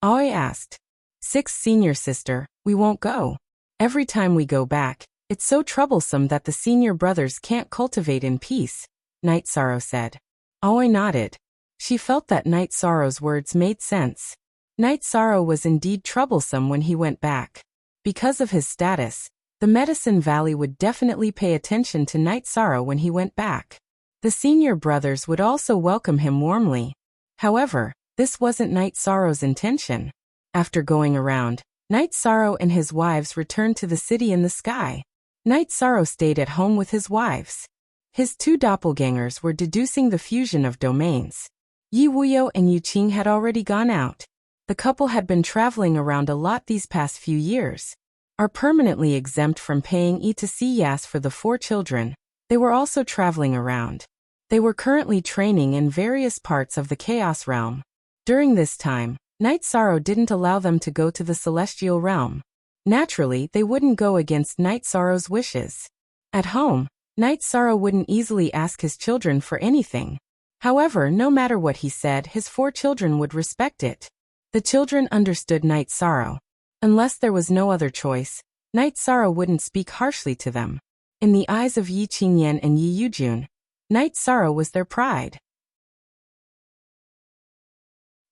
Aoi asked. 6. Senior sister, we won't go. Every time we go back, it's so troublesome that the senior brothers can't cultivate in peace, Night Sorrow said. Aoi nodded. She felt that Night Sorrow's words made sense. Night Sorrow was indeed troublesome when he went back. Because of his status, the Medicine Valley would definitely pay attention to Night Sorrow when he went back. The senior brothers would also welcome him warmly. However, this wasn't Night Sorrow's intention. After going around, Night Sorrow and his wives returned to the city in the sky. Night Sorrow stayed at home with his wives. His 2 doppelgangers were deducing the fusion of domains. Yi Wuyo and Yu Qing had already gone out. The couple had been traveling around a lot these past few years. Are permanently exempt from paying E to C Yas for the 4 children. They were also traveling around. They were currently training in various parts of the Chaos Realm. During this time, Night Sorrow didn't allow them to go to the Celestial Realm. Naturally, they wouldn't go against Night Sorrow's wishes. At home, Night Sorrow wouldn't easily ask his children for anything. However, no matter what he said, his 4 children would respect it. The children understood Night Sorrow. Unless there was no other choice, Night Sorrow wouldn't speak harshly to them. In the eyes of Yi Qingyan and Yi Yujun, Night Sorrow was their pride.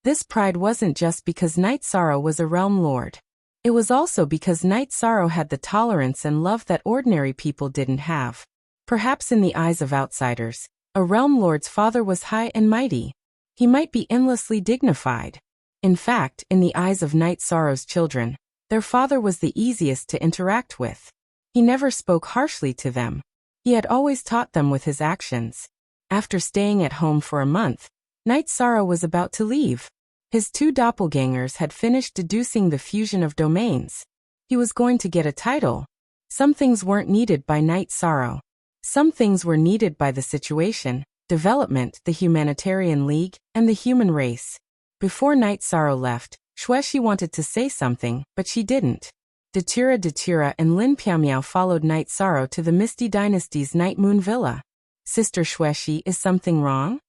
This pride wasn't just because Night Sorrow was a realm lord. It was also because Night Sorrow had the tolerance and love that ordinary people didn't have. Perhaps in the eyes of outsiders, a realm lord's father was high and mighty. He might be endlessly dignified. In fact, in the eyes of Night Sorrow's children, their father was the easiest to interact with. He never spoke harshly to them. He had always taught them with his actions. After staying at home for a month, Night Sorrow was about to leave. His 2 doppelgangers had finished deducing the fusion of domains. He was going to get a title. Some things weren't needed by Night Sorrow. Some things were needed by the situation, development, the humanitarian league, and the human race. Before Night Sorrow left, Xueshi wanted to say something, but she didn't. Datura and Lin Piaomiao followed Night Sorrow to the Misty Dynasty's Night Moon Villa. Sister Xueshi, is something wrong?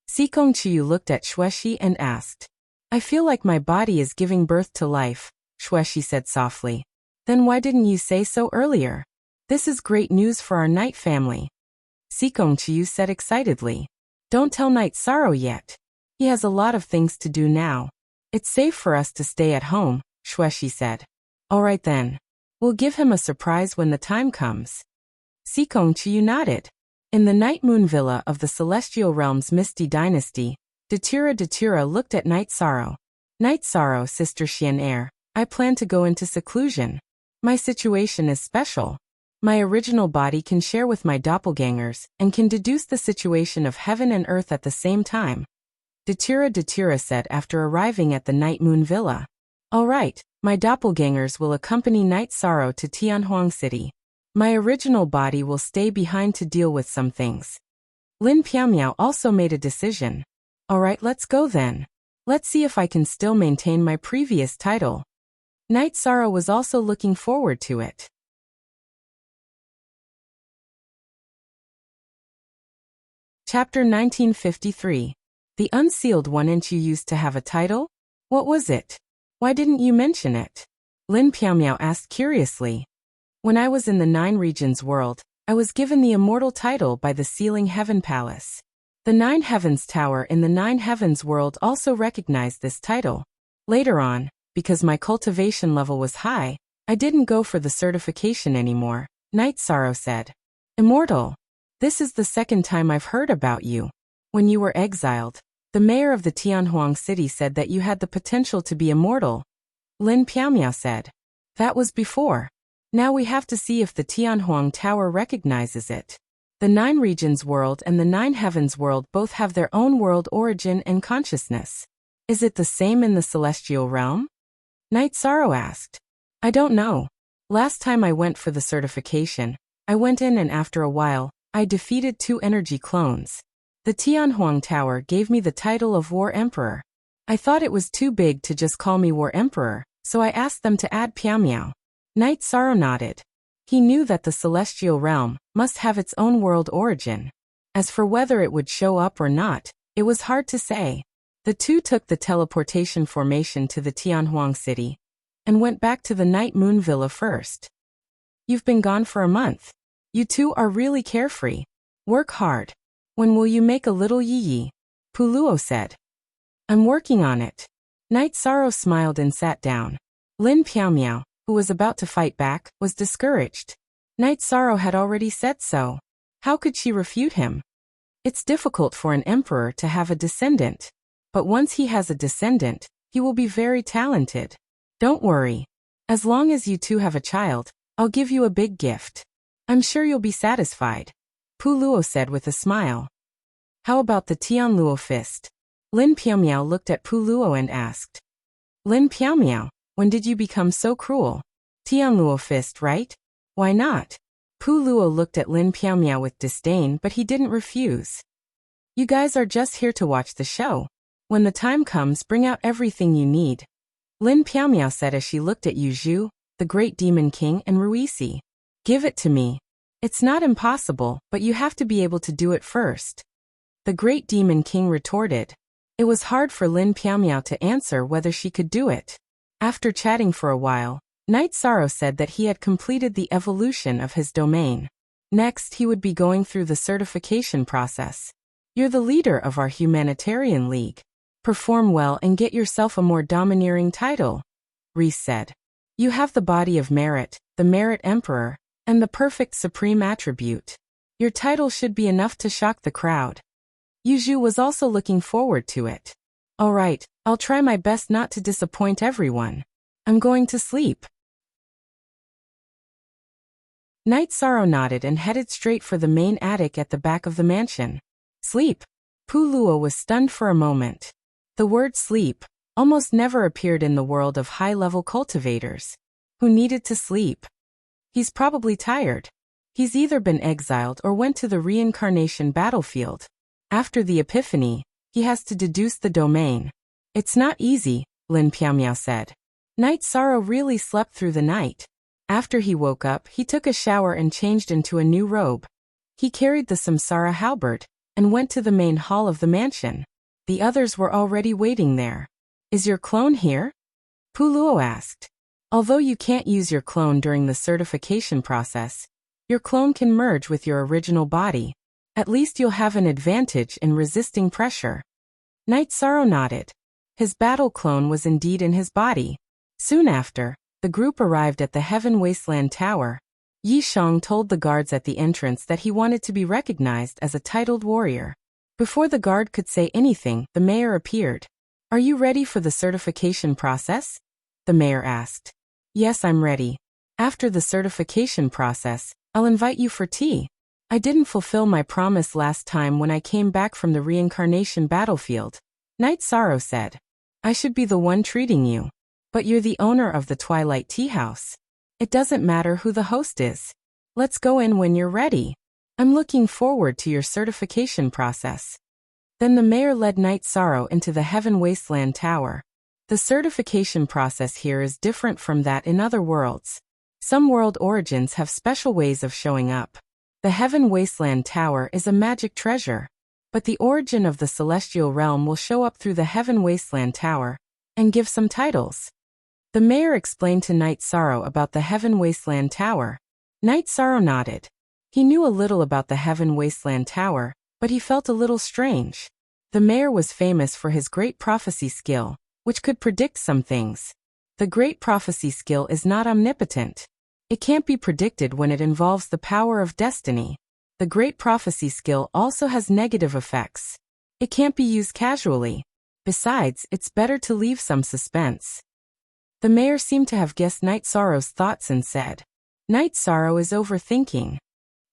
Sikong Chiyu looked at Xueshi and asked. I feel like my body is giving birth to life, Xueshi said softly. Then why didn't you say so earlier? This is great news for our Night family. Sikong Chiyu said excitedly. Don't tell Night Sorrow yet. He has a lot of things to do now. It's safe for us to stay at home, Xueshi said. All right then. We'll give him a surprise when the time comes. Sikong Chiyu nodded. In the Night Moon Villa of the Celestial Realm's Misty Dynasty, Datura looked at Night Sorrow. Night Sorrow, Sister Xian, I plan to go into seclusion. My situation is special. My original body can share with my doppelgangers and can deduce the situation of heaven and earth at the same time. Datura said after arriving at the Night Moon Villa. All right, my doppelgangers will accompany Night Sorrow to Tianhuang City. My original body will stay behind to deal with some things. Lin Piaomiao also made a decision. All right, let's go then. Let's see if I can still maintain my previous title. Night Sorrow was also looking forward to it. Chapter 1953. The Unsealed 1-inch you used to have a title? What was it? Why didn't you mention it? Lin Piaomiao asked curiously. When I was in the 9 Regions world, I was given the immortal title by the Sealing Heaven Palace. The 9 Heavens Tower in the 9 Heavens world also recognized this title. Later on, because my cultivation level was high, I didn't go for the certification anymore, Night Sorrow said. Immortal. This is the second time I've heard about you. When you were exiled, the mayor of the Tianhuang city said that you had the potential to be immortal. Lin Piaomiao said. That was before. Now we have to see if the Tianhuang Tower recognizes it. The 9 Regions world and the 9 Heavens world both have their own world origin and consciousness. Is it the same in the celestial realm? Night Sorrow asked. I don't know. Last time I went for the certification, I went in and after a while, I defeated 2 energy clones. The Tianhuang Tower gave me the title of War Emperor. I thought it was too big to just call me War Emperor, so I asked them to add Piao Miao. Knight Sorrow nodded. He knew that the celestial realm must have its own world origin. As for whether it would show up or not, it was hard to say. The two took the teleportation formation to the Tianhuang city and went back to the Night Moon Villa first. You've been gone for a month. You two are really carefree. Work hard. When will you make a little yi-yi? Puluo said. I'm working on it. Knight Sorrow smiled and sat down. Lin Piao, who was about to fight back, was discouraged. Knight Sorrow had already said so. How could she refute him? It's difficult for an emperor to have a descendant. But once he has a descendant, he will be very talented. Don't worry. As long as you two have a child, I'll give you a big gift. I'm sure you'll be satisfied. Puluo said with a smile. How about the Tianluo fist? Lin Piao looked at Puluo and asked. Lin Piao, when did you become so cruel? Tianluo fist, right? Why not? Puluo looked at Lin Piao with disdain, but he didn't refuse. You guys are just here to watch the show. When the time comes, bring out everything you need. Lin Piao said as she looked at Yu Zhu, the Great Demon King, and Ruisi. Give it to me. It's not impossible, but you have to be able to do it first. The Great Demon King retorted. It was hard for Lin Piao to answer whether she could do it. After chatting for a while, Knight Sorrow said that he had completed the evolution of his domain. Next, he would be going through the certification process. You're the leader of our humanitarian league. Perform well and get yourself a more domineering title, Reese said. You have the body of merit, the Merit Emperor, and the perfect supreme attribute. Your title should be enough to shock the crowd. Yu Zhu was also looking forward to it. All right, I'll try my best not to disappoint everyone. I'm going to sleep. Knight Sorrow nodded and headed straight for the main attic at the back of the mansion. Sleep. Puluo was stunned for a moment. The word sleep almost never appeared in the world of high-level cultivators. Who needed to sleep? He's probably tired. He's either been exiled or went to the reincarnation battlefield. After the epiphany, he has to deduce the domain. It's not easy, Lin Piao said. Knight Sorrow really slept through the night. After he woke up, he took a shower and changed into a new robe. He carried the Samsara halberd and went to the main hall of the mansion. The others were already waiting there. Is your clone here? Puluo asked. Although you can't use your clone during the certification process, your clone can merge with your original body. At least you'll have an advantage in resisting pressure. Knight Sorrow nodded. His battle clone was indeed in his body. Soon after, the group arrived at the Heaven Wasteland Tower. Yi Shang told the guards at the entrance that he wanted to be recognized as a titled warrior. Before the guard could say anything, the mayor appeared. Are you ready for the certification process? The mayor asked. Yes, I'm ready. After the certification process, I'll invite you for tea. I didn't fulfill my promise last time when I came back from the reincarnation battlefield, Knight Sorrow said. I should be the one treating you. But you're the owner of the Twilight Tea House. It doesn't matter who the host is. Let's go in when you're ready. I'm looking forward to your certification process. Then the mayor led Knight Sorrow into the Heaven Wasteland Tower. The certification process here is different from that in other worlds. Some world origins have special ways of showing up. The Heaven Wasteland Tower is a magic treasure. But the origin of the celestial realm will show up through the Heaven Wasteland Tower and give some titles. The mayor explained to Knight Sorrow about the Heaven Wasteland Tower. Knight Sorrow nodded. He knew a little about the Heaven Wasteland Tower, but he felt a little strange. The mayor was famous for his great prophecy skill, which could predict some things. The great prophecy skill is not omnipotent. It can't be predicted when it involves the power of destiny. The great prophecy skill also has negative effects. It can't be used casually. Besides, it's better to leave some suspense. The mayor seemed to have guessed Knight Sorrow's thoughts and said, Knight Sorrow is overthinking.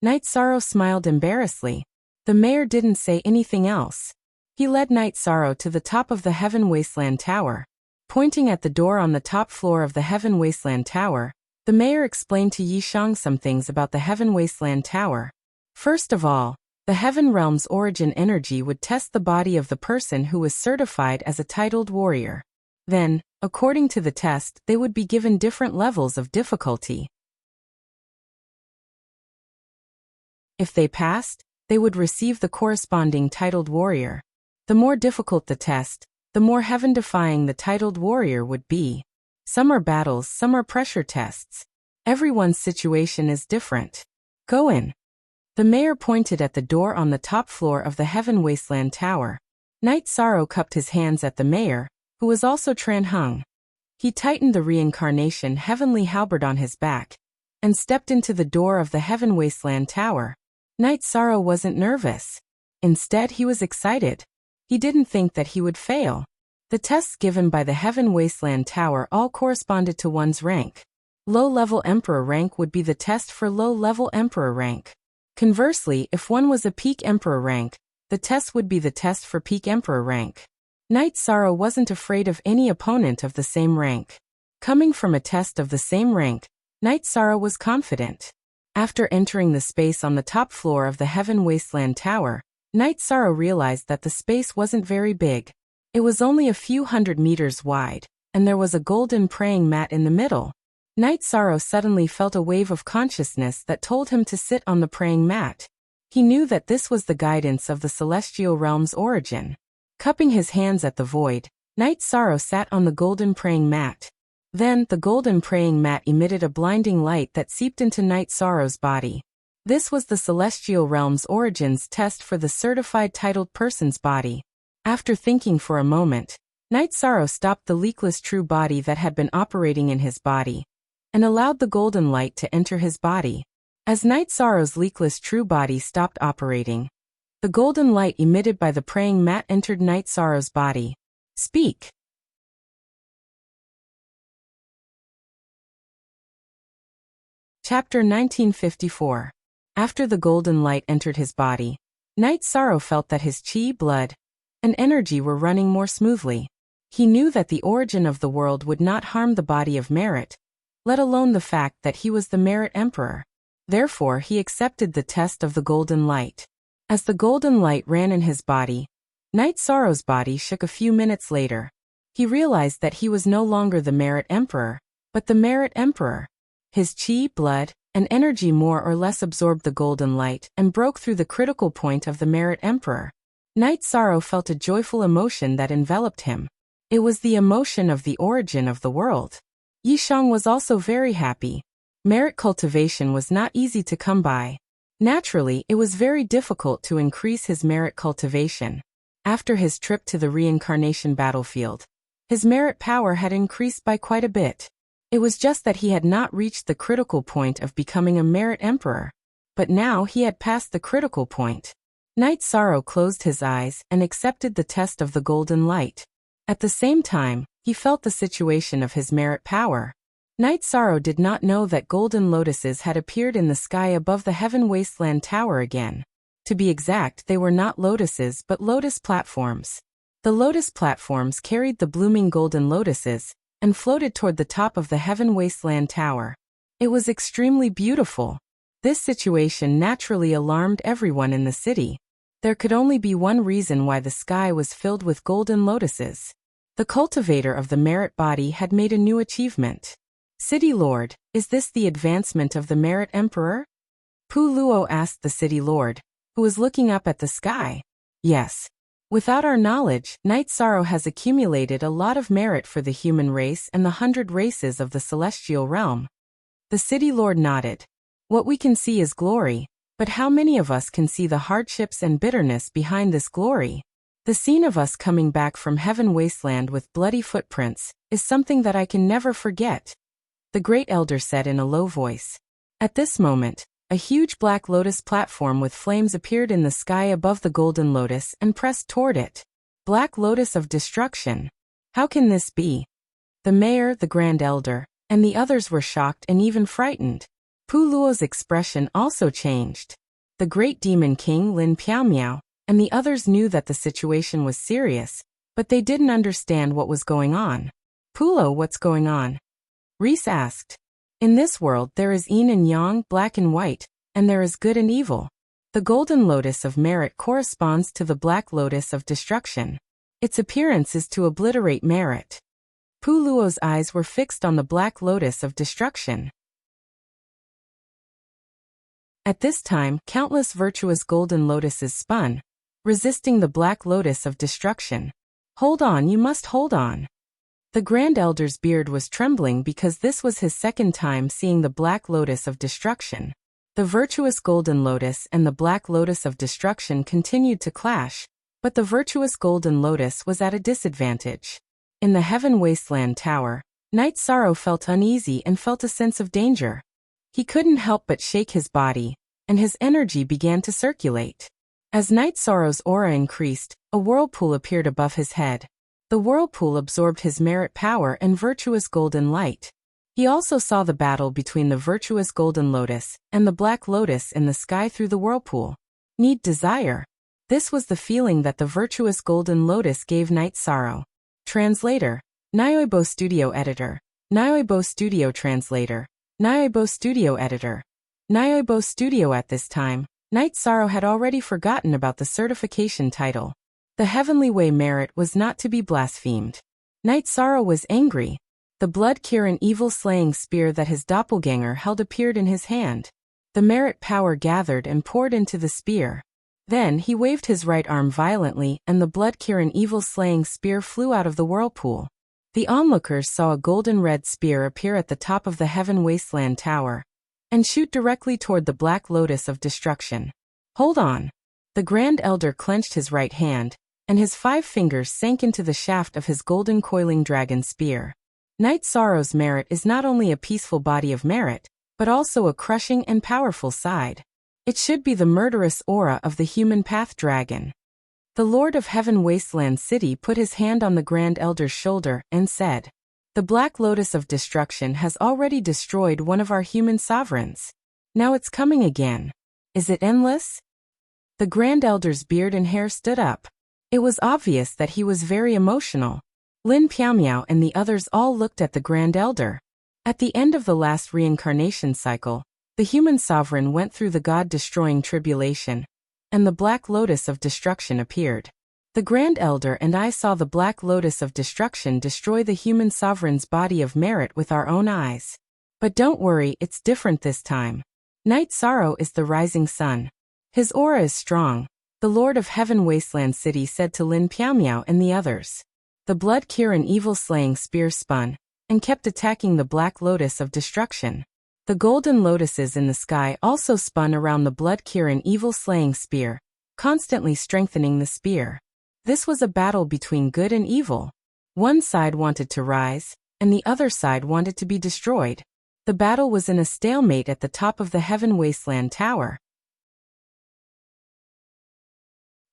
Knight Sorrow smiled embarrassedly. The mayor didn't say anything else. He led Knight Sorrow to the top of the Heaven Wasteland Tower. Pointing at the door on the top floor of the Heaven Wasteland Tower, the mayor explained to Yi Shang some things about the Heaven Wasteland Tower. First of all, The heaven realm's origin energy would test the body of the person who was certified as a titled warrior. Then, according to the test, they would be given different levels of difficulty. If they passed, they would receive the corresponding titled warrior. The more difficult the test, the more heaven-defying the titled warrior would be. Some are battles, some are pressure tests. Everyone's situation is different. Go in. The mayor pointed at the door on the top floor of the Heaven Wasteland Tower. Knight Sorrow cupped his hands at the mayor, who was also Tran Hung. He tightened the reincarnation heavenly halberd on his back, and stepped into the door of the Heaven Wasteland Tower. Knight Sorrow wasn't nervous. Instead, he was excited. He didn't think that he would fail. The tests given by the Heaven Wasteland Tower all corresponded to one's rank. Low-level Emperor rank would be the test for low-level Emperor rank. Conversely, if one was a peak Emperor rank, the test would be the test for peak Emperor rank. Knight Sorrow wasn't afraid of any opponent of the same rank. Coming from a test of the same rank, Knight Sorrow was confident. After entering the space on the top floor of the Heaven Wasteland Tower, Knight Sorrow realized that the space wasn't very big. It was only a few 100 meters wide, and there was a golden praying mat in the middle. Knight Sorrow suddenly felt a wave of consciousness that told him to sit on the praying mat. He knew that this was the guidance of the celestial realm's origin. Cupping his hands at the void, Knight Sorrow sat on the golden praying mat. Then, the golden praying mat emitted a blinding light that seeped into Knight Sorrow's body. This was the celestial realm's origins test for the certified titled person's body. After thinking for a moment, Knight Sorrow stopped the leakless true body that had been operating in his body, and allowed the golden light to enter his body. As Knight Sorrow's leakless true body stopped operating, the golden light emitted by the praying mat entered Knight Sorrow's body. Speak. Chapter 1954. After the golden light entered his body, Knight Sorrow felt that his chi, blood, and energy were running more smoothly. He knew that the origin of the world would not harm the body of merit, let alone the fact that he was the Merit Emperor. Therefore, he accepted the test of the golden light. As the golden light ran in his body, Knight Sorrow's body shook a few minutes later. He realized that he was no longer the Merit Emperor, but the Merit Emperor. His chi, blood, and energy more or less absorbed the golden light and broke through the critical point of the Merit Emperor. Knight Sorrow felt a joyful emotion that enveloped him. It was the emotion of the origin of the world. Yishang was also very happy. Merit cultivation was not easy to come by. Naturally, it was very difficult to increase his merit cultivation. After his trip to the reincarnation battlefield, his merit power had increased by quite a bit. It was just that he had not reached the critical point of becoming a Merit Emperor. But now he had passed the critical point. Knight Sorrow closed his eyes and accepted the test of the golden light. At the same time, he felt the situation of his merit power. Knight Sorrow did not know that golden lotuses had appeared in the sky above the Heaven Wasteland Tower again. To be exact, they were not lotuses but lotus platforms. The lotus platforms carried the blooming golden lotuses and floated toward the top of the Heaven Wasteland Tower. It was extremely beautiful. This situation naturally alarmed everyone in the city. There could only be one reason why the sky was filled with golden lotuses. The cultivator of the merit body had made a new achievement. City Lord, is this the advancement of the Merit Emperor? Pu Luo asked the City Lord, who was looking up at the sky. Yes. Without our knowledge, Knight Sorrow has accumulated a lot of merit for the human race and the 100 races of the celestial realm. The City Lord nodded. What we can see is glory, but how many of us can see the hardships and bitterness behind this glory? The scene of us coming back from Heaven Wasteland with bloody footprints is something that I can never forget, the Great Elder said in a low voice. At this moment, a huge black lotus platform with flames appeared in the sky above the golden lotus and pressed toward it. Black Lotus of Destruction. How can this be? The mayor, the Grand Elder, and the others were shocked and even frightened. Pu Luo's expression also changed. The Great Demon King Lin Piaomiao and the others knew that the situation was serious, but they didn't understand what was going on. Pulo, what's going on? Reese asked. In this world there is yin and yang, black and white, and there is good and evil. The golden lotus of merit corresponds to the black lotus of destruction. Its appearance is to obliterate merit. Pu Luo's eyes were fixed on the black lotus of destruction. At this time, countless virtuous golden lotuses spun, resisting the black lotus of destruction. Hold on, you must hold on. The Grand Elder's beard was trembling because this was his second time seeing the black lotus of destruction. The virtuous golden lotus and the black lotus of destruction continued to clash, but the virtuous golden lotus was at a disadvantage. In the Heaven Wasteland Tower, Knight Sorrow felt uneasy and felt a sense of danger. He couldn't help but shake his body, and his energy began to circulate. As Knight Sorrow's aura increased, a whirlpool appeared above his head. The whirlpool absorbed his merit power and virtuous golden light. He also saw the battle between the virtuous golden lotus and the black lotus in the sky through the whirlpool. Need desire. This was the feeling that the virtuous golden lotus gave Knight Sorrow. Translator. Nyoibo Studio Editor. Nyoibo Studio Translator. Nyoibo Studio Editor. Nyoibo Studio. At this time, Knight Sorrow had already forgotten about the certification title. The heavenly way merit was not to be blasphemed. Knight Sorrow was angry. The blood-Kirin evil-slaying spear that his doppelganger held appeared in his hand. The merit power gathered and poured into the spear. Then he waved his right arm violently and the blood-Kirin evil-slaying spear flew out of the whirlpool. The onlookers saw a golden-red spear appear at the top of the Heaven Wasteland Tower and shoot directly toward the black lotus of destruction. Hold on. The Grand Elder clenched his right hand, and his 5 fingers sank into the shaft of his golden coiling dragon spear. Knight Sorrow's merit is not only a peaceful body of merit, but also a crushing and powerful side. It should be the murderous aura of the human path dragon. The Lord of Heaven Wasteland City put his hand on the Grand Elder's shoulder and said, "The Black Lotus of Destruction has already destroyed one of our human sovereigns. Now it's coming again. Is it endless?" The Grand Elder's beard and hair stood up. It was obvious that he was very emotional. Lin Piaomiao and the others all looked at the Grand Elder. At the end of the last reincarnation cycle, the human sovereign went through the God-destroying tribulation, and the Black Lotus of Destruction appeared. The Grand Elder and I saw the Black Lotus of Destruction destroy the human sovereign's body of merit with our own eyes. But don't worry, it's different this time. Knight Sorrow is the rising sun. His aura is strong, the Lord of Heaven Wasteland City said to Lin Piaomiao and the others. The blood-Kirin evil-slaying spear spun, and kept attacking the Black Lotus of Destruction. The golden lotuses in the sky also spun around the blood-Kirin evil-slaying spear, constantly strengthening the spear. This was a battle between good and evil. One side wanted to rise, and the other side wanted to be destroyed. The battle was in a stalemate at the top of the Heaven Wasteland Tower.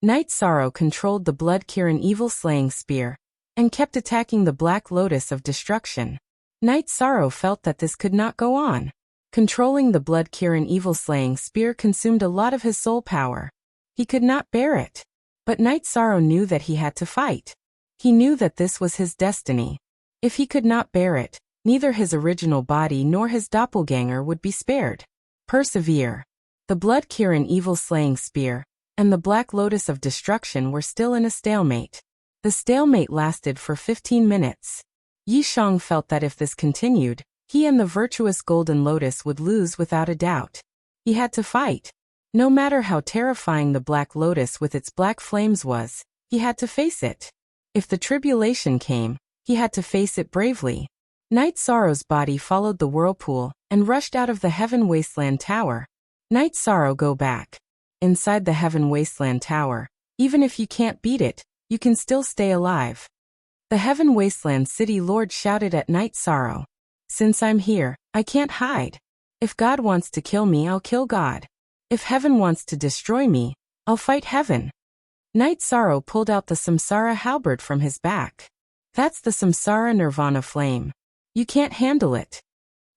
Knight Sorrow controlled the blood-Kirin evil-slaying spear, and kept attacking the Black Lotus of Destruction. Knight Sorrow felt that this could not go on. Controlling the blood-Kirin evil-slaying spear consumed a lot of his soul power. He could not bear it. But Knight Sorrow knew that he had to fight. He knew that this was his destiny. If he could not bear it, neither his original body nor his doppelganger would be spared. Persevere. The blood-Kirin evil-slaying spear and the Black Lotus of Destruction were still in a stalemate. The stalemate lasted for 15 minutes. Yi Shang felt that if this continued, he and the virtuous Golden Lotus would lose without a doubt. He had to fight. No matter how terrifying the Black Lotus with its black flames was, he had to face it. If the tribulation came, he had to face it bravely. Knight Sorrow's body followed the whirlpool and rushed out of the Heaven Wasteland Tower. Knight Sorrow, go back. Inside the Heaven Wasteland Tower, even if you can't beat it, you can still stay alive. The Heaven Wasteland City Lord shouted at Knight Sorrow. Since I'm here, I can't hide. If God wants to kill me, I'll kill God. If heaven wants to destroy me, I'll fight heaven. Knight Sorrow pulled out the Samsara halberd from his back. That's the Samsara Nirvana flame. You can't handle it.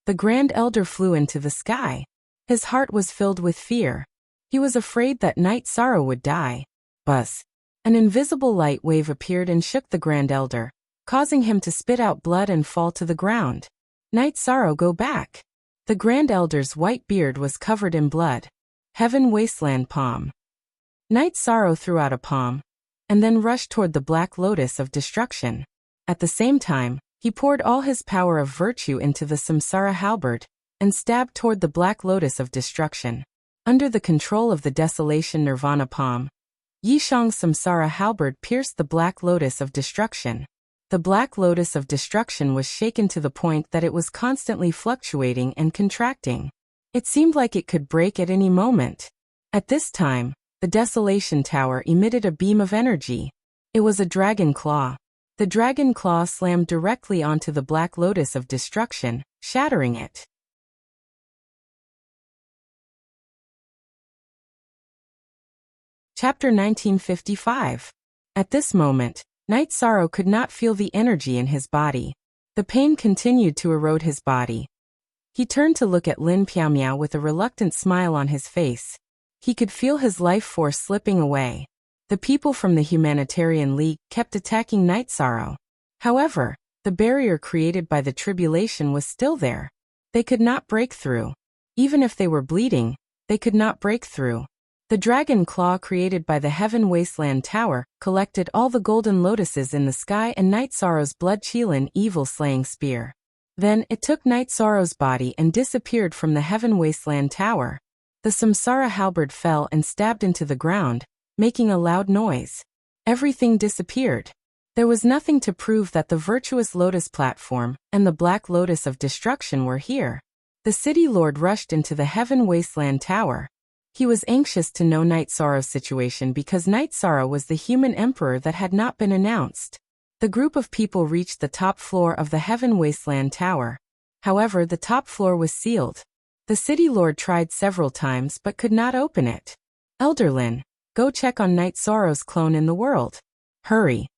The Grand Elder flew into the sky. His heart was filled with fear. He was afraid that Knight Sorrow would die. Buzz. An invisible light wave appeared and shook the Grand Elder, causing him to spit out blood and fall to the ground. Knight Sorrow, go back. The Grand Elder's white beard was covered in blood. Heaven Wasteland Palm. Night Sorrow threw out a palm, and then rushed toward the Black Lotus of Destruction. At the same time, he poured all his power of virtue into the Samsara halberd, and stabbed toward the Black Lotus of Destruction. Under the control of the Desolation Nirvana palm, Yishang's Samsara halberd pierced the Black Lotus of Destruction. The Black Lotus of Destruction was shaken to the point that it was constantly fluctuating and contracting. It seemed like it could break at any moment. At this time, the Desolation Tower emitted a beam of energy. It was a dragon claw. The dragon claw slammed directly onto the Black Lotus of Destruction, shattering it. Chapter 1955. At this moment, Night Sorrow could not feel the energy in his body. The pain continued to erode his body. He turned to look at Lin Piaomiao with a reluctant smile on his face. He could feel his life force slipping away. The people from the Humanitarian League kept attacking Night Sorrow. However, the barrier created by the tribulation was still there. They could not break through. Even if they were bleeding, they could not break through. The dragon claw created by the Heaven Wasteland Tower collected all the golden lotuses in the sky and Night Sorrow's blood-chilling evil-slaying spear. Then it took Night Sorrow's body and disappeared from the Heaven Wasteland Tower. The Samsara halberd fell and stabbed into the ground, making a loud noise. Everything disappeared. There was nothing to prove that the virtuous lotus platform and the Black Lotus of Destruction were here. The city lord rushed into the Heaven Wasteland Tower. He was anxious to know Night Sorrow's situation because Night Sorrow was the human emperor that had not been announced. The group of people reached the top floor of the Heaven Wasteland Tower. However, the top floor was sealed. The city lord tried several times but could not open it. Elder Lin, go check on Night Sorrow's clone in the world. Hurry.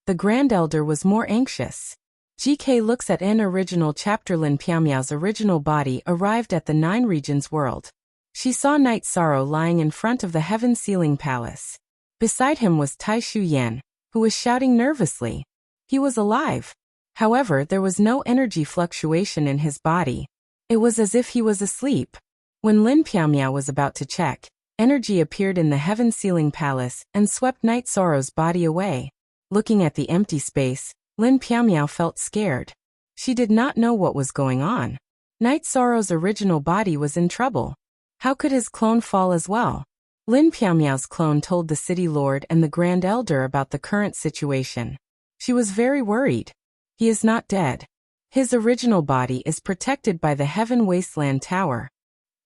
The Grand Elder was more anxious. GK looks at N original chapter. Lin Piaomiao's original body arrived at the Nine Regions world. She saw Night Sorrow lying in front of the Heaven Ceiling Palace. Beside him was Tai Shu Yan, who was shouting nervously. He was alive. However, there was no energy fluctuation in his body. It was as if he was asleep. When Lin Piaomiao was about to check, energy appeared in the Heaven Ceiling Palace and swept Night Sorrow's body away. Looking at the empty space, Lin Piaomiao felt scared. She did not know what was going on. Night Sorrow's original body was in trouble. How could his clone fall as well? Lin Piaomiao's clone told the city lord and the Grand Elder about the current situation. She was very worried. He is not dead. His original body is protected by the Heaven Wasteland Tower.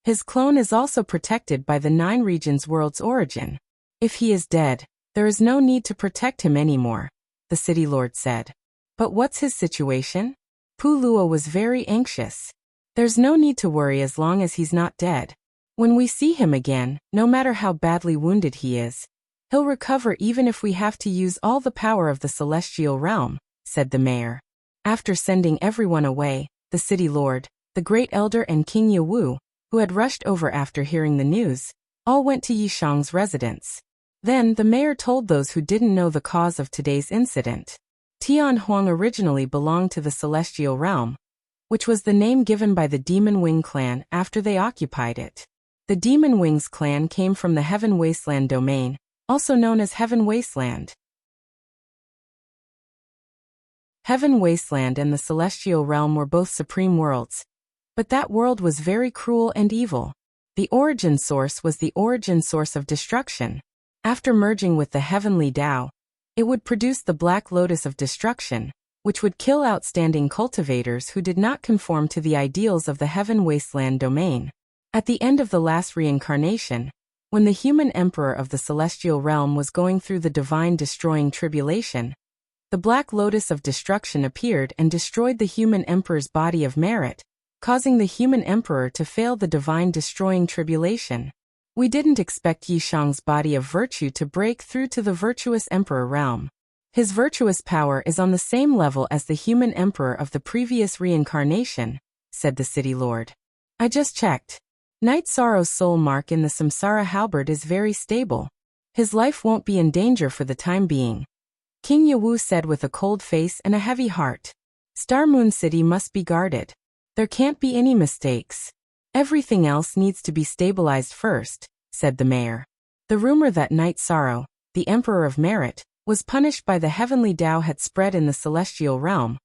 His clone is also protected by the Nine Regions world's origin. If he is dead, there is no need to protect him anymore, the city lord said. But what's his situation? Pu Luo was very anxious. There's no need to worry as long as he's not dead. When we see him again, no matter how badly wounded he is, he'll recover even if we have to use all the power of the celestial realm, said the mayor. After sending everyone away, the city lord, the great elder and King Yewu, who had rushed over after hearing the news, all went to Yishang's residence. Then the mayor told those who didn't know the cause of today's incident. Tian Huang originally belonged to the celestial realm, which was the name given by the Demon Wing clan after they occupied it. The Demon Wings clan came from the Heaven Wasteland domain, also known as Heaven Wasteland. Heaven Wasteland and the Celestial Realm were both supreme worlds, but that world was very cruel and evil. The origin source was the origin source of destruction. After merging with the Heavenly Tao, it would produce the Black Lotus of Destruction, which would kill outstanding cultivators who did not conform to the ideals of the Heaven Wasteland domain. At the end of the last reincarnation, when the human emperor of the celestial realm was going through the divine destroying tribulation, the Black Lotus of Destruction appeared and destroyed the human emperor's body of merit, causing the human emperor to fail the divine destroying tribulation. We didn't expect Yishang's body of virtue to break through to the virtuous emperor realm. His virtuous power is on the same level as the human emperor of the previous reincarnation, said the city lord. I just checked. Night Sorrow's soul mark in the Samsara halberd is very stable. His life won't be in danger for the time being. King Yewu said with a cold face and a heavy heart. Star Moon City must be guarded. There can't be any mistakes. Everything else needs to be stabilized first, said the mayor. The rumor that Knight Sorrow, the Emperor of Merit, was punished by the heavenly Tao had spread in the celestial realm,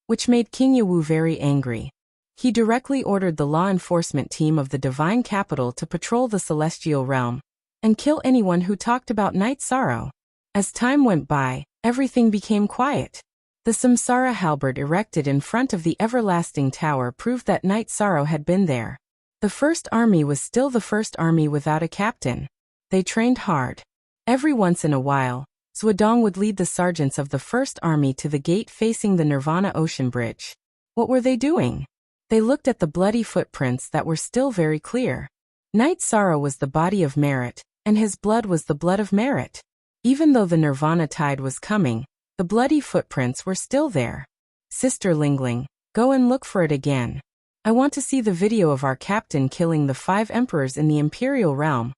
which made King Yawu very angry. He directly ordered the law enforcement team of the divine capital to patrol the celestial realm and kill anyone who talked about Knight Sorrow. As time went by, everything became quiet. The Samsara halberd erected in front of the everlasting tower proved that Knight Sorrow had been there. The first army was still the first army without a captain. They trained hard. Every once in a while, Zhuodong would lead the sergeants of the first army to the gate facing the Nirvana Ocean Bridge. What were they doing? They looked at the bloody footprints that were still very clear. Knight Sorrow was the body of Merit, and his blood was the blood of Merit. Even though the Nirvana tide was coming, the bloody footprints were still there. Sister Lingling, go and look for it again. I want to see the video of our captain killing the 5 emperors in the imperial realm.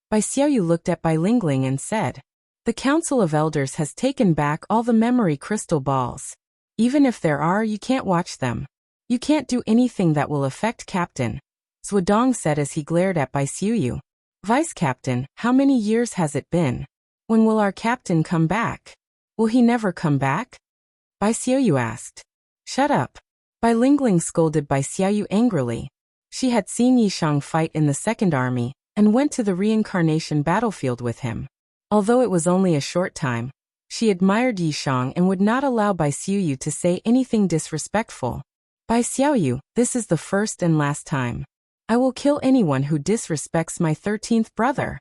Bai Xiaoyu looked at Bai Lingling and said, the Council of Elders has taken back all the memory crystal balls. Even if there are, you can't watch them. You can't do anything that will affect Captain, Zhuodong said as he glared at Bai Xiaoyu. Vice Captain, how many years has it been? When will our captain come back? Will he never come back? Bai Xiaoyu asked. Shut up. Bai Lingling scolded Bai Xiaoyu angrily. She had seen Yishang fight in the Second Army and went to the reincarnation battlefield with him. Although it was only a short time, she admired Yishang and would not allow Bai Xiaoyu to say anything disrespectful. Bai Xiaoyu, this is the first and last time. I will kill anyone who disrespects my 13th brother.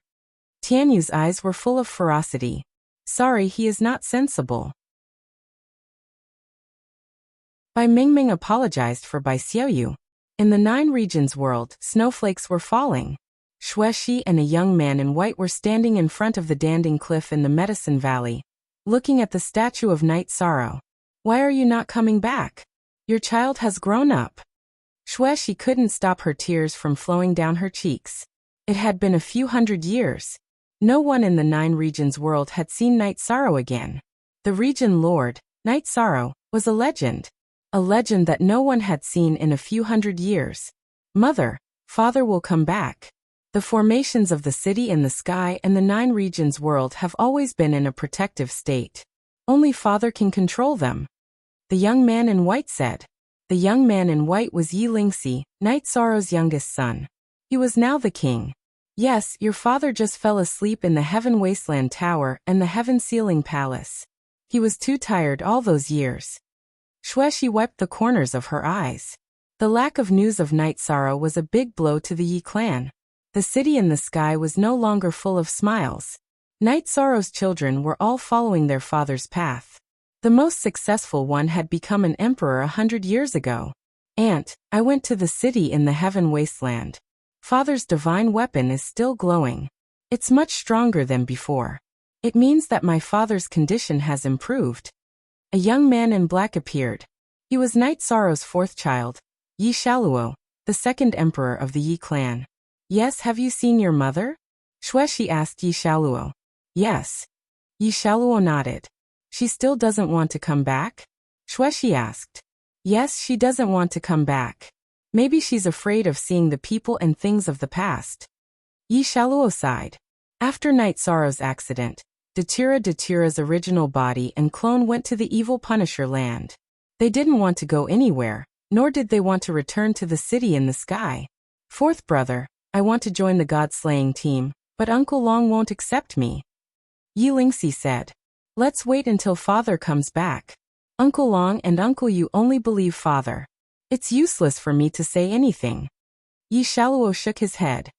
Tianyu's eyes were full of ferocity. Sorry, he is not sensible. Bai Mingming apologized for Bai Xiaoyu. In the 9 regions world, snowflakes were falling. Xueshi and a young man in white were standing in front of the Danding Cliff in the Medicine Valley, looking at the statue of Knight Sorrow. Why are you not coming back? Your child has grown up. Xueshi couldn't stop her tears from flowing down her cheeks. It had been a few hundred years. No one in the 9 regions world had seen Knight Sorrow again. The region lord, Knight Sorrow, was a legend that no one had seen in a few hundred years. Mother, father will come back. The formations of the city and the sky and the 9 regions world have always been in a protective state. Only father can control them. The young man in white said. The young man in white was Yi Lingxi, Knight Sorrow's youngest son. He was now the king. Yes, your father just fell asleep in the Heaven Wasteland Tower and the Heaven Ceiling Palace. He was too tired all those years. Xueshi wiped the corners of her eyes. The lack of news of Knight Sorrow was a big blow to the Yi clan. The city in the sky was no longer full of smiles. Knight Sorrow's children were all following their father's path. The most successful one had become an emperor 100 years ago. Aunt, I went to the city in the Heaven Wasteland. Father's divine weapon is still glowing. It's much stronger than before. It means that my father's condition has improved. A young man in black appeared. He was Knight Sorrow's 4th child, Yi Shaluo, the 2nd emperor of the Yi clan. Yes, have you seen your mother? Xueshi asked Yi Shaluo. Yes. Yi Shaluo nodded. She still doesn't want to come back? Xueshi asked. Yes, she doesn't want to come back. Maybe she's afraid of seeing the people and things of the past. Yi Shaluo sighed. After Knight Sorrow's accident, Datira's original body and clone went to the evil Punisher land. They didn't want to go anywhere, nor did they want to return to the city in the sky. 4th brother, I want to join the god-slaying team, but Uncle Long won't accept me. Yi Lingxi said. Let's wait until father comes back. Uncle Long and Uncle Yu only believe father. It's useless for me to say anything. Yi Shaluo shook his head.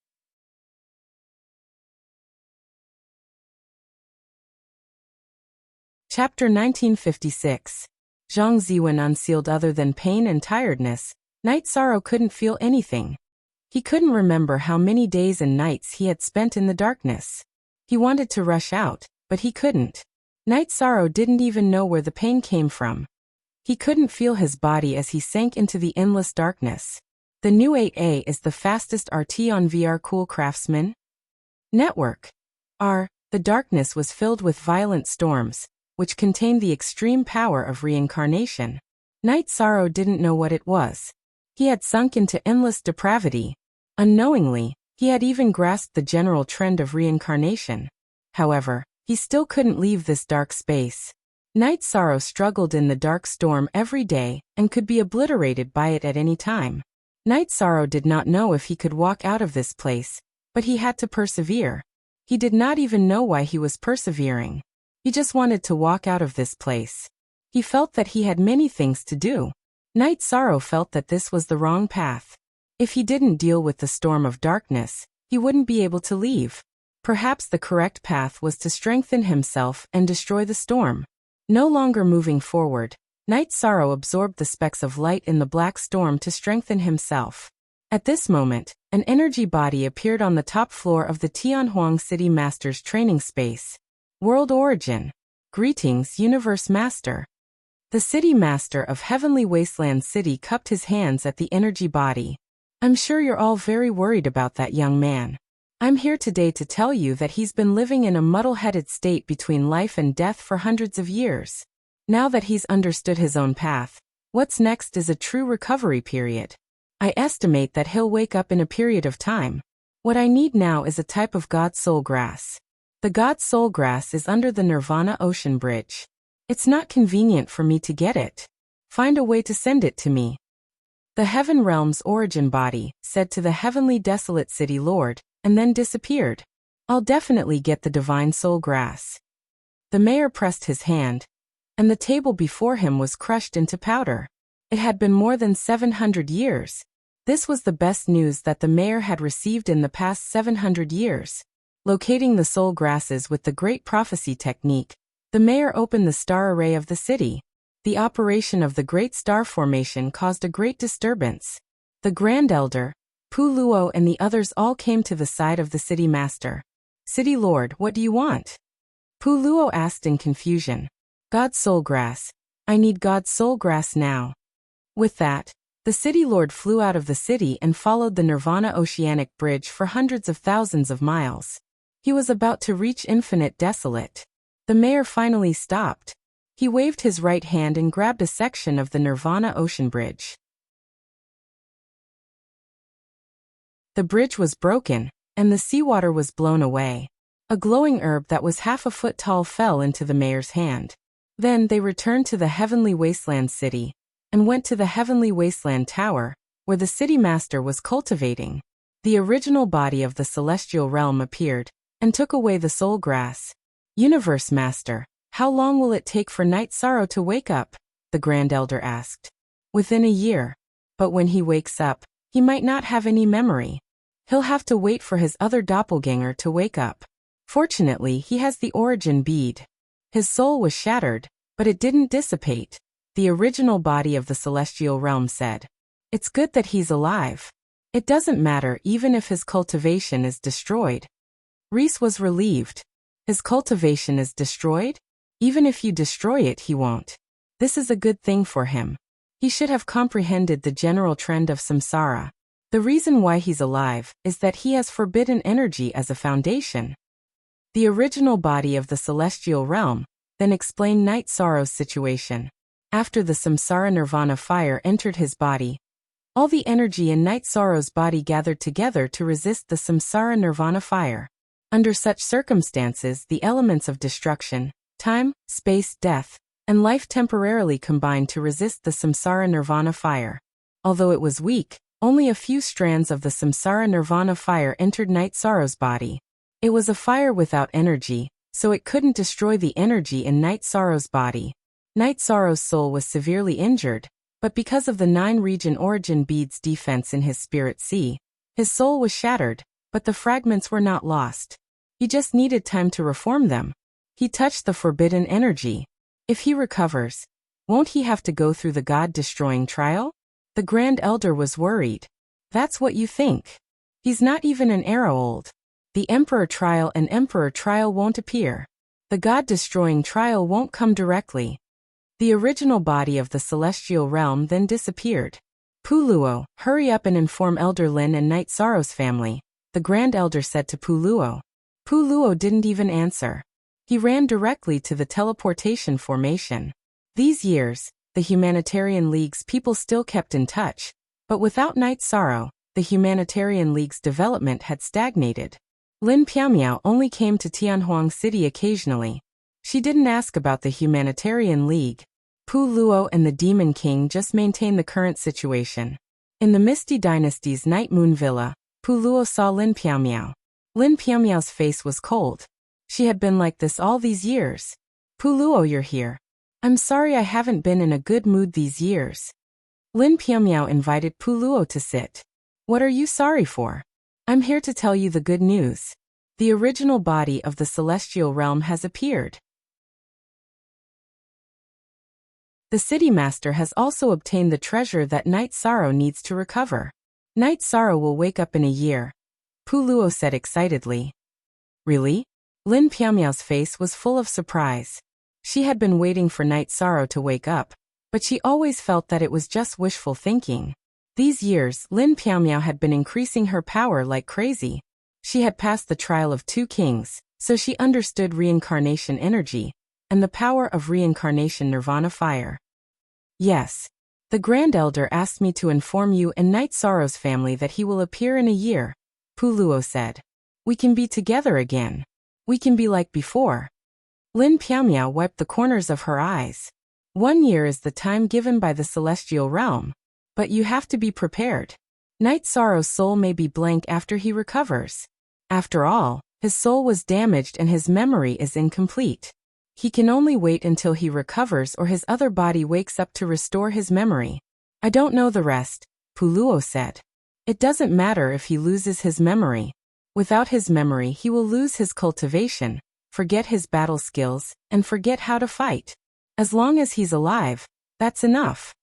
Chapter 1956. Zhang Ziwen unsealed. Other than pain and tiredness, Knight Sorrow couldn't feel anything. He couldn't remember how many days and nights he had spent in the darkness. He wanted to rush out, but he couldn't. Knight Sorrow didn't even know where the pain came from. He couldn't feel his body as he sank into the endless darkness. The new 8A is the fastest RT on VR Cool Craftsman network. The darkness was filled with violent storms, which contained the extreme power of reincarnation. Knight Sorrow didn't know what it was. He had sunk into endless depravity. Unknowingly, He had even grasped the general trend of reincarnation. However, he still couldn't leave this dark space. Night Sorrow struggled in the dark storm every day and could be obliterated by it at any time. Night Sorrow did not know if he could walk out of this place, but he had to persevere. He did not even know why he was persevering. He just wanted to walk out of this place. He felt that he had many things to do. Night Sorrow felt that this was the wrong path. If he didn't deal with the storm of darkness, he wouldn't be able to leave. Perhaps the correct path was to strengthen himself and destroy the storm. No longer moving forward, Night Sorrow absorbed the specks of light in the black storm to strengthen himself. At this moment, an energy body appeared on the top floor of the Tianhuang City Master's training space. World Origin. Greetings, Universe Master. The City Master of Heavenly Wasteland City cupped his hands at the energy body. I'm sure you're all very worried about that young man. I'm here today to tell you that he's been living in a muddle-headed state between life and death for hundreds of years. Now that he's understood his own path, what's next is a true recovery period. I estimate that he'll wake up in a period of time. What I need now is a type of God Soul Grass. The God Soul Grass is under the Nirvana Ocean Bridge. It's not convenient for me to get it. Find a way to send it to me. The Heaven Realm's origin body said to the Heavenly Desolate City Lord, and then disappeared. I'll definitely get the Divine Soul Grass. The mayor pressed his hand, and the table before him was crushed into powder. It had been more than 700 years. This was the best news that the mayor had received in the past 700 years. Locating the soul grasses with the Great Prophecy technique, the mayor opened the star array of the city. The operation of the Great Star Formation caused a great disturbance. The Grand Elder, Pu Luo and the others all came to the side of the City Master. City Lord, what do you want? Pu Luo asked in confusion. God Soul Grass. I need God Soul Grass now. With that, the City Lord flew out of the city and followed the Nirvana Oceanic Bridge for hundreds of thousands of miles. He was about to reach Infinite Desolate. The mayor finally stopped. He waved his right hand and grabbed a section of the Nirvana Ocean Bridge. The bridge was broken, and the seawater was blown away. A glowing herb that was half a foot tall fell into the mayor's hand. Then they returned to the Heavenly Wasteland City, and went to the Heavenly Wasteland Tower, where the City Master was cultivating. The original body of the Celestial Realm appeared, and took away the soul grass. Universe Master, how long will it take for Night Sorrow to wake up? The Grand Elder asked. Within a year. But when he wakes up, he might not have any memory. He'll have to wait for his other doppelganger to wake up. Fortunately, he has the origin bead. His soul was shattered, but it didn't dissipate. The original body of the Celestial Realm said. It's good that he's alive. It doesn't matter even if his cultivation is destroyed. Reese was relieved. His cultivation is destroyed? Even if you destroy it, he won't. This is a good thing for him. He should have comprehended the general trend of samsara. The reason why he's alive is that he has forbidden energy as a foundation. The original body of the Celestial Realm then explained Night Sorrow's situation. After the samsara nirvana fire entered his body, all the energy in Night Sorrow's body gathered together to resist the samsara nirvana fire. Under such circumstances, the elements of destruction, time, space, death, and life temporarily combined to resist the samsara nirvana fire. Although it was weak, only a few strands of the samsara nirvana fire entered Night Sorrow's body. It was a fire without energy, so it couldn't destroy the energy in Night Sorrow's body. Night Sorrow's soul was severely injured, but because of the 9-region origin bead's defense in his spirit sea, his soul was shattered, but the fragments were not lost. He just needed time to reform them. He touched the forbidden energy. If he recovers, won't he have to go through the God-destroying trial? The Grand Elder was worried. That's what you think. He's not even an era old. The Emperor trial and Emperor trial won't appear. The God-destroying trial won't come directly. The original body of the Celestial Realm then disappeared. Pu Luo, hurry up and inform Elder Lin and Night Sorrow's family, the Grand Elder said to Pu Luo. Pu Luo didn't even answer. He ran directly to the teleportation formation. These years, the Humanitarian League's people still kept in touch, but without Night Sorrow, the Humanitarian League's development had stagnated. Lin Piaomiao only came to Tianhuang City occasionally. She didn't ask about the Humanitarian League. Pu Luo and the Demon King just maintained the current situation. In the Misty Dynasty's Night Moon Villa, Pu Luo saw Lin Piaomiao. Lin Piaomiao's face was cold. She had been like this all these years. Pu Luo, you're here. I'm sorry I haven't been in a good mood these years. Lin Piaomiao invited Pu Luo to sit. What are you sorry for? I'm here to tell you the good news. The original body of the celestial realm has appeared. The City Master has also obtained the treasure that Night Sorrow needs to recover. Night Sorrow will wake up in a year, Pu Luo said excitedly. Really? Lin Piaomiao's face was full of surprise. She had been waiting for Night Sorrow to wake up, but she always felt that it was just wishful thinking. These years, Lin Piaomiao had been increasing her power like crazy. She had passed the trial of 2 kings, so she understood reincarnation energy, and the power of reincarnation nirvana fire. Yes. The Grand Elder asked me to inform you and Night Sorrow's family that he will appear in a year, Pu Luo said. We can be together again. We can be like before. Lin Piaomiao wiped the corners of her eyes. 1 year is the time given by the celestial realm. But you have to be prepared. Night Sorrow's soul may be blank after he recovers. After all, his soul was damaged and his memory is incomplete. He can only wait until he recovers or his other body wakes up to restore his memory. I don't know the rest, Pu Luo said. It doesn't matter if he loses his memory. Without his memory he will lose his cultivation, forget his battle skills, and forget how to fight. As long as he's alive, that's enough.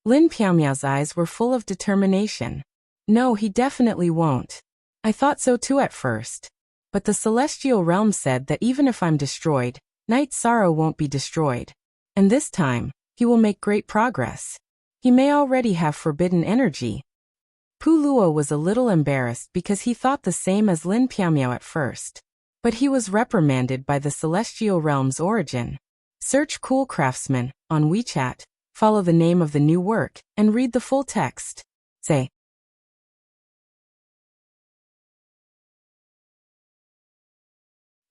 Lin Piaomiao's eyes were full of determination. No, he definitely won't. I thought so too at first. But the celestial realm said that even if I'm destroyed, Night Sorrow won't be destroyed. And this time, he will make great progress. He may already have forbidden energy. Pu Luo was a little embarrassed because he thought the same as Lin Piaomiao at first. But he was reprimanded by the celestial realm's origin. Search Cool Craftsman on WeChat, follow the name of the new work, and read the full text. Say.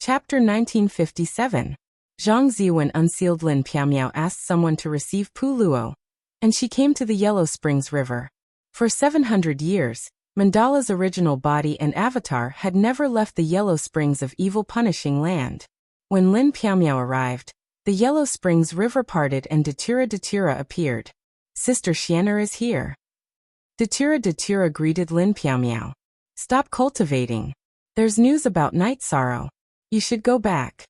Chapter 1957. Zhang Ziwen unsealed Lin Piaomiao asked someone to receive Pu Luo, and she came to the Yellow Springs River. For 700 years, Mandala's original body and avatar had never left the Yellow Springs of evil punishing land. When Lin Piaomiao arrived, the Yellow Springs River parted and Datura appeared. Sister Xianer is here. Datura greeted Lin Piaomiao. Stop cultivating. There's news about Night Sorrow. You should go back.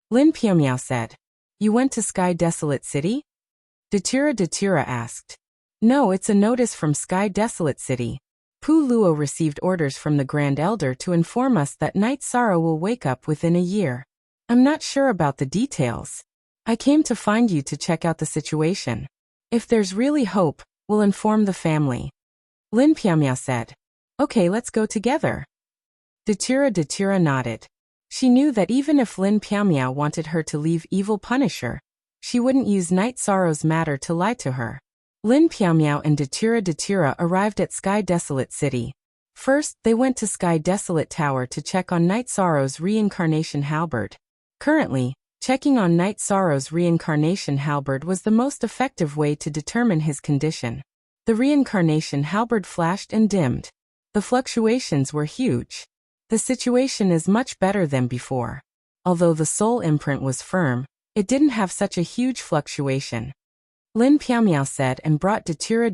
Lin Piaomiao said. You went to Sky Desolate City? Datura asked. No, it's a notice from Sky Desolate City. Pu Luo received orders from the Grand Elder to inform us that Night Sorrow will wake up within a year. I'm not sure about the details. I came to find you to check out the situation. If there's really hope, we'll inform the family. Lin Piaomiao said. Okay, let's go together. Datura nodded. She knew that even if Lin Piaomiao wanted her to leave Evil Punisher, she wouldn't use Night Sorrow's matter to lie to her. Lin Piaomiao and Datura arrived at Sky Desolate City. First, they went to Sky Desolate Tower to check on Night Sorrow's reincarnation halberd. Currently, checking on Night Sorrow's reincarnation halberd was the most effective way to determine his condition. The reincarnation halberd flashed and dimmed. The fluctuations were huge. The situation is much better than before. Although the soul imprint was firm, it didn't have such a huge fluctuation. Lin Piaomiao said and brought Datura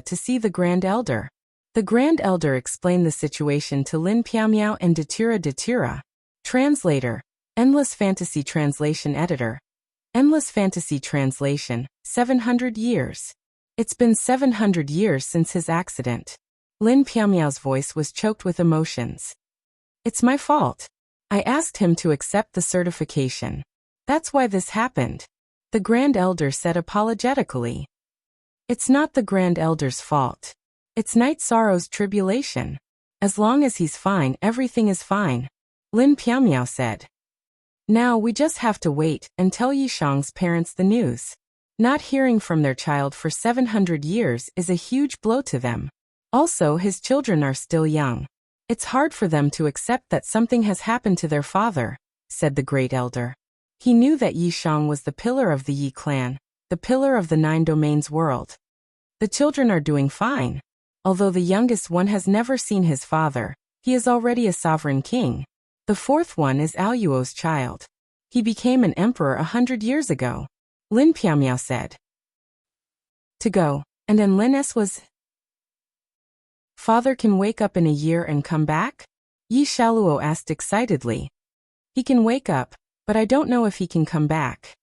to see the Grand Elder. The Grand Elder explained the situation to Lin Piaomiao and Datura. Translator, Endless Fantasy Translation Editor. Endless Fantasy Translation, 700 years. It's been 700 years since his accident. Lin Piaomiao's voice was choked with emotions. It's my fault. I asked him to accept the certification. That's why this happened. The Grand Elder said apologetically. It's not the Grand Elder's fault. It's Night Sorrow's tribulation. As long as he's fine, everything is fine, Lin Piaomiao said. Now we just have to wait and tell Yishang's parents the news. Not hearing from their child for 700 years is a huge blow to them. Also, his children are still young. It's hard for them to accept that something has happened to their father, said the great elder. He knew that Yi Shang was the pillar of the Yi clan, the pillar of the 9 domains world. The children are doing fine. Although the youngest one has never seen his father, he is already a sovereign king. The 4th one is Aluo's child. He became an emperor 100 years ago. Lin Piaomiao said. To go, and then Lin S was... Father can wake up in a year and come back? Yi Shaluo asked excitedly. He can wake up, but I don't know if he can come back.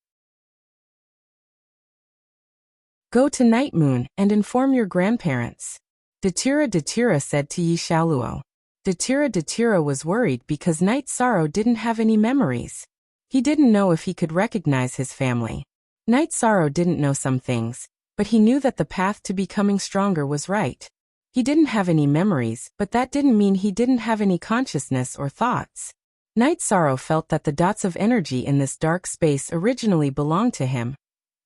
Go to Night Moon and inform your grandparents. Datira said to Yi Shaluo. Datira was worried because Night Sorrow didn't have any memories. He didn't know if he could recognize his family. Night Sorrow didn't know some things, but he knew that the path to becoming stronger was right. He didn't have any memories, but that didn't mean he didn't have any consciousness or thoughts. Night Sorrow felt that the dots of energy in this dark space originally belonged to him,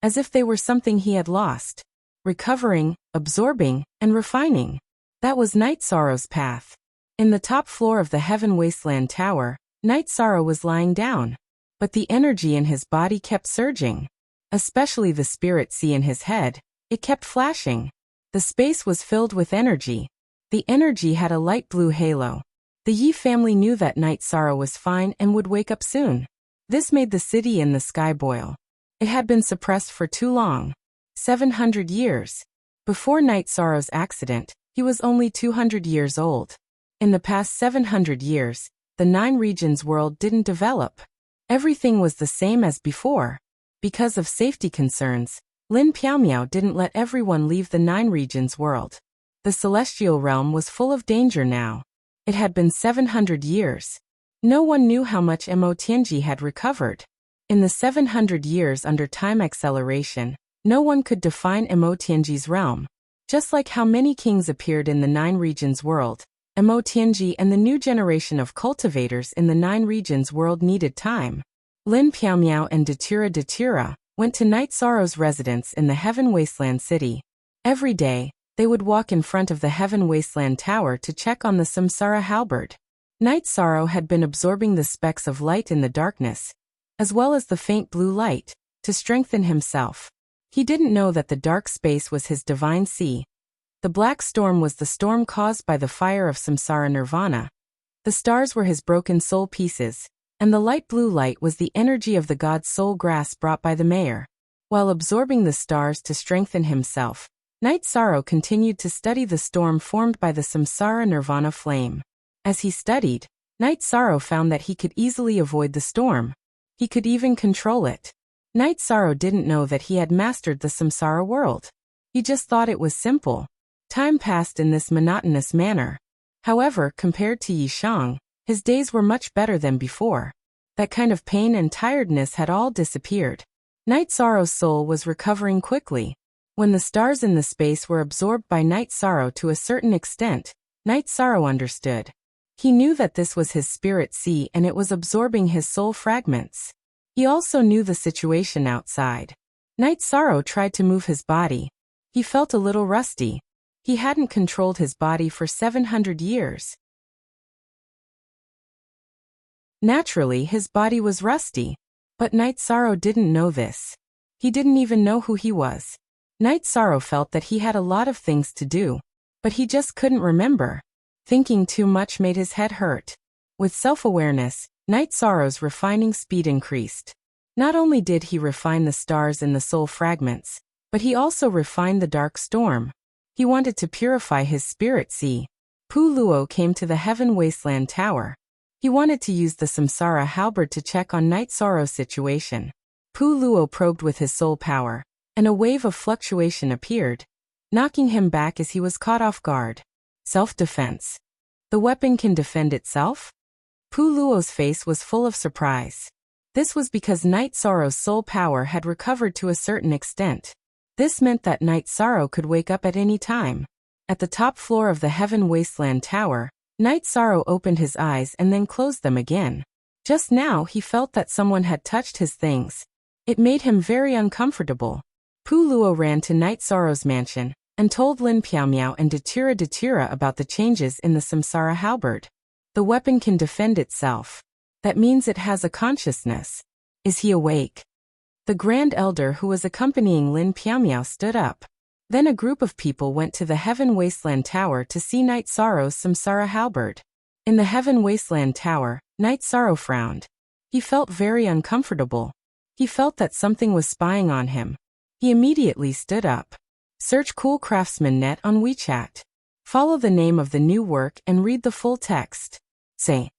as if they were something he had lost. Recovering, absorbing, and refining. That was Night Sorrow's path. In the top floor of the Heaven Wasteland Tower, Night Sorrow was lying down. But the energy in his body kept surging. Especially the spirit sea in his head, it kept flashing. The space was filled with energy. The energy had a light blue halo. The Yi family knew that Night Sorrow was fine and would wake up soon. This made the city and the sky boil. It had been suppressed for too long. 700 years. Before Night Sorrow's accident, he was only 200 years old. In the past 700 years, the 9 regions world didn't develop. Everything was the same as before. Because of safety concerns, Lin Piaomiao didn't let everyone leave the 9 regions world. The celestial realm was full of danger now. It had been 700 years. No one knew how much Mo Tianji had recovered. In the 700 years under time acceleration, no one could define Mo Tianji's realm. Just like how many kings appeared in the 9 regions world, Mo Tianji and the new generation of cultivators in the 9 regions world needed time. Lin Piaomiao and Datira went to Night Sorrow's residence in the Heaven Wasteland City. Every day, they would walk in front of the Heaven Wasteland Tower to check on the Samsara halberd. Night Sorrow had been absorbing the specks of light in the darkness, as well as the faint blue light, to strengthen himself. He didn't know that the dark space was his divine sea. The black storm was the storm caused by the fire of Samsara Nirvana. The stars were his broken soul pieces, and the light blue light was the energy of the god's soul grass brought by the mayor. While absorbing the stars to strengthen himself, Night Sorrow continued to study the storm formed by the Samsara Nirvana flame. As he studied, Night Sorrow found that he could easily avoid the storm. He could even control it. Night Sorrow didn't know that he had mastered the Samsara world. He just thought it was simple. Time passed in this monotonous manner. However, compared to Yi Shang, his days were much better than before. That kind of pain and tiredness had all disappeared. Night Sorrow's soul was recovering quickly. When the stars in the space were absorbed by Night Sorrow to a certain extent, Night Sorrow understood. He knew that this was his spirit sea and it was absorbing his soul fragments. He also knew the situation outside. Night Sorrow tried to move his body. He felt a little rusty. He hadn't controlled his body for 700 years. Naturally, his body was rusty. But Night Sorrow didn't know this. He didn't even know who he was. Night Sorrow felt that he had a lot of things to do, but he just couldn't remember. Thinking too much made his head hurt. With self-awareness, Night Sorrow's refining speed increased. Not only did he refine the stars in the soul fragments, but he also refined the dark storm. He wanted to purify his spirit sea. Pu Luo came to the Heaven Wasteland Tower. He wanted to use the Samsara halberd to check on Night Sorrow's situation. Pu Luo probed with his soul power, and a wave of fluctuation appeared, knocking him back as he was caught off guard. Self-defense. The weapon can defend itself? Pu Luo's face was full of surprise. This was because Night Sorrow's soul power had recovered to a certain extent. This meant that Night Sorrow could wake up at any time. At the top floor of the Heaven Wasteland Tower, Night Sorrow opened his eyes and then closed them again. Just now he felt that someone had touched his things. It made him very uncomfortable. Pu Luo ran to Night Sorrow's mansion, and told Lin Piao and Datura about the changes in the Samsara halberd. The weapon can defend itself. That means it has a consciousness. Is he awake? The Grand Elder who was accompanying Lin Piao stood up. Then a group of people went to the Heaven Wasteland Tower to see Night Sorrow's Samsara halberd. In the Heaven Wasteland Tower, Night Sorrow frowned. He felt very uncomfortable. He felt that something was spying on him. He immediately stood up. Search Cool Craftsman Net on WeChat. Follow the name of the new work and read the full text. Say.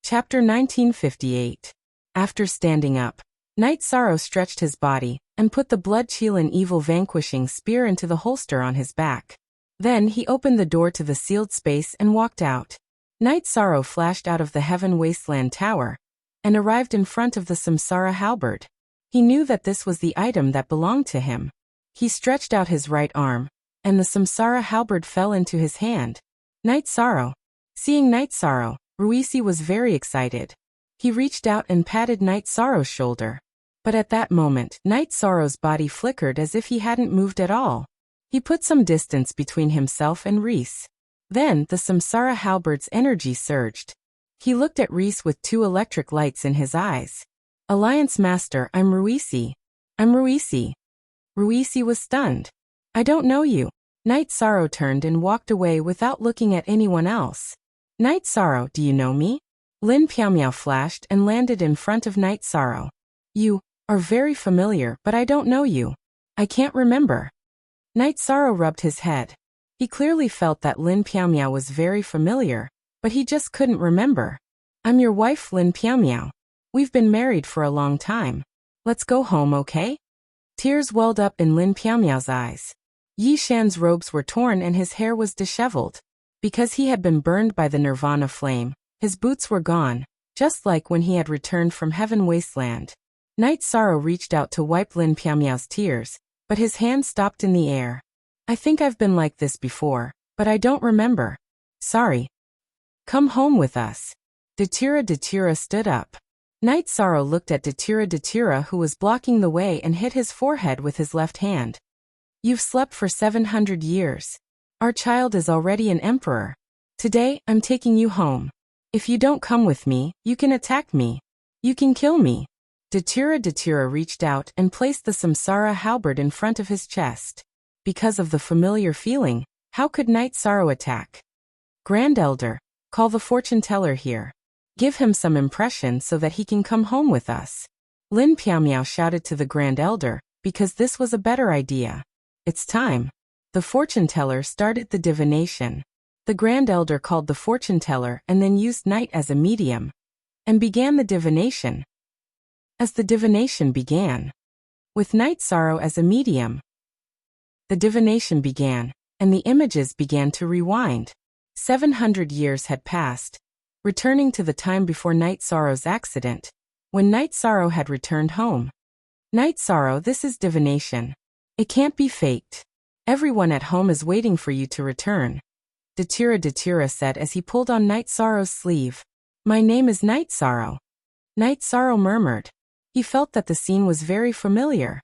Chapter 1958. After standing up, Night Sorrow stretched his body and put the blood-chilling evil vanquishing spear into the holster on his back. Then he opened the door to the sealed space and walked out. Night Sorrow flashed out of the Heaven Wasteland Tower and arrived in front of the Samsara halberd. He knew that this was the item that belonged to him. He stretched out his right arm, and the Samsara halberd fell into his hand. Night Sorrow. Seeing Night Sorrow, Ruisi was very excited. He reached out and patted Night Sorrow's shoulder. But at that moment, Night Sorrow's body flickered as if he hadn't moved at all. He put some distance between himself and Reese. Then, the Samsara halberd's energy surged. He looked at Reese with two electric lights in his eyes. Alliance Master, I'm Ruisi. I'm Ruisi. Ruisi was stunned. I don't know you. Night Sorrow turned and walked away without looking at anyone else. Night Sorrow, do you know me? Lin Piao flashed and landed in front of Night Sorrow. You are very familiar, but I don't know you. I can't remember. Night Sorrow rubbed his head. He clearly felt that Lin Piao was very familiar, but he just couldn't remember. I'm your wife, Lin Piao. We've been married for a long time. Let's go home, okay? Tears welled up in Lin Piao's eyes. Yi Shan's robes were torn and his hair was disheveled. Because he had been burned by the Nirvana flame, his boots were gone, just like when he had returned from Heaven Wasteland. Night Sorrow reached out to wipe Lin Piao's tears, but his hand stopped in the air. I think I've been like this before, but I don't remember. Sorry. Come home with us. Datura stood up. Night Sorrow looked at Datura who was blocking the way and hit his forehead with his left hand. You've slept for 700 years. Our child is already an emperor. Today, I'm taking you home. If you don't come with me, you can attack me. You can kill me. Datura reached out and placed the Samsara halberd in front of his chest. Because of the familiar feeling, how could Night Sorrow attack? Grand Elder, call the fortune teller here. Give him some impression so that he can come home with us. Lin Piao shouted to the Grand Elder, because this was a better idea. It's time. The fortune teller started the divination. The Grand Elder called the fortune teller and then used Night as a medium, and began the divination. As the divination began, with Night Sorrow as a medium, the divination began, and the images began to rewind. 700 years had passed, returning to the time before Night Sorrow's accident, when Night Sorrow had returned home. Night Sorrow, this is divination. It can't be faked. Everyone at home is waiting for you to return. Datura said as he pulled on Night Sorrow's sleeve. My name is Night Sorrow. Night Sorrow murmured. He felt that the scene was very familiar.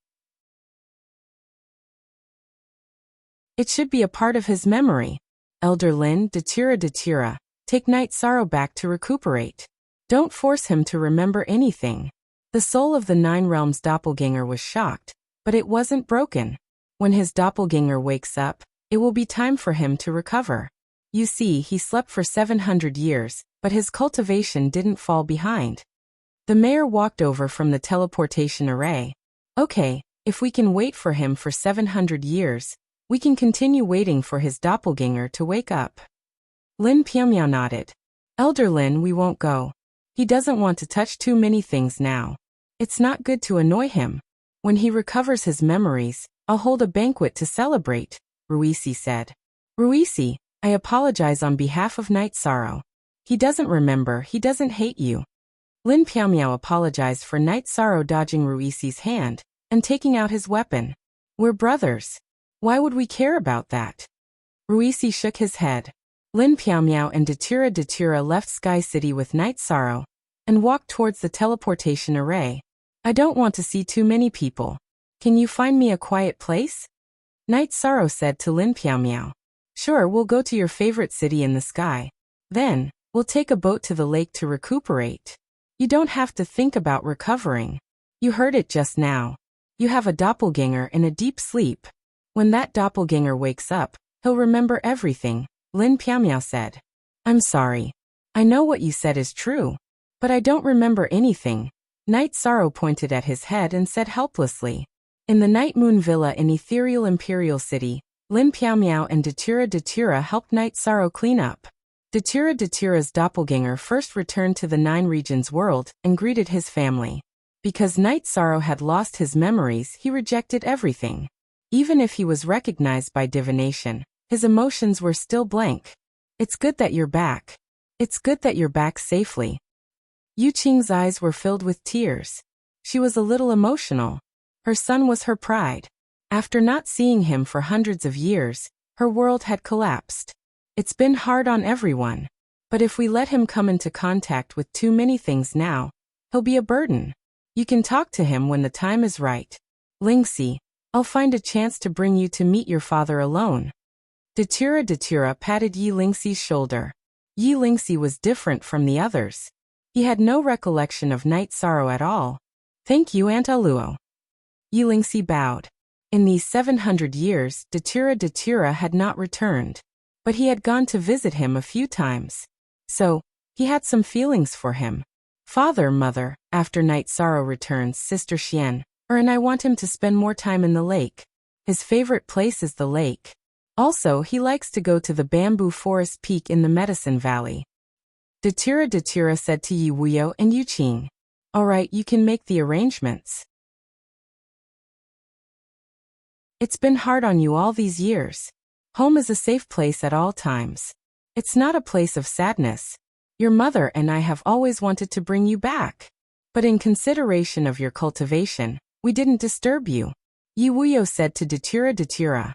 It should be a part of his memory. Elder Lin, Datura, take Night Sorrow back to recuperate. Don't force him to remember anything. The soul of the Nine Realms doppelganger was shocked, but it wasn't broken. When his doppelganger wakes up, it will be time for him to recover. You see, he slept for 700 years, but his cultivation didn't fall behind. The mayor walked over from the teleportation array. Okay, if we can wait for him for 700 years, we can continue waiting for his doppelganger to wake up. Lin Piao nodded. Elder Lin, we won't go. He doesn't want to touch too many things now. It's not good to annoy him. When he recovers his memories, I'll hold a banquet to celebrate, Ruisi said. Ruisi, I apologize on behalf of Night Sorrow. He doesn't remember, he doesn't hate you. Lin Piao apologized for Night Sorrow dodging Ruisi's hand and taking out his weapon. We're brothers. Why would we care about that? Ruisi shook his head. Lin Piao and Datura left Sky City with Night Sorrow and walked towards the teleportation array. I don't want to see too many people. Can you find me a quiet place? Night Sorrow said to Lin Piao Miao. Sure, we'll go to your favorite city in the sky. Then, we'll take a boat to the lake to recuperate. You don't have to think about recovering. You heard it just now. You have a doppelganger in a deep sleep. When that doppelganger wakes up, he'll remember everything, Lin Piao Miao said. I'm sorry. I know what you said is true. But I don't remember anything. Night Sorrow pointed at his head and said helplessly. In the Night Moon Villa in Ethereal Imperial City, Lin Piao Miao and Datura helped Night Sorrow clean up. Datura's doppelganger first returned to the Nine Regions world and greeted his family. Because Night Sorrow had lost his memories, he rejected everything. Even if he was recognized by divination, his emotions were still blank. It's good that you're back. It's good that you're back safely. Yu Qing's eyes were filled with tears. She was a little emotional. Her son was her pride. After not seeing him for hundreds of years, her world had collapsed. It's been hard on everyone. But if we let him come into contact with too many things now, he'll be a burden. You can talk to him when the time is right. Lingxi, I'll find a chance to bring you to meet your father alone. Datura patted Yi Lingxi's shoulder. Yi Lingxi was different from the others. He had no recollection of Night Sorrow at all. Thank you, Aunt Aluo. Yi Lingxi bowed. In these 700 years, Datura had not returned. But he had gone to visit him a few times. So, he had some feelings for him. Father, mother, after Night Sorrow returns, Sister Xian, and I want him to spend more time in the lake. His favorite place is the lake. Also, he likes to go to the bamboo forest peak in the Medicine Valley. Datura said to Yi Wuyo and Yu Qing. All right, you can make the arrangements. It's been hard on you all these years. Home is a safe place at all times. It's not a place of sadness. Your mother and I have always wanted to bring you back. But in consideration of your cultivation, we didn't disturb you. Yi Wuyo said to Datura.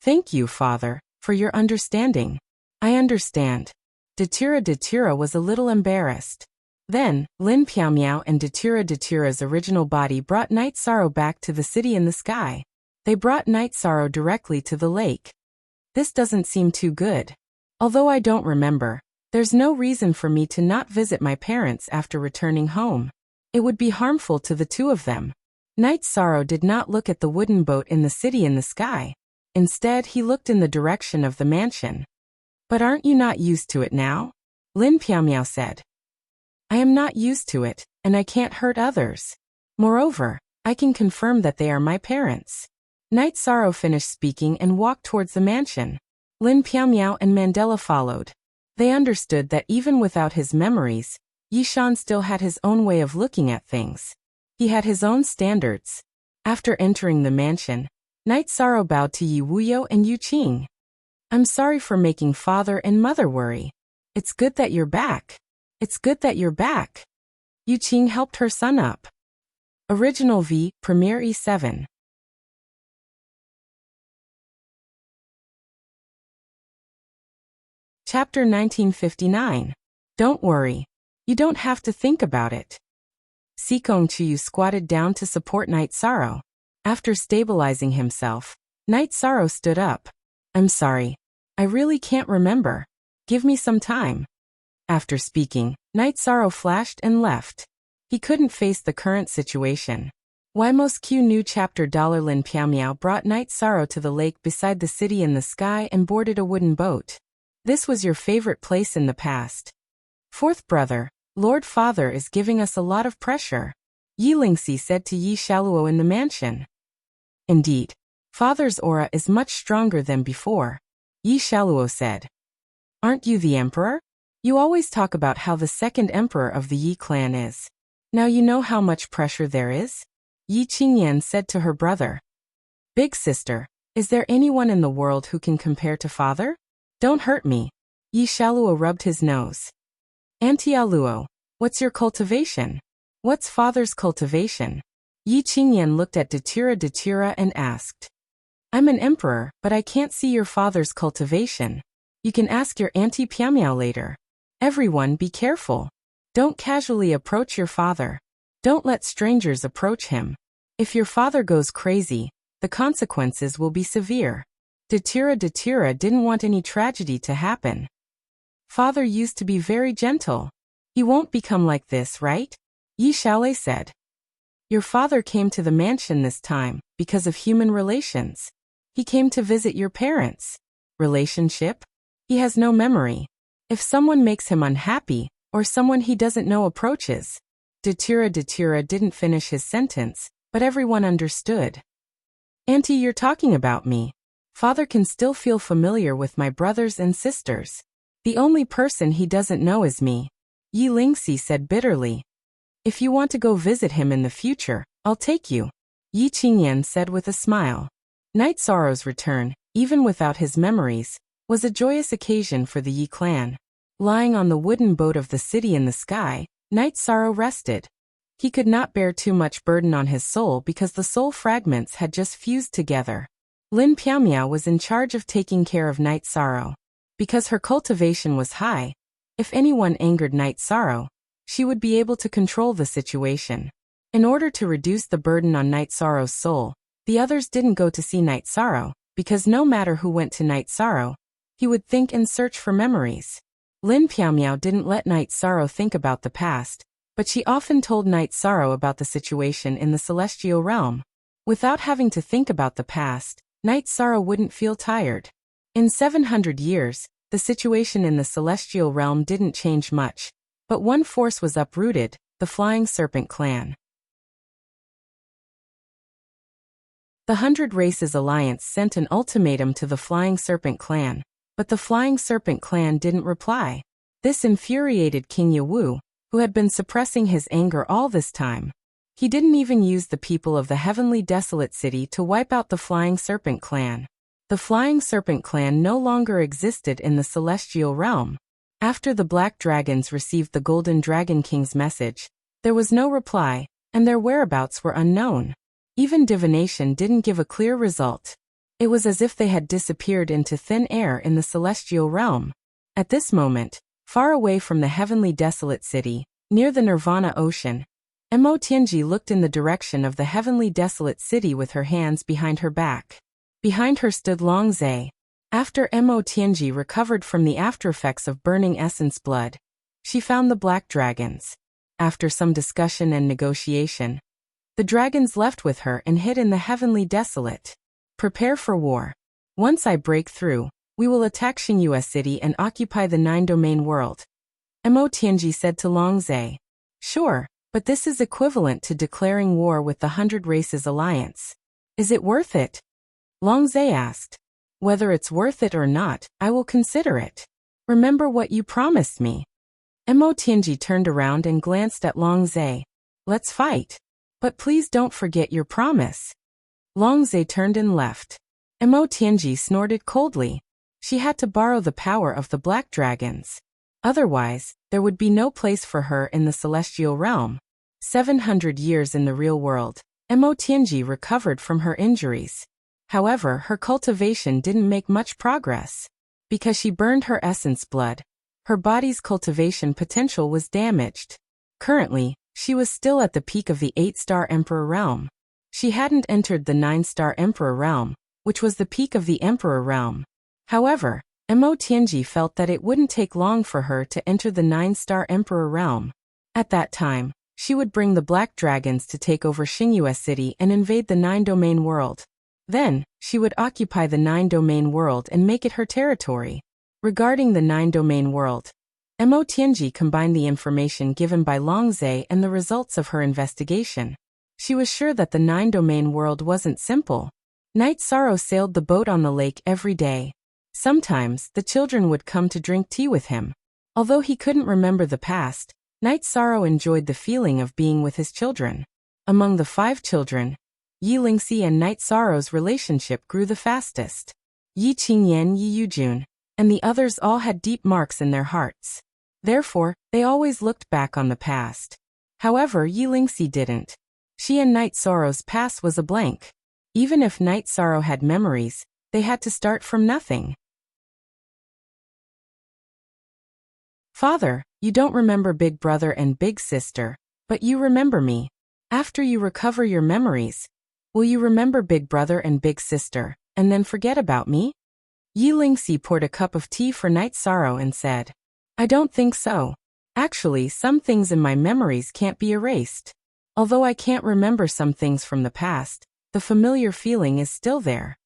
Thank you, father, for your understanding. I understand. Datura was a little embarrassed. Then, Lin Piao Miao and Datura's original body brought Night Sorrow back to the city in the sky. They brought Night Sorrow directly to the lake. This doesn't seem too good. Although I don't remember, there's no reason for me to not visit my parents after returning home. It would be harmful to the two of them. Night Sorrow did not look at the wooden boat in the city in the sky. Instead, he looked in the direction of the mansion. But aren't you not used to it now? Lin Piao Miao said. I am not used to it, and I can't hurt others. Moreover, I can confirm that they are my parents. Night Sorrow finished speaking and walked towards the mansion. Lin Piao Miao and Mandela followed. They understood that even without his memories, Yishan still had his own way of looking at things. He had his own standards. After entering the mansion, Night Sorrow bowed to Yi Wuyo and Yu Qing. I'm sorry for making father and mother worry. It's good that you're back. It's good that you're back. Yu Qing helped her son up. Original V, Premiere E7. Chapter 1959. Don't worry. You don't have to think about it. Sikong Chiyu squatted down to support Night Sorrow. After stabilizing himself, Night Sorrow stood up. I'm sorry. I really can't remember. Give me some time. After speaking, Night Sorrow flashed and left. He couldn't face the current situation. Wymos Q New Chapter Lin Piao Miao brought Night Sorrow to the lake beside the city in the sky and boarded a wooden boat. This was your favorite place in the past. Fourth brother, Lord Father is giving us a lot of pressure. Yi Lingxi said to Yi Shaluo in the mansion. Indeed. Father's aura is much stronger than before. Yi Shaluo said. Aren't you the emperor? You always talk about how the second emperor of the Yi clan is. Now you know how much pressure there is? Yi Qingyan said to her brother. Big sister, is there anyone in the world who can compare to father? Don't hurt me. Yi Shaluo rubbed his nose. Auntie Aluo, what's your cultivation? What's father's cultivation? Yi Qingyan looked at Datura and asked. I'm an emperor, but I can't see your father's cultivation. You can ask your Auntie Piao Miao later. Everyone be careful. Don't casually approach your father. Don't let strangers approach him. If your father goes crazy, the consequences will be severe. Datura didn't want any tragedy to happen. Father used to be very gentle. He won't become like this, right? Yi Xiaolei said. Your father came to the mansion this time because of human relations. He came to visit your parents. Relationship? He has no memory. If someone makes him unhappy, or someone he doesn't know approaches. Datura didn't finish his sentence, but everyone understood. Auntie, you're talking about me. Father can still feel familiar with my brothers and sisters. The only person he doesn't know is me. Yi Lingxi said bitterly. If you want to go visit him in the future, I'll take you. Yi Qingyan said with a smile. Night Sorrow's return, even without his memories, was a joyous occasion for the Yi clan. Lying on the wooden boat of the city in the sky, Night Sorrow rested. He could not bear too much burden on his soul because the soul fragments had just fused together. Lin Piaomiao was in charge of taking care of Night Sorrow. Because her cultivation was high, if anyone angered Night Sorrow, she would be able to control the situation. In order to reduce the burden on Night Sorrow's soul, the others didn't go to see Night Sorrow, because no matter who went to Night Sorrow, he would think and search for memories. Lin Piaomiao didn't let Night Sorrow think about the past, but she often told Night Sorrow about the situation in the celestial realm. Without having to think about the past, Night Sorrow wouldn't feel tired. In 700 years, the situation in the celestial realm didn't change much, but one force was uprooted, the Flying Serpent Clan. The 100 Races Alliance sent an ultimatum to the Flying Serpent Clan, but the Flying Serpent Clan didn't reply. This infuriated King Yawu, who had been suppressing his anger all this time. He didn't even use the people of the Heavenly Desolate City to wipe out the Flying Serpent Clan. The Flying Serpent Clan no longer existed in the celestial realm. After the Black Dragons received the Golden Dragon King's message, there was no reply, and their whereabouts were unknown. Even divination didn't give a clear result. It was as if they had disappeared into thin air in the celestial realm. At this moment, far away from the Heavenly Desolate City, near the Nirvana Ocean, Mo Tianji looked in the direction of the Heavenly Desolate City with her hands behind her back. Behind her stood Long Zhe. After Mo Tianji recovered from the aftereffects of burning essence blood, she found the black dragons. After some discussion and negotiation, the dragons left with her and hid in the Heavenly Desolate. Prepare for war. Once I break through, we will attack Xingyue City and occupy the 9-domain world. Mo Tianji said to Long Zhe. Sure, but this is equivalent to declaring war with the 100 Races Alliance. Is it worth it? Long Zhe asked. Whether it's worth it or not, I will consider it. Remember what you promised me. Mo Tianji turned around and glanced at Long Zhe. Let's fight. But please don't forget your promise. Long Zhe turned and left. Mo Tianji snorted coldly. She had to borrow the power of the black dragons. Otherwise, there would be no place for her in the celestial realm. 700 years in the real world, Mo Tianji recovered from her injuries. However, her cultivation didn't make much progress. Because she burned her essence blood, her body's cultivation potential was damaged. Currently, she was still at the peak of the 8-star Emperor realm. She hadn't entered the 9-star Emperor realm, which was the peak of the Emperor realm. However, Mo Tianji felt that it wouldn't take long for her to enter the 9-star Emperor realm. At that time, she would bring the Black Dragons to take over Xingyue City and invade the 9-domain world. Then, she would occupy the 9-domain world and make it her territory. Regarding the 9-domain world, Mo Tianji combined the information given by Long Zhe and the results of her investigation. She was sure that the 9-domain world wasn't simple. Night Sorrow sailed the boat on the lake every day. Sometimes, the children would come to drink tea with him. Although he couldn't remember the past, Night Sorrow enjoyed the feeling of being with his children. Among the 5 children, Yi Lingxi and Night Sorrow's relationship grew the fastest. Yi Qingyan, Yi Yujun, and the others all had deep marks in their hearts. Therefore, they always looked back on the past. However, Yi Lingxi didn't. She and Night Sorrow's past was a blank. Even if Night Sorrow had memories, they had to start from nothing. Father, you don't remember Big Brother and Big Sister, But you remember me. After you recover your memories, will you remember Big Brother and Big Sister, and then forget about me? Yi Lingxi poured a cup of tea for Night Sorrow and said, I don't think so. Actually, some things in my memories can't be erased. Although I can't remember some things from the past, the familiar feeling is still there.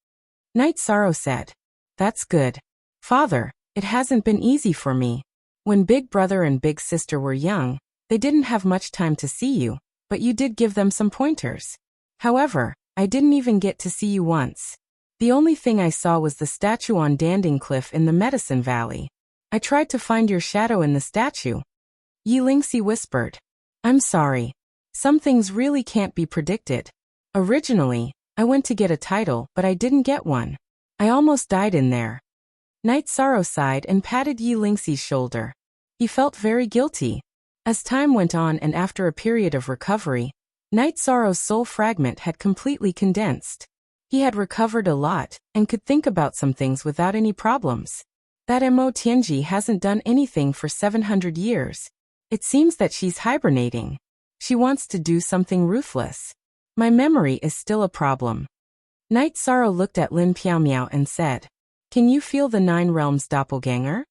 Night Sorrow said, That's good. Father, it hasn't been easy for me. When Big Brother and Big Sister were young, they didn't have much time to see you, but you did give them some pointers. However, I didn't even get to see you once. The only thing I saw was the statue on Danding Cliff in the Medicine Valley. I tried to find your shadow in the statue. Yi Lingxi whispered. I'm sorry. Some things really can't be predicted. Originally, I went to get a title, but I didn't get one. I almost died in there. Night Sorrow sighed and patted Yi Lingxi's shoulder. He felt very guilty. As time went on and after a period of recovery, Night Sorrow's soul fragment had completely condensed. He had recovered a lot and could think about some things without any problems. That Mo Tianji hasn't done anything for 700 years. It seems that she's hibernating. She wants to do something ruthless. My memory is still a problem. Night Sorrow looked at Lin Piaomiao and said, Can you feel the 9 realms doppelganger?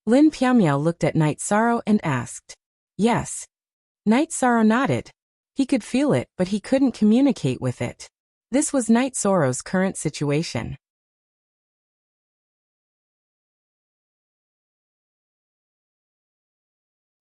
Lin Piaomiao looked at Night Sorrow and asked, Yes. Night Sorrow nodded. He could feel it, but he couldn't communicate with it. This was Night Sorrow's current situation.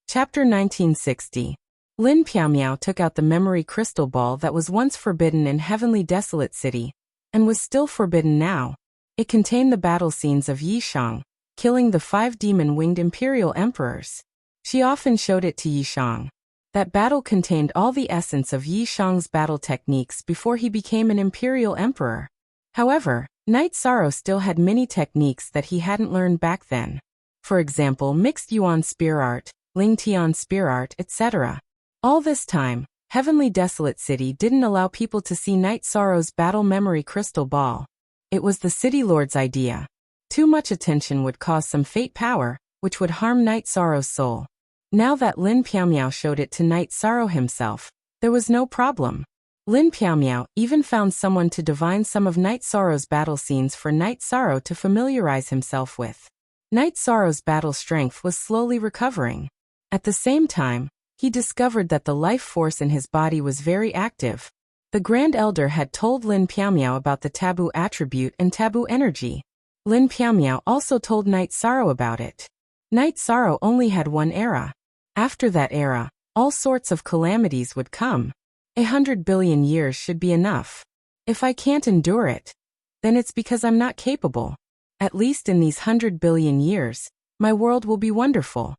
Chapter 1960. Lin Piaomiao took out the memory crystal ball that was once forbidden in Heavenly Desolate City, and was still forbidden now. It contained the battle scenes of Yi Shang, killing the 5 demon-winged imperial emperors. She often showed it to Yi Shang. That battle contained all the essence of Yi Shang's battle techniques before he became an imperial emperor. However, Night Sorrow still had many techniques that he hadn't learned back then. For example, mixed Yuan spear art, Ling Tian spear art, etc. All this time, Heavenly Desolate City didn't allow people to see Night Sorrow's battle memory crystal ball. It was the City Lord's idea. Too much attention would cause some fate power, which would harm Night Sorrow's soul. Now that Lin Piaomiao showed it to Night Sorrow himself, there was no problem. Lin Piaomiao even found someone to divine some of Night Sorrow's battle scenes for Night Sorrow to familiarize himself with. Night Sorrow's battle strength was slowly recovering. At the same time, he discovered that the life force in his body was very active. The Grand Elder had told Lin Piaomiao about the taboo attribute and taboo energy. Lin Piaomiao also told Night Sorrow about it. Night Sorrow only had one era. After that era, all sorts of calamities would come. 100 billion years should be enough. If I can't endure it, then it's because I'm not capable. At least in these 100 billion years, my world will be wonderful.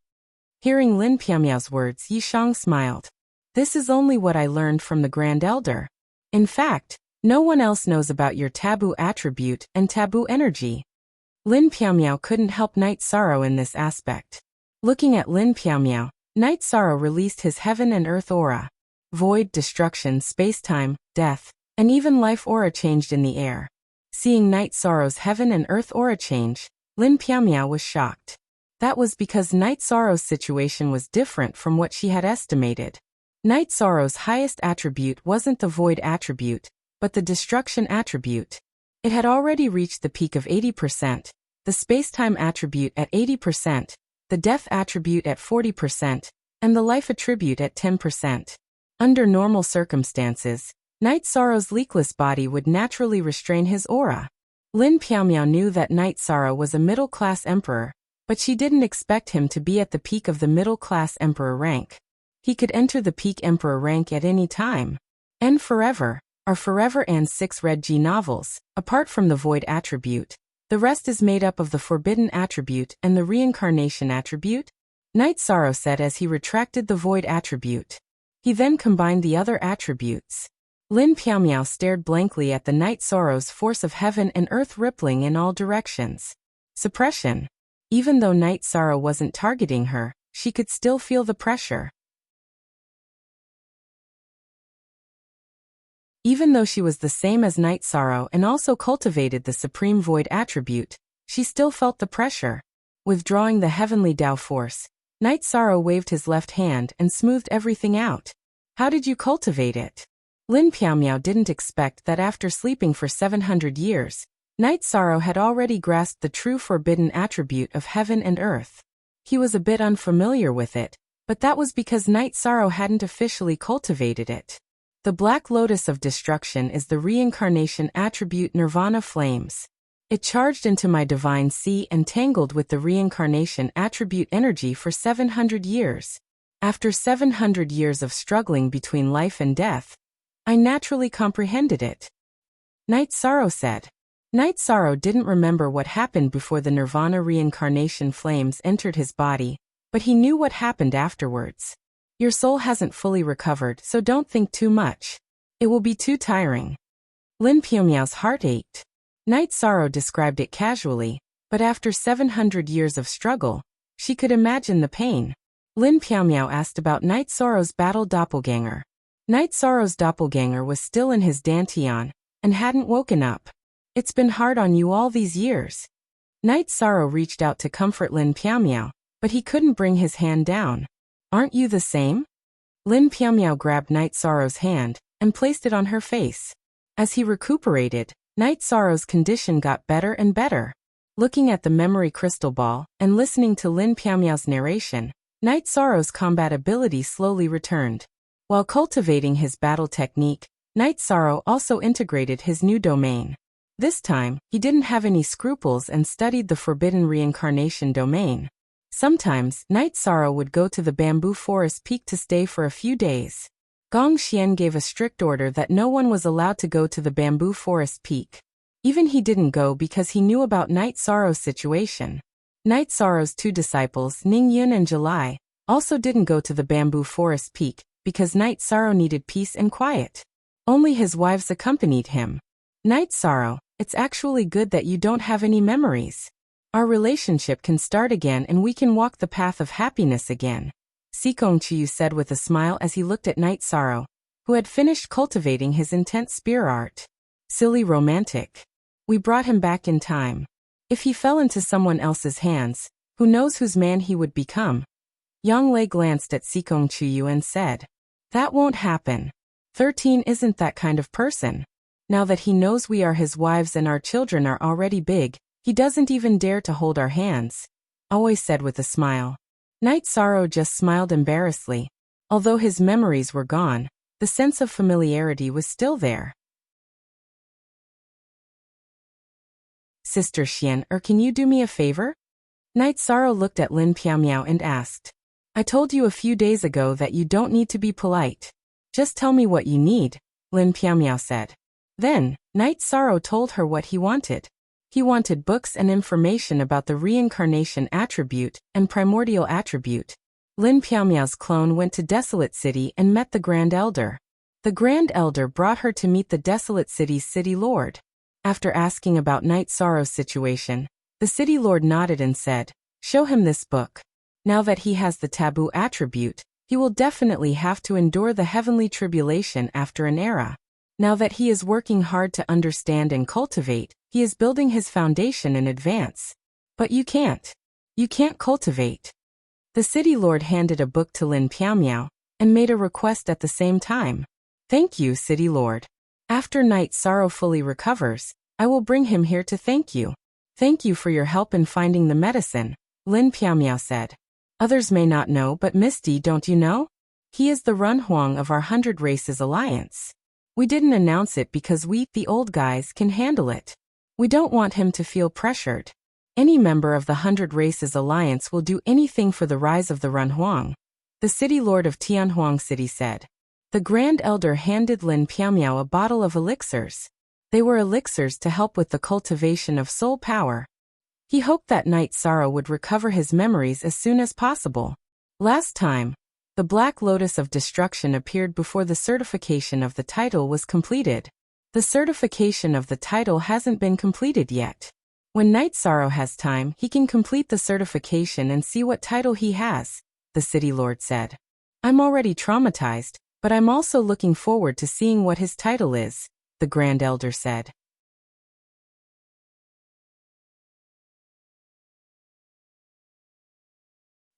Hearing Lin Piaomiao's words, Yi Shang smiled. This is only what I learned from the Grand Elder. In fact, no one else knows about your taboo attribute and taboo energy. Lin Piaomiao couldn't help Night Sorrow in this aspect. Looking at Lin Piaomiao, Night Sorrow released his heaven and earth aura. Void, destruction, space-time, death, and even life aura changed in the air. Seeing Night Sorrow's heaven and earth aura change, Lin Piaomiao was shocked. That was because Night Sorrow's situation was different from what she had estimated. Night Sorrow's highest attribute wasn't the void attribute, but the destruction attribute. It had already reached the peak of 80%, the space-time attribute at 80%, the death attribute at 40%, and the life attribute at 10%. Under normal circumstances, Night Sorrow's leakless body would naturally restrain his aura. Lin Piaomiao knew that Night Sorrow was a middle-class emperor, but she didn't expect him to be at the peak of the middle-class emperor rank. He could enter the peak emperor rank at any time. And Forever are Forever and 6 Red G novels. Apart from the void attribute, the rest is made up of the forbidden attribute and the reincarnation attribute, Night Sorrow said as he retracted the void attribute. He then combined the other attributes. Lin Piaomiao stared blankly at the Night Sorrow's force of heaven and earth rippling in all directions. Suppression. Even though Night Sorrow wasn't targeting her, she could still feel the pressure. Even though she was the same as Night Sorrow and also cultivated the supreme void attribute, she still felt the pressure. Withdrawing the heavenly Tao force, Night Sorrow waved his left hand and smoothed everything out. How did you cultivate it? Lin Piaomiao didn't expect that after sleeping for 700 years, Night Sorrow had already grasped the true forbidden attribute of heaven and earth. He was a bit unfamiliar with it, but that was because Night Sorrow hadn't officially cultivated it. The Black Lotus of Destruction is the reincarnation attribute Nirvana flames. It charged into my divine sea and tangled with the reincarnation attribute energy for 700 years. After 700 years of struggling between life and death, I naturally comprehended it. Night Sorrow said. Night Sorrow didn't remember what happened before the Nirvana reincarnation flames entered his body, but he knew what happened afterwards. Your soul hasn't fully recovered, so don't think too much. It will be too tiring. Lin Piaomiao's heart ached. Night Sorrow described it casually, but after 700 years of struggle, she could imagine the pain. Lin Piaomiao asked about Night Sorrow's battle doppelganger. Night Sorrow's doppelganger was still in his dantian and hadn't woken up. It's been hard on you all these years. Night Sorrow reached out to comfort Lin Piaomiao, but he couldn't bring his hand down. Aren't you the same? Lin Piaomiao grabbed Night Sorrow's hand and placed it on her face. As he recuperated, Night Sorrow's condition got better and better. Looking at the memory crystal ball and listening to Lin Piaomiao's narration, Night Sorrow's combat ability slowly returned. While cultivating his battle technique, Night Sorrow also integrated his new domain. This time, he didn't have any scruples and studied the forbidden reincarnation domain. Sometimes, Night Sorrow would go to the bamboo forest peak to stay for a few days. Gong Xian gave a strict order that no one was allowed to go to the bamboo forest peak. Even he didn't go because he knew about Night Sorrow's situation. Night Sorrow's two disciples, Ning Yun and July, also didn't go to the bamboo forest peak because Night Sorrow needed peace and quiet. Only his wives accompanied him. Night Sorrow, it's actually good that you don't have any memories. Our relationship can start again and we can walk the path of happiness again, Sikong Chiyu said with a smile as he looked at Night Sorrow, who had finished cultivating his intense spear art. Silly romantic. We brought him back in time. If he fell into someone else's hands, who knows whose man he would become? Yang Lei glanced at Sikong Chiyu and said, that won't happen. 13 isn't that kind of person. Now that he knows we are his wives and our children are already big, he doesn't even dare to hold our hands, always said with a smile. Night Sorrow just smiled embarrassedly. Although his memories were gone, the sense of familiarity was still there. Sister Xian, can you do me a favor? Night Sorrow looked at Lin Piaomiao and asked. I told you a few days ago that you don't need to be polite. Just tell me what you need, Lin Piaomiao said. Then, Night Sorrow told her what he wanted. He wanted books and information about the reincarnation attribute and primordial attribute. Lin Piaomiao's clone went to Desolate City and met the Grand Elder. The Grand Elder brought her to meet the Desolate City's City Lord. After asking about Night Sorrow's situation, the City Lord nodded and said, show him this book. Now that he has the taboo attribute, he will definitely have to endure the heavenly tribulation after an era. Now that he is working hard to understand and cultivate, he is building his foundation in advance. But you can't. You can't cultivate. The City Lord handed a book to Lin Piaomiao and made a request at the same time. Thank you, City Lord. After Night Sorrow fully recovers, I will bring him here to thank you. Thank you for your help in finding the medicine, Lin Piaomiao said. Others may not know, but Misty, don't you know? He is the Run Huang of our 100 Races Alliance. We didn't announce it because we, the old guys, can handle it. We don't want him to feel pressured. Any member of the 100 Races Alliance will do anything for the rise of the Run Huang, the City Lord of Tianhuang City said. The Grand Elder handed Lin Piaomiao a bottle of elixirs. They were elixirs to help with the cultivation of soul power. He hoped that Night Sorrow would recover his memories as soon as possible. Last time, the Black Lotus of Destruction appeared before the certification of the title was completed. The certification of the title hasn't been completed yet. When Night Sorrow has time, he can complete the certification and see what title he has, the City Lord said. I'm already traumatized, but I'm also looking forward to seeing what his title is, the Grand Elder said.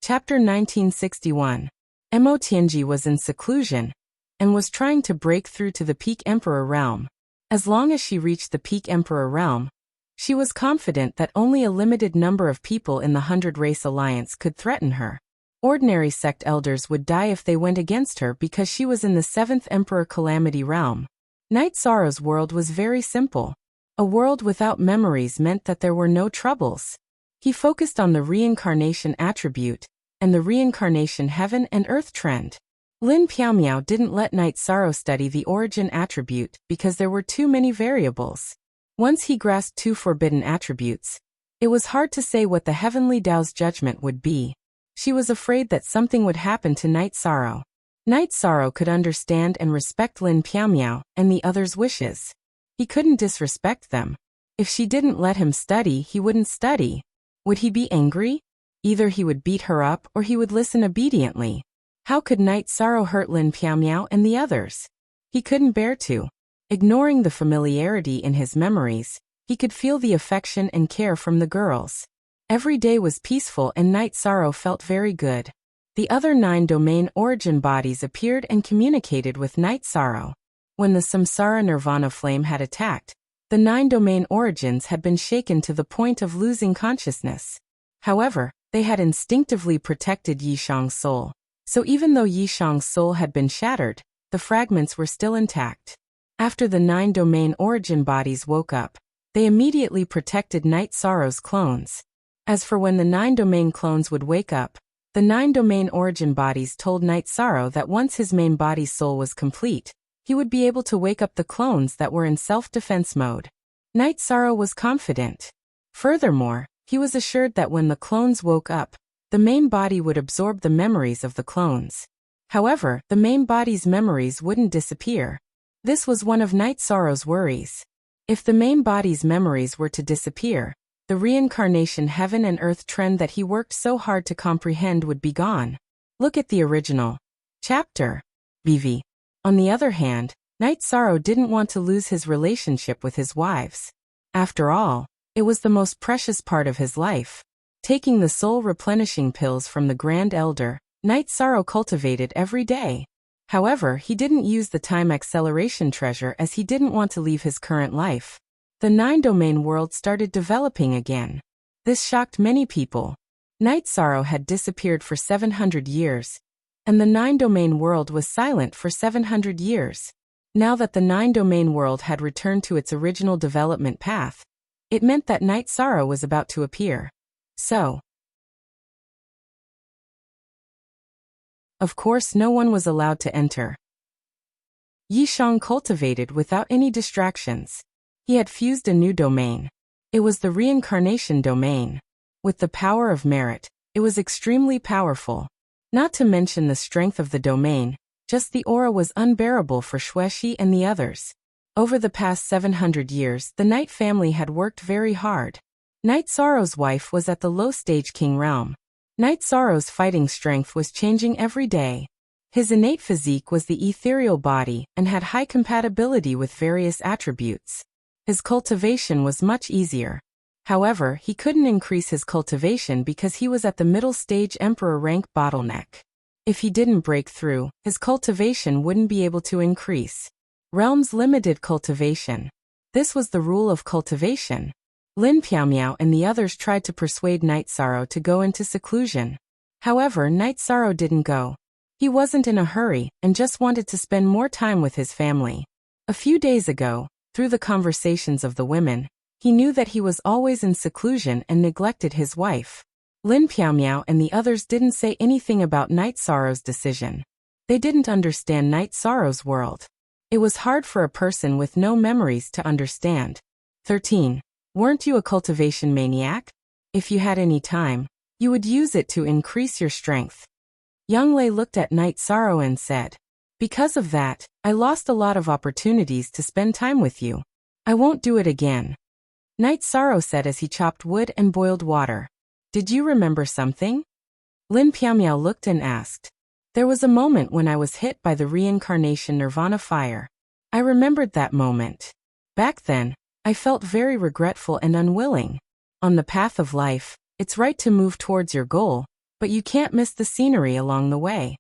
Chapter 1961. Mo Tianji was in seclusion. and was trying to break through to the Peak Emperor realm. As long as she reached the Peak Emperor realm, she was confident that only a limited number of people in the 100 Race Alliance could threaten her. Ordinary sect elders would die if they went against her because she was in the 7th Emperor Calamity realm. Night Sorrow's world was very simple. A world without memories meant that there were no troubles. He focused on the reincarnation attribute and the reincarnation heaven and earth trend. Lin Piaomiao didn't let Night Sorrow study the origin attribute because there were too many variables. Once he grasped two forbidden attributes, it was hard to say what the heavenly Tao's judgment would be. She was afraid that something would happen to Night Sorrow. Night Sorrow could understand and respect Lin Piaomiao and the others' wishes. He couldn't disrespect them. If she didn't let him study, he wouldn't study. Would he be angry? Either he would beat her up or he would listen obediently. How could Night Sorrow hurt Lin Piaomiao and the others? He couldn't bear to. Ignoring the familiarity in his memories, he could feel the affection and care from the girls. Every day was peaceful and Night Sorrow felt very good. The other 9 domain origin bodies appeared and communicated with Night Sorrow. When the Samsara Nirvana flame had attacked, the 9 domain origins had been shaken to the point of losing consciousness. However, they had instinctively protected Yishang's soul. So even though Yishang's soul had been shattered, the fragments were still intact. After the 9 domain origin bodies woke up, they immediately protected Night Sorrow's clones. As for when the 9 domain clones would wake up, the 9 domain origin bodies told Night Sorrow that once his main body's soul was complete, he would be able to wake up the clones that were in self-defense mode. Night Sorrow was confident. Furthermore, he was assured that when the clones woke up, the main body would absorb the memories of the clones. However, the main body's memories wouldn't disappear. This was one of Night Sorrow's worries. If the main body's memories were to disappear, the reincarnation heaven and earth trend that he worked so hard to comprehend would be gone. Look at the original chapter. BV. On the other hand, Night Sorrow didn't want to lose his relationship with his wives. After all, it was the most precious part of his life. Taking the soul replenishing pills from the Grand Elder, Night Sorrow cultivated every day. However, he didn't use the time acceleration treasure as he didn't want to leave his current life. The 9 domain world started developing again. This shocked many people. Night Sorrow had disappeared for 700 years, and the 9 domain world was silent for 700 years. Now that the 9 domain world had returned to its original development path, it meant that Night Sorrow was about to appear. So, of course, no one was allowed to enter. Yishang cultivated without any distractions. He had fused a new domain. It was the reincarnation domain. With the power of merit, it was extremely powerful. Not to mention the strength of the domain, just the aura was unbearable for Xueshi and the others. Over the past 700 years, the Night family had worked very hard. Night Sorrow's wife was at the low stage king realm. Night Sorrow's fighting strength was changing every day. His innate physique was the ethereal body and had high compatibility with various attributes. His cultivation was much easier. However, he couldn't increase his cultivation because he was at the middle stage emperor rank bottleneck. If he didn't break through, his cultivation wouldn't be able to increase. Realms limited cultivation. This was the rule of cultivation. Lin Piaomiao and the others tried to persuade Night Sorrow to go into seclusion. However, Night Sorrow didn't go. He wasn't in a hurry and just wanted to spend more time with his family. A few days ago, through the conversations of the women, he knew that he was always in seclusion and neglected his wife. Lin Piaomiao and the others didn't say anything about Night Sorrow's decision. They didn't understand Night Sorrow's world. It was hard for a person with no memories to understand. 13. Weren't you a cultivation maniac? If you had any time, you would use it to increase your strength. Yang Lei looked at Night Sorrow and said, because of that, I lost a lot of opportunities to spend time with you. I won't do it again. Night Sorrow said as he chopped wood and boiled water. Did you remember something? Lin Piaomiao looked and asked. There was a moment when I was hit by the reincarnation nirvana fire. I remembered that moment. Back then, I felt very regretful and unwilling. On the path of life, it's right to move towards your goal, but you can't miss the scenery along the way.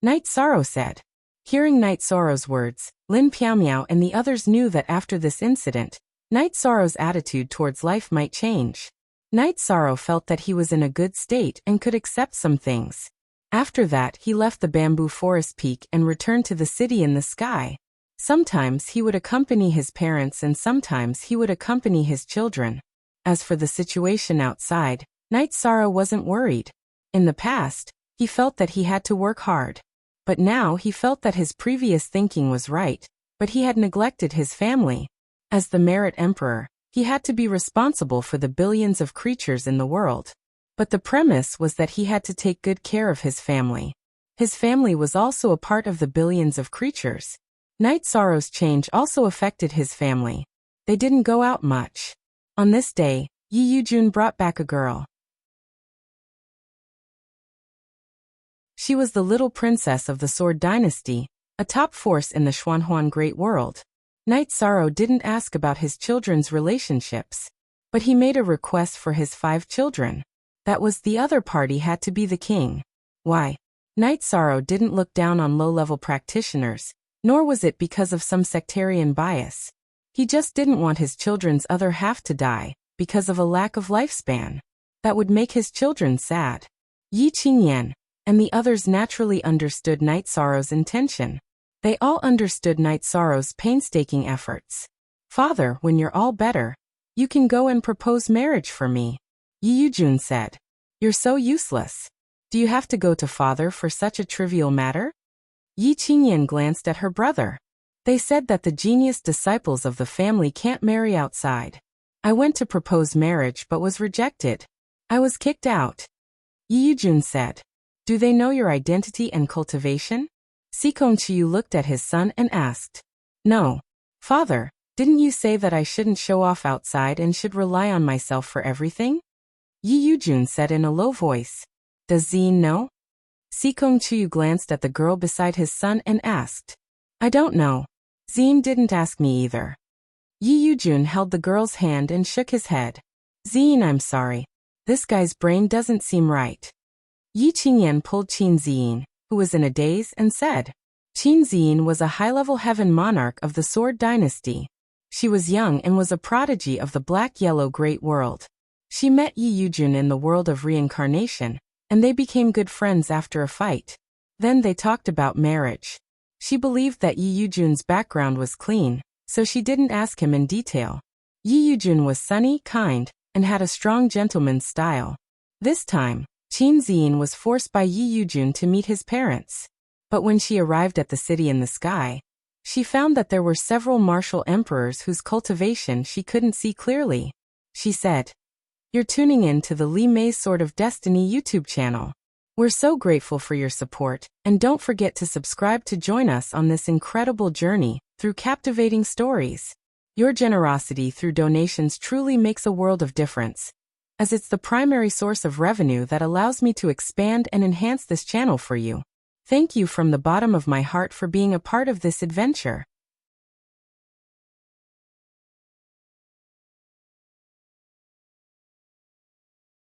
Night Sorrow said. Hearing Night Sorrow's words, Lin Piaomiao and the others knew that after this incident, Night Sorrow's attitude towards life might change. Night Sorrow felt that he was in a good state and could accept some things. After that, he left the bamboo forest peak and returned to the city in the sky. Sometimes he would accompany his parents and sometimes he would accompany his children. As for the situation outside, Night Sorrow wasn't worried. In the past, he felt that he had to work hard. But now he felt that his previous thinking was right, but he had neglected his family. As the Merit Emperor, he had to be responsible for the billions of creatures in the world. But the premise was that he had to take good care of his family. His family was also a part of the billions of creatures. Night Sorrow's change also affected his family. They didn't go out much. On this day, Yi Yujun brought back a girl. She was the little princess of the Sword Dynasty, a top force in the Xuanhuan Great World. Night Sorrow didn't ask about his children's relationships, but he made a request for his 5 children. That was the other party had to be the king. Why? Night Sorrow didn't look down on low-level practitioners, nor was it because of some sectarian bias. He just didn't want his children's other half to die, because of a lack of lifespan. That would make his children sad. Yi Qingyan and the others naturally understood Night Sorrow's intention. They all understood Night Sorrow's painstaking efforts. Father, when you're all better, you can go and propose marriage for me, Yi Yujun said. You're so useless. Do you have to go to father for such a trivial matter? Yi Qingyan glanced at her brother. They said that the genius disciples of the family can't marry outside. I went to propose marriage but was rejected. I was kicked out. Yi Yujun said. Do they know your identity and cultivation? Sikong Chiyu looked at his son and asked. No. Father, didn't you say that I shouldn't show off outside and should rely on myself for everything? Yi Yujun said in a low voice. Does Zine know? Sikong Chiyu glanced at the girl beside his son and asked. I don't know. Zine didn't ask me either. Yi Yujun held the girl's hand and shook his head. Zine, I'm sorry. This guy's brain doesn't seem right. Yi Qingyan pulled Qin Ziyin, who was in a daze, and said. Qin Ziyin was a high-level heaven monarch of the Sword Dynasty. She was young and was a prodigy of the Black-Yellow Great World. She met Yi Yujun in the world of reincarnation, and they became good friends after a fight. Then they talked about marriage. She believed that Yi Yujun's background was clean, so she didn't ask him in detail. Yi Yujun was sunny, kind, and had a strong gentleman's style. This time, Qin Ziyin was forced by Yi Yujun to meet his parents. But when she arrived at the city in the sky, she found that there were several martial emperors whose cultivation she couldn't see clearly. She said, You're tuning in to the Li Mei's Sword of Destiny YouTube channel. We're so grateful for your support, and don't forget to subscribe to join us on this incredible journey through captivating stories. Your generosity through donations truly makes a world of difference, as it's the primary source of revenue that allows me to expand and enhance this channel for you. Thank you from the bottom of my heart for being a part of this adventure.